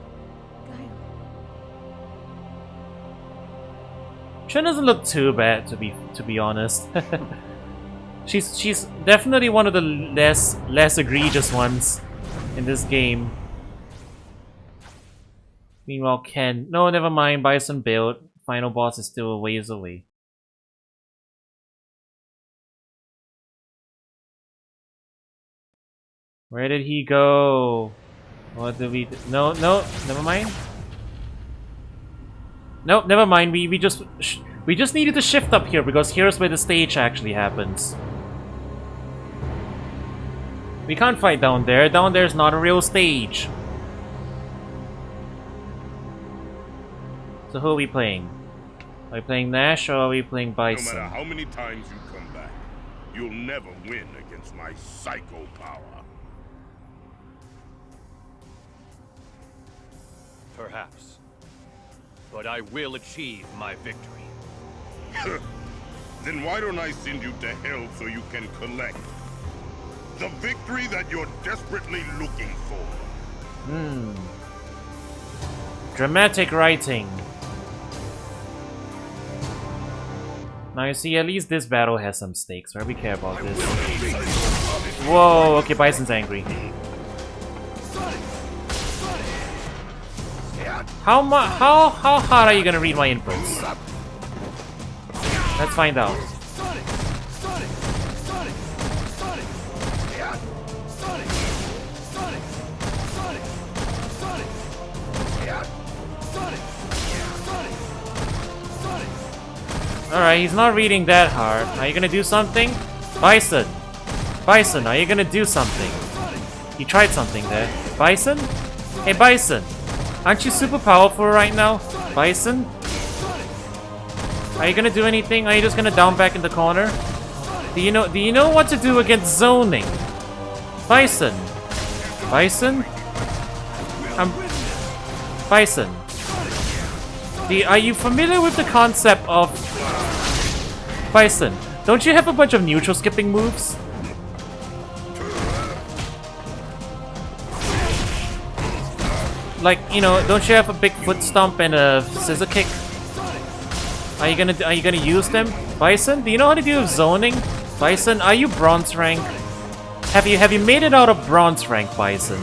Chun doesn't look too bad, to be honest. she's definitely one of the less egregious ones in this game. Meanwhile, Ken. No, never mind. Bison build. Final boss is still a ways away. Where did he go? What did we do? No, never mind. Nope, never mind. We just needed to shift up here because here's where the stage actually happens. We can't fight down there. Down there's not a real stage. So who are we playing? Are we playing Nash or are we playing Bison? No matter how many times you come back, you'll never win against my psycho power. Perhaps. But I will achieve my victory. Then why don't I send you to hell so you can collect the victory that you're desperately looking for? Dramatic writing. Now you see, at least this battle has some stakes, right? We care about this. Whoa, okay, Bison's angry. How hard are you gonna read my inputs? Let's find out. Alright, he's not reading that hard. Are you gonna do something? Bison! Bison, are you gonna do something? You tried something there. Bison? Hey, Bison! Aren't you super powerful right now? Bison? Are you gonna do anything? Are you just gonna down back in the corner? Do you know what to do against zoning? Bison! Bison? Bison. Are you familiar with the concept of... Bison, don't you have a bunch of neutral skipping moves? Like, you know, don't you have a big foot stomp and a scissor kick? Are you gonna use them? Bison, do you know how to do zoning? Bison, are you bronze rank? Have you made it out of bronze rank, Bison?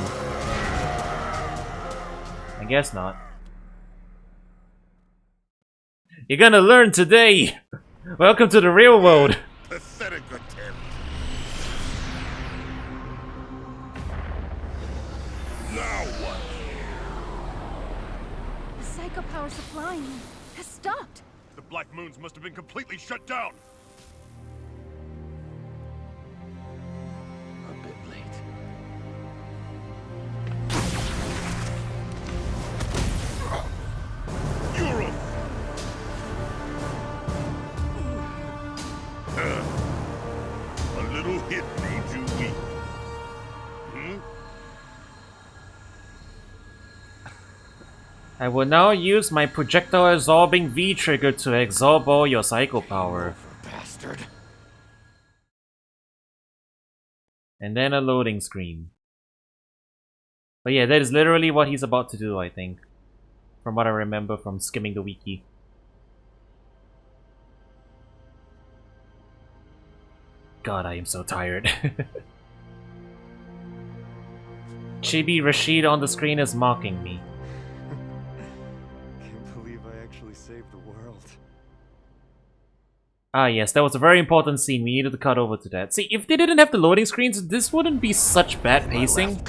I guess not. You're gonna learn today! Welcome to the real world! Pathetic attempt. Now what? The psycho power supplying me has stopped. The Black Moons must have been completely shut down. A bit late. You're a little hit made you weak. Hmm? I will now use my projectile absorbing V trigger to absorb all your psycho power. Bastard. And then a loading screen. But yeah, that is literally what he's about to do, I think. From what I remember from skimming the wiki. God, I am so tired. Chibi Rashid on the screen is mocking me. Can't believe I actually saved the world. Ah yes, that was a very important scene. We needed to cut over to that. See, if they didn't have the loading screens, this wouldn't be such bad pacing.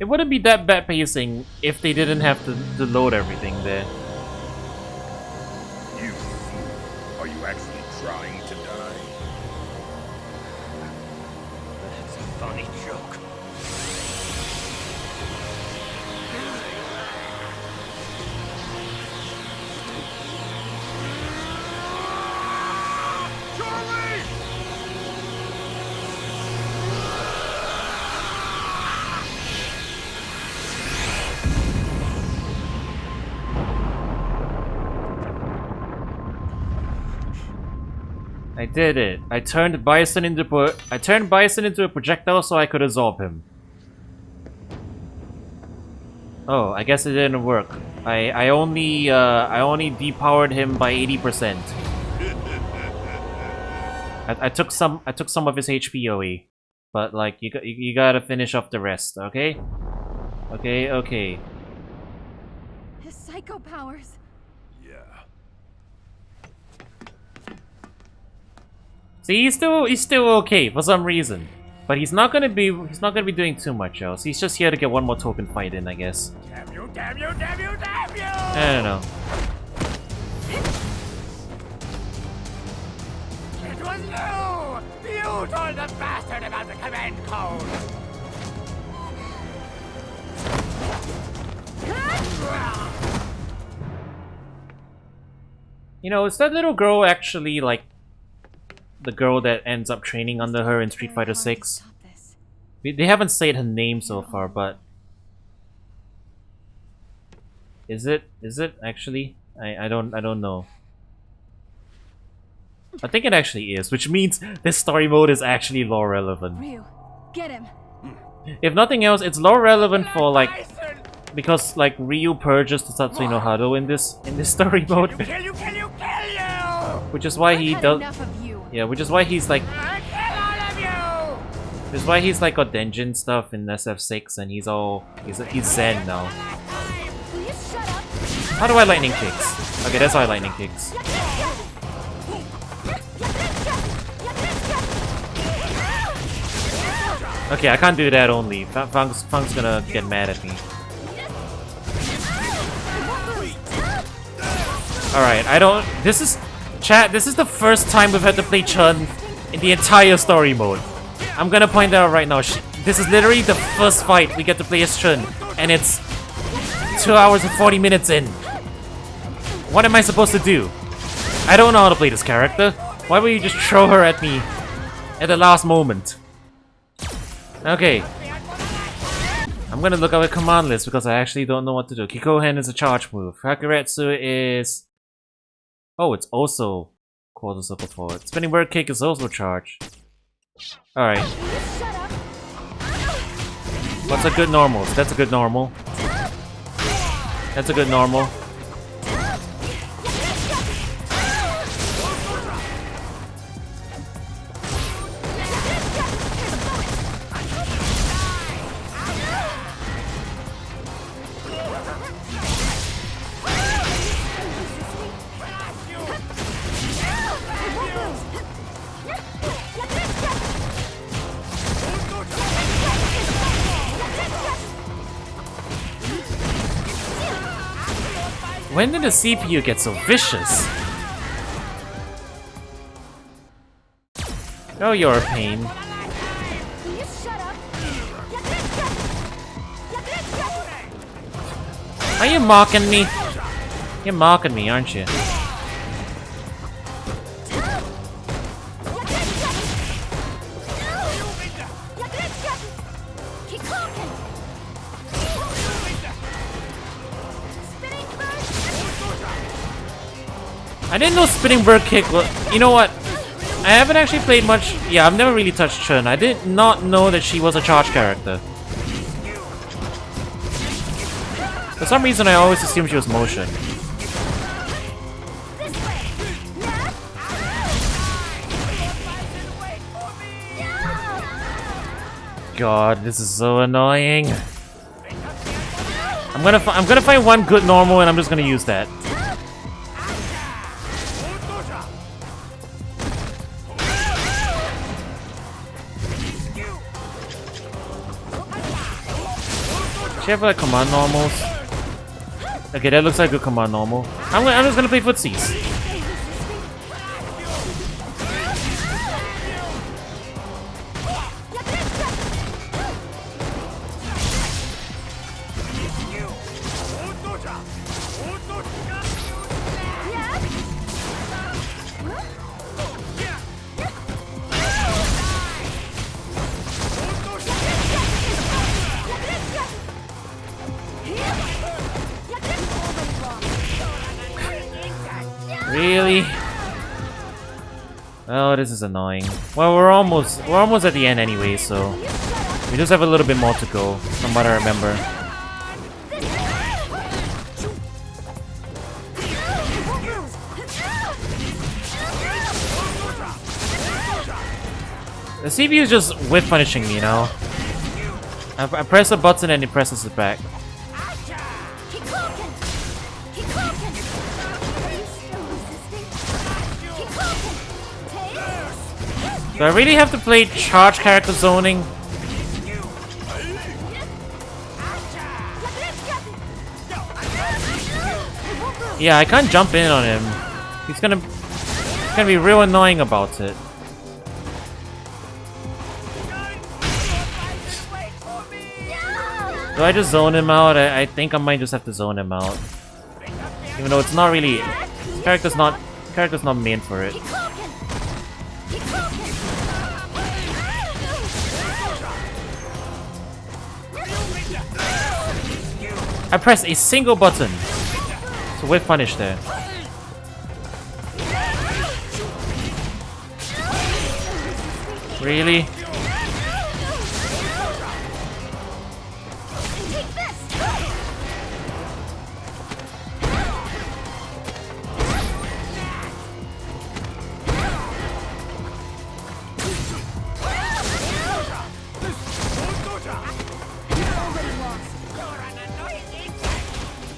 It wouldn't be that bad pacing if they didn't have to load everything there. You fool. Are you actually trying to die? That's a funny joke. I did it. I turned Bison into a projectile so I could absorb him. Oh, I guess it didn't work. I only depowered him by 80%. I took some of his HP away, but like you gotta finish off the rest, okay? Okay. His psycho powers. See, he's still okay for some reason, but he's not gonna be doing too much else. He's just here to get one more token fight in, I guess. Damn you, damn you, damn you, damn you! I don't know. It was you! You told the bastard about the command code! You know, is that little girl actually like the girl that ends up training under her in Street Fighter 6? They haven't said her name so far, but is it actually? I don't know. I think it actually is, which means this story mode is actually lore relevant. Ryu, get him. If nothing else, it's lore relevant for like because like Ryu purges the Satsui no Hado in this story mode. Kill you! Which is why he does. Yeah, which is why he's like. Which is why he's like got Denjin stuff in SF6, and he's Zen now. How do I lightning kicks? Okay, that's how I lightning kicks. Okay, I can't do that only. Funk's gonna get mad at me. Alright, I don't. This is. Chat, this is the first time we've had to play Chun in the entire story mode. I'm gonna point that out right now. This is literally the first fight we get to play as Chun, and it's 2 hours and 40 minutes in. What am I supposed to do? I don't know how to play this character. Why would you just throw her at me at the last moment? Okay. I'm gonna look at the command list because I actually don't know what to do. Kikohen is a charge move. Hakuretsu is... Oh, it's also quarter circle forward. Spinning bird kick is also charge. Alright. What's a good normal? That's a good normal. That's a good normal. When did the CPU get so vicious? Oh, you're a pain. Are you mocking me? You're mocking me, aren't you? I didn't know spinning bird kick was... You know what? I haven't actually played much... Yeah, I've never really touched Chun. I did not know that she was a charge character. For some reason, I always assumed she was motion. God, this is so annoying. I'm gonna find one good normal, and I'm just gonna use that. She have like command normals. Okay, that looks like a good command normal. I'm just gonna play footsies. Really? Oh, this is annoying. Well, we're almost at the end anyway, so we just have a little bit more to go, from what I remember. The CPU is just whiff punishing me now. I press a button and it presses it back. Do I really have to play charge character zoning? Yeah, I can't jump in on him. He's gonna be real annoying about it. Do I just zone him out? I think I might just have to zone him out. Even though it's not really... Character's not meant for it. I pressed a single button. So we're punished there. Really?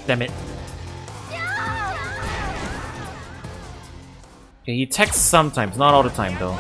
Damn it. Okay, he texts sometimes, not all the time though.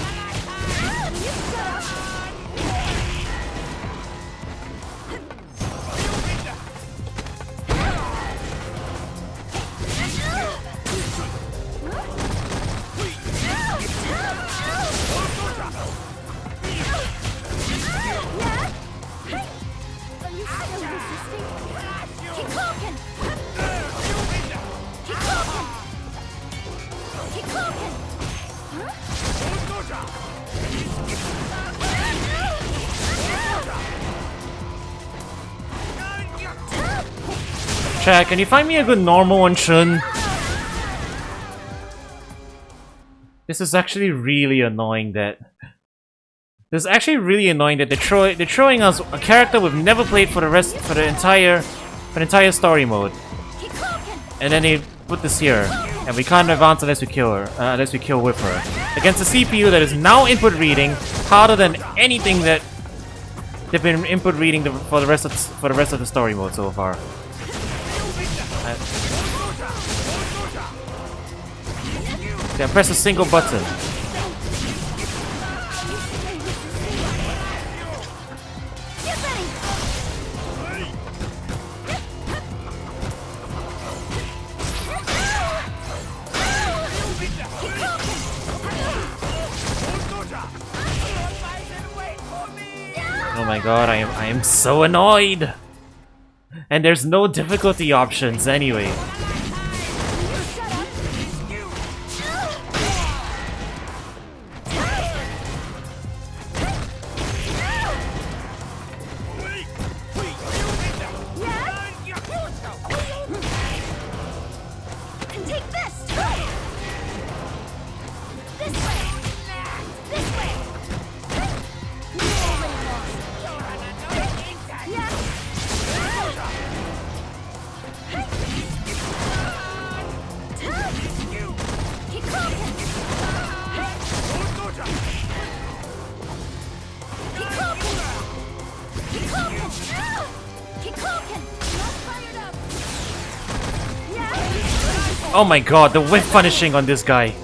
Chat, can you find me a good normal on Shun? This is actually really annoying that... This is actually really annoying that they're throwing us a character we've never played for the entire story mode. And then they put this here. And we can't advance unless we kill her, unless we kill with her. Against a CPU that is now input reading harder than anything that they've been input reading for the rest of the story mode so far. Yeah, press a single button. Oh my god, I am so annoyed! And there's no difficulty options anyway. Oh my god, the whiff punishing on this guy.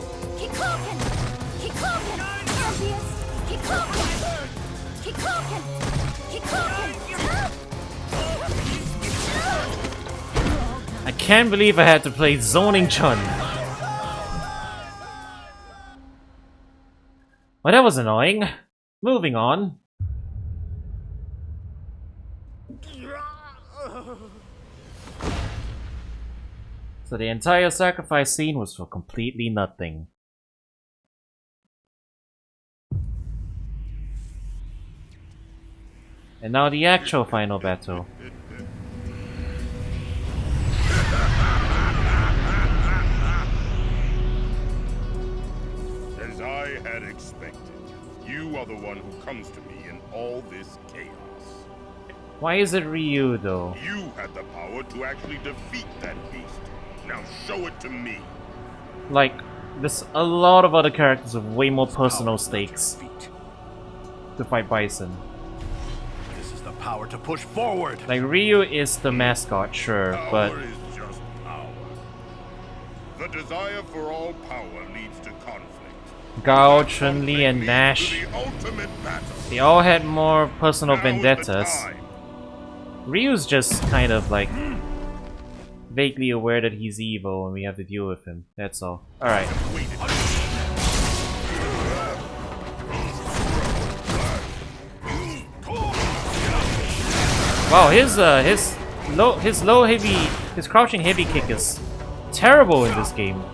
I can't believe I had to play Zoning Chun. Well, that was annoying. Moving on. So the entire sacrifice scene was for completely nothing. And now the actual final battle. As I had expected, you are the one who comes to me in all this chaos. Why is it Ryu though? You had the power to actually defeat that beast. Now show it to me. Like, there's a lot of other characters with way more personal stakes to fight Bison. This is the power to push forward. Like, Ryu is the mascot, sure, but Power is just power. The desire for all power leads to conflict. Gao, Chun-Li, and Nash, The ultimate battle. they all had more personal Now is the vendettas. time. Ryu's just kind of like vaguely aware that he's evil and we have to deal with him. That's all. Alright. Wow, his crouching heavy kick is terrible in this game.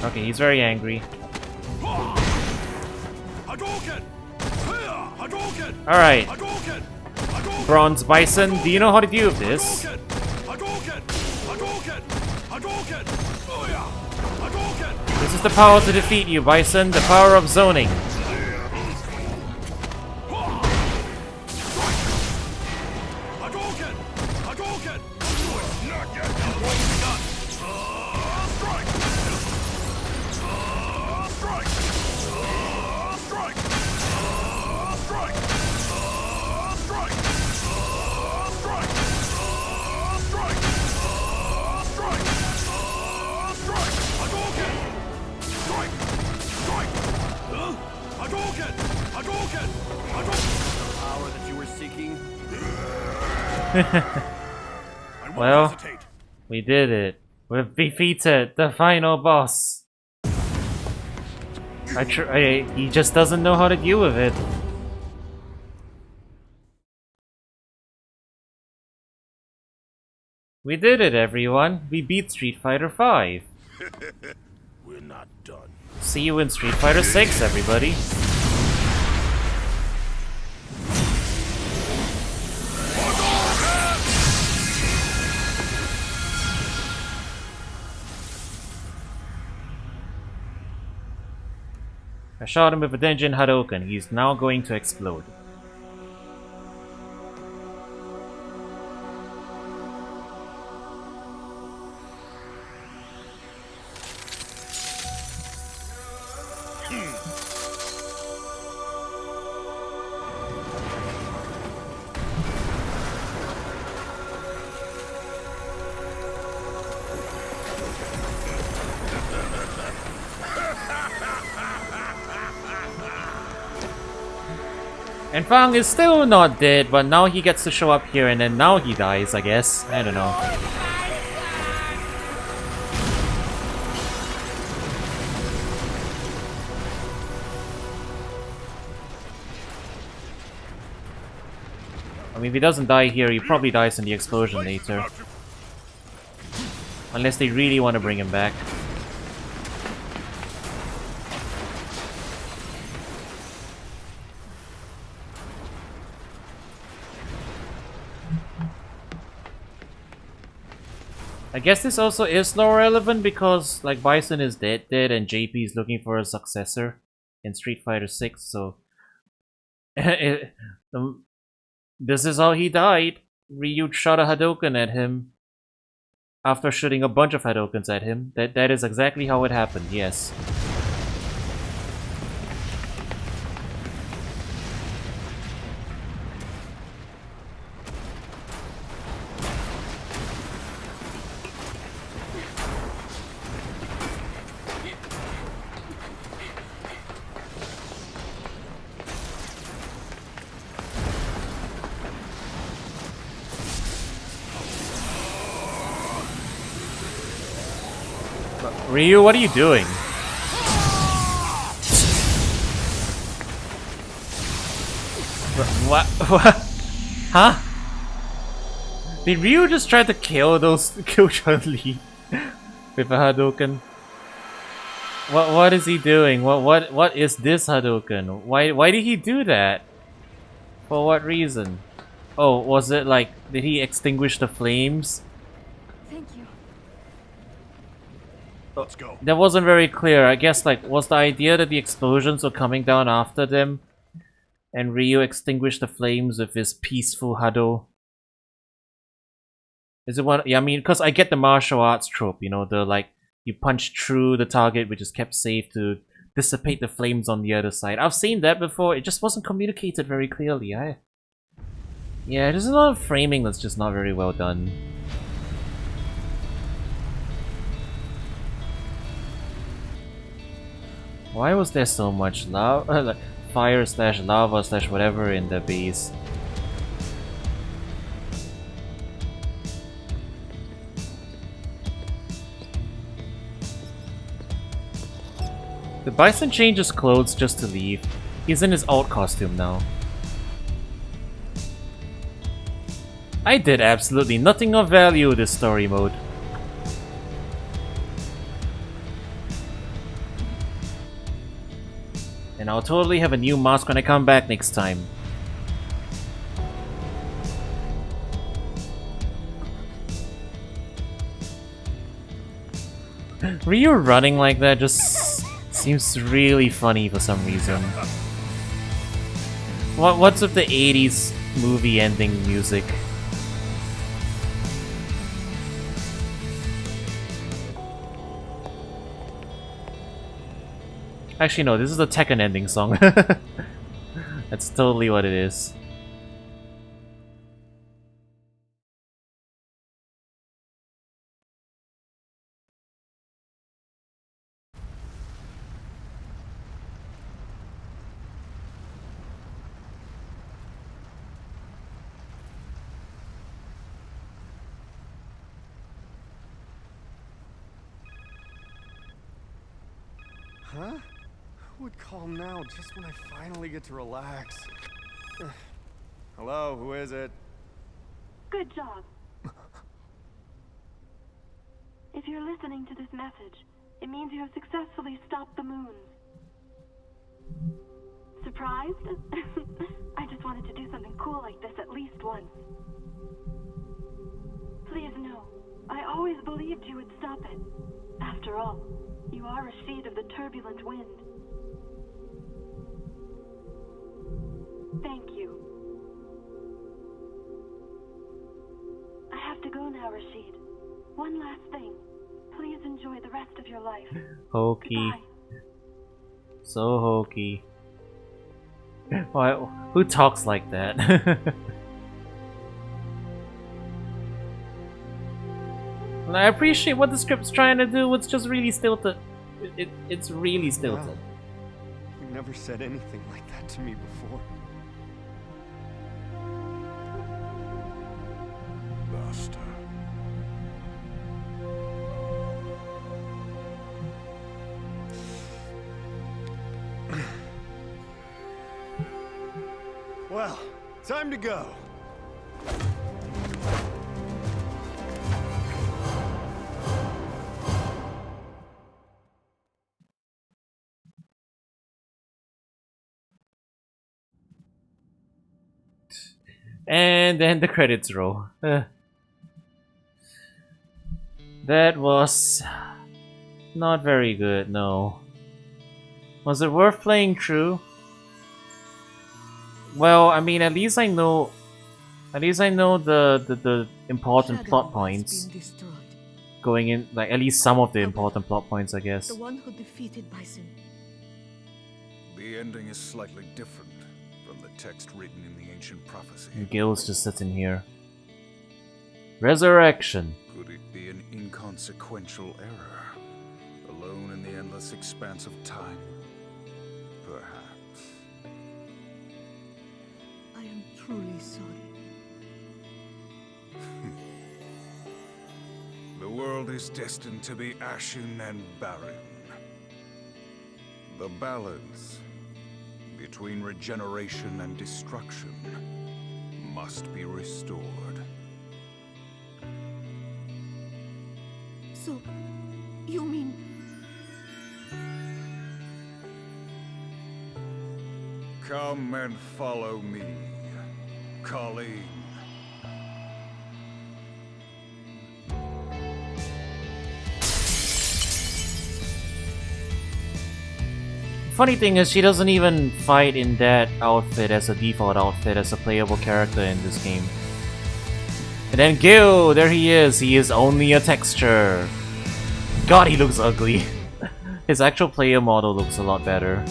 Okay, he's very angry. Alright. Bronze Bison, do you know how to deal with this? This is the power to defeat you, Bison. The power of zoning. Well, we did it. We've defeated the final boss. He just doesn't know how to deal with it. We did it, everyone. We beat Street Fighter V. We're not done. See you in Street Fighter 6, everybody. I shot him with a Denjin Hadouken. He's now going to explode. And Fang is still not dead, but now he gets to show up here and then now he dies, I guess. I don't know. I mean, if he doesn't die here, he probably dies in the explosion later. Unless they really want to bring him back. I guess this also is lore relevant because, like, Bison is dead and JP is looking for a successor in Street Fighter 6, so... this is how he died. Ryu shot a Hadouken at him after shooting a bunch of Hadoukens at him. That is exactly how it happened, yes. Ryu, what are you doing? What? What? Huh? Did Ryu just try to kill Chun-Li with a Hadouken? What is he doing? What is this Hadouken? Why did he do that? For what reason? Oh, was it like, did he extinguish the flames? Thank you. Let's go. That wasn't very clear. I guess, like, was the idea that the explosions were coming down after them and Ryu extinguished the flames with his peaceful Hado? Is it what? Yeah, I mean, because I get the martial arts trope, you know, the, like, you punch through the target which is kept safe to dissipate the flames on the other side. I've seen that before. It just wasn't communicated very clearly. Yeah, there's a lot of framing that's just not very well done. Why was there so much lava, like fire slash lava slash whatever in the base? The Bison changes clothes just to leave. He's in his alt costume now. I did absolutely nothing of value this story mode. And I'll totally have a new mask when I come back next time. Ryu running like that just seems really funny for some reason. What's with the 80s movie ending music? Actually, no, this is the Tekken ending song. That's totally what it is. Huh? Who would call now, just when I finally get to relax? Hello, who is it? Good job. If you're listening to this message, it means you have successfully stopped the moons. Surprised? I just wanted to do something cool like this at least once. Please know, I always believed you would stop it. After all, you are a seed of the turbulent wind. Thank you. I have to go now, Rashid. One last thing. Please enjoy the rest of your life. Hokey. Goodbye. So hokey. Why? Who talks like that? And I appreciate what the script's trying to do. It's just really stilted. It's really stilted. Wow. You never said anything like that to me before. Master. Well, time to go. And then the credits roll. That was not very good, no. Was it worth playing through? Well, I mean, at least I know the important plot points going in, like at least some of the important plot points, I guess. The one who defeated Bison. The ending is slightly different from the text written in the ancient prophecy. And Gil's just sitting here. Resurrection. Could it be an inconsequential error? Alone in the endless expanse of time? Perhaps. I am truly sorry. The world is destined to be ashen and barren. The balance between regeneration and destruction must be restored. So, you mean... Come and follow me, Colleen. Funny thing is, she doesn't even fight in that outfit as a default outfit as a playable character in this game. And then Gil, there he is. He is only a texture. God, he looks ugly. His actual player model looks a lot better.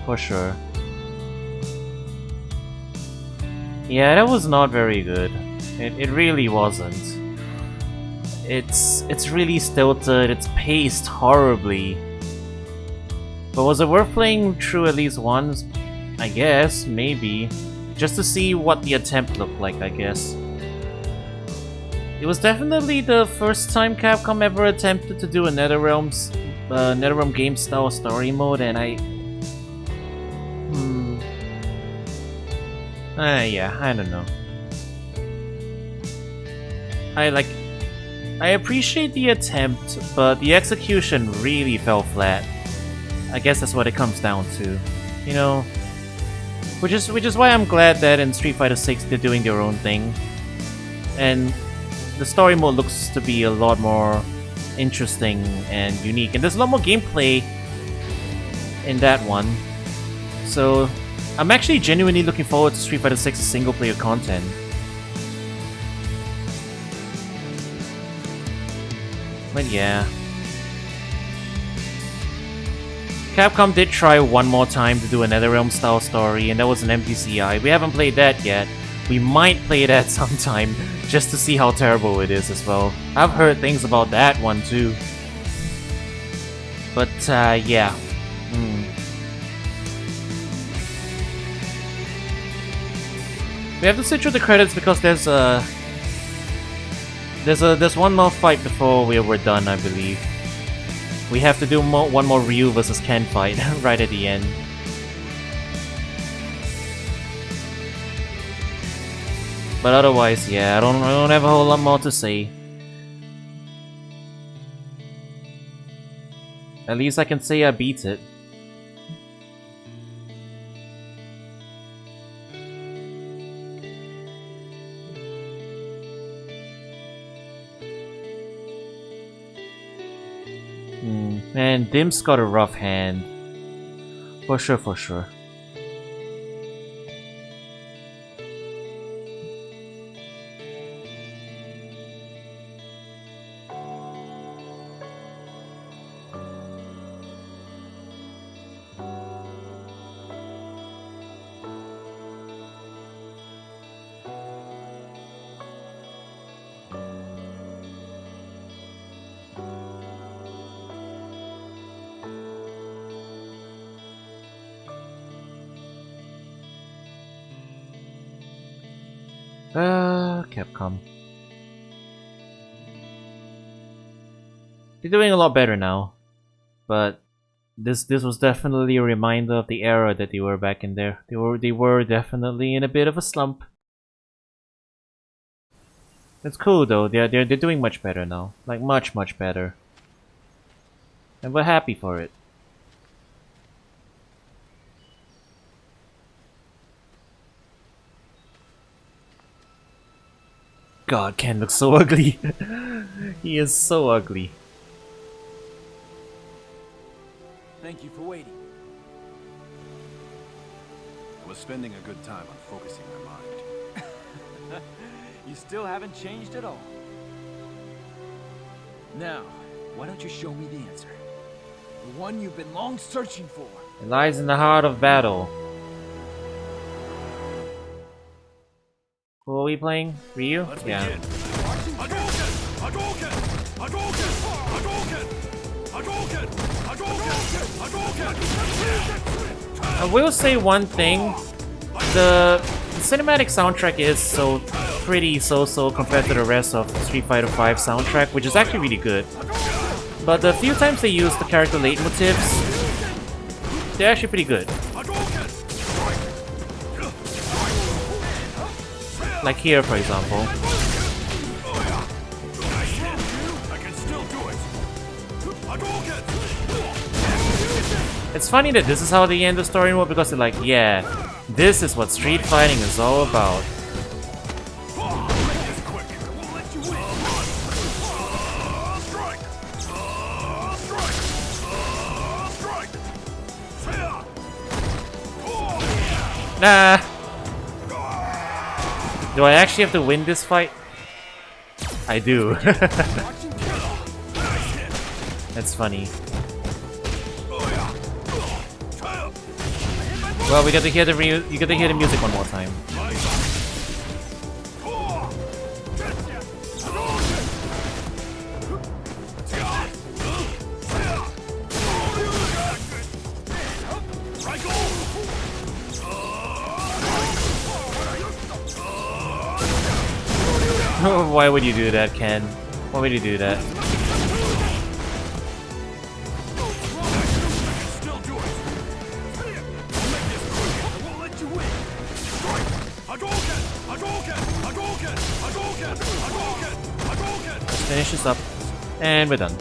For sure. Yeah, that was not very good. It really wasn't. It's really stilted, it's paced horribly. But was it worth playing through at least once? I guess, maybe. Just to see what the attempt looked like, I guess. It was definitely the first time Capcom ever attempted to do a NetherRealm game style story mode, and yeah, I don't know. I appreciate the attempt, but the execution really fell flat. I guess that's what it comes down to, you know. Which is why I'm glad that in Street Fighter 6 they're doing their own thing, and the story mode looks to be a lot more interesting and unique, and there's a lot more gameplay in that one. So I'm actually genuinely looking forward to Street Fighter 6's single player content. But yeah. Capcom did try one more time to do a NetherRealm style story, and that was an MPCI. We haven't played that yet. We might play that sometime, just to see how terrible it is as well. I've heard things about that one too. But, yeah. We have to sit through the credits because there's one more fight before we're done, I believe. We have to do one more Ryu versus Ken fight right at the end. But otherwise, yeah, I don't have a whole lot more to say. At least I can say I beat it. Man, Dim's got a rough hand. For sure, for sure. Capcom. They're doing a lot better now, but this was definitely a reminder of the era that they were back in there. They were definitely in a bit of a slump. It's cool though. They're doing much better now, like much better, and we're happy for it. God, Ken looks so ugly. He is so ugly. Thank you for waiting. I was spending a good time on focusing my mind. You still haven't changed at all. Now, why don't you show me the answer? The one you've been long searching for. It lies in the heart of battle. Who are we playing? Ryu? Yeah. I will say one thing. The cinematic soundtrack is so pretty so-so compared to the rest of Street Fighter V soundtrack, which is actually really good. But the few times they use the character leitmotifs, they're actually pretty good. Like here, for example. It's funny that this is how they end the story mode, because they're like, yeah, this is what street fighting is all about. Nah. Do I actually have to win this fight? I do. That's funny. Well, we got to hear the you got to hear the music one more time. Why would you do that, Ken? Why would you do that? Let's finish this up, and we're done.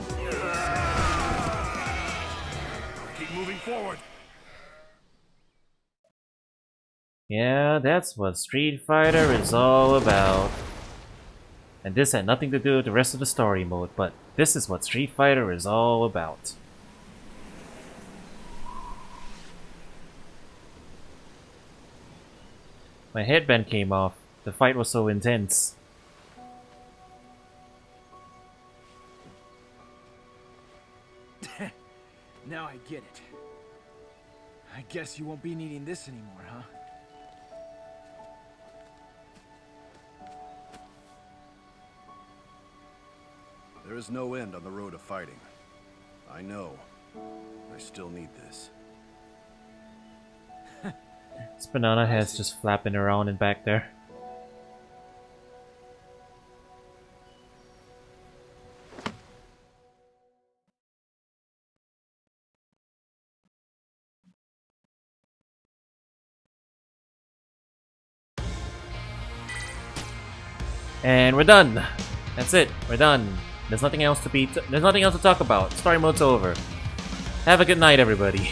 Keep moving forward. Yeah, that's what Street Fighter is all about. And this had nothing to do with the rest of the story mode, but this is what Street Fighter is all about. My headband came off. The fight was so intense. Now I get it. I guess you won't be needing this anymore, huh? There is no end on the road of fighting. I know. I still need this. This banana head's just flapping around and back there. And we're done. That's it. We're done. There's nothing else to talk about. Story mode's over. Have a good night, everybody.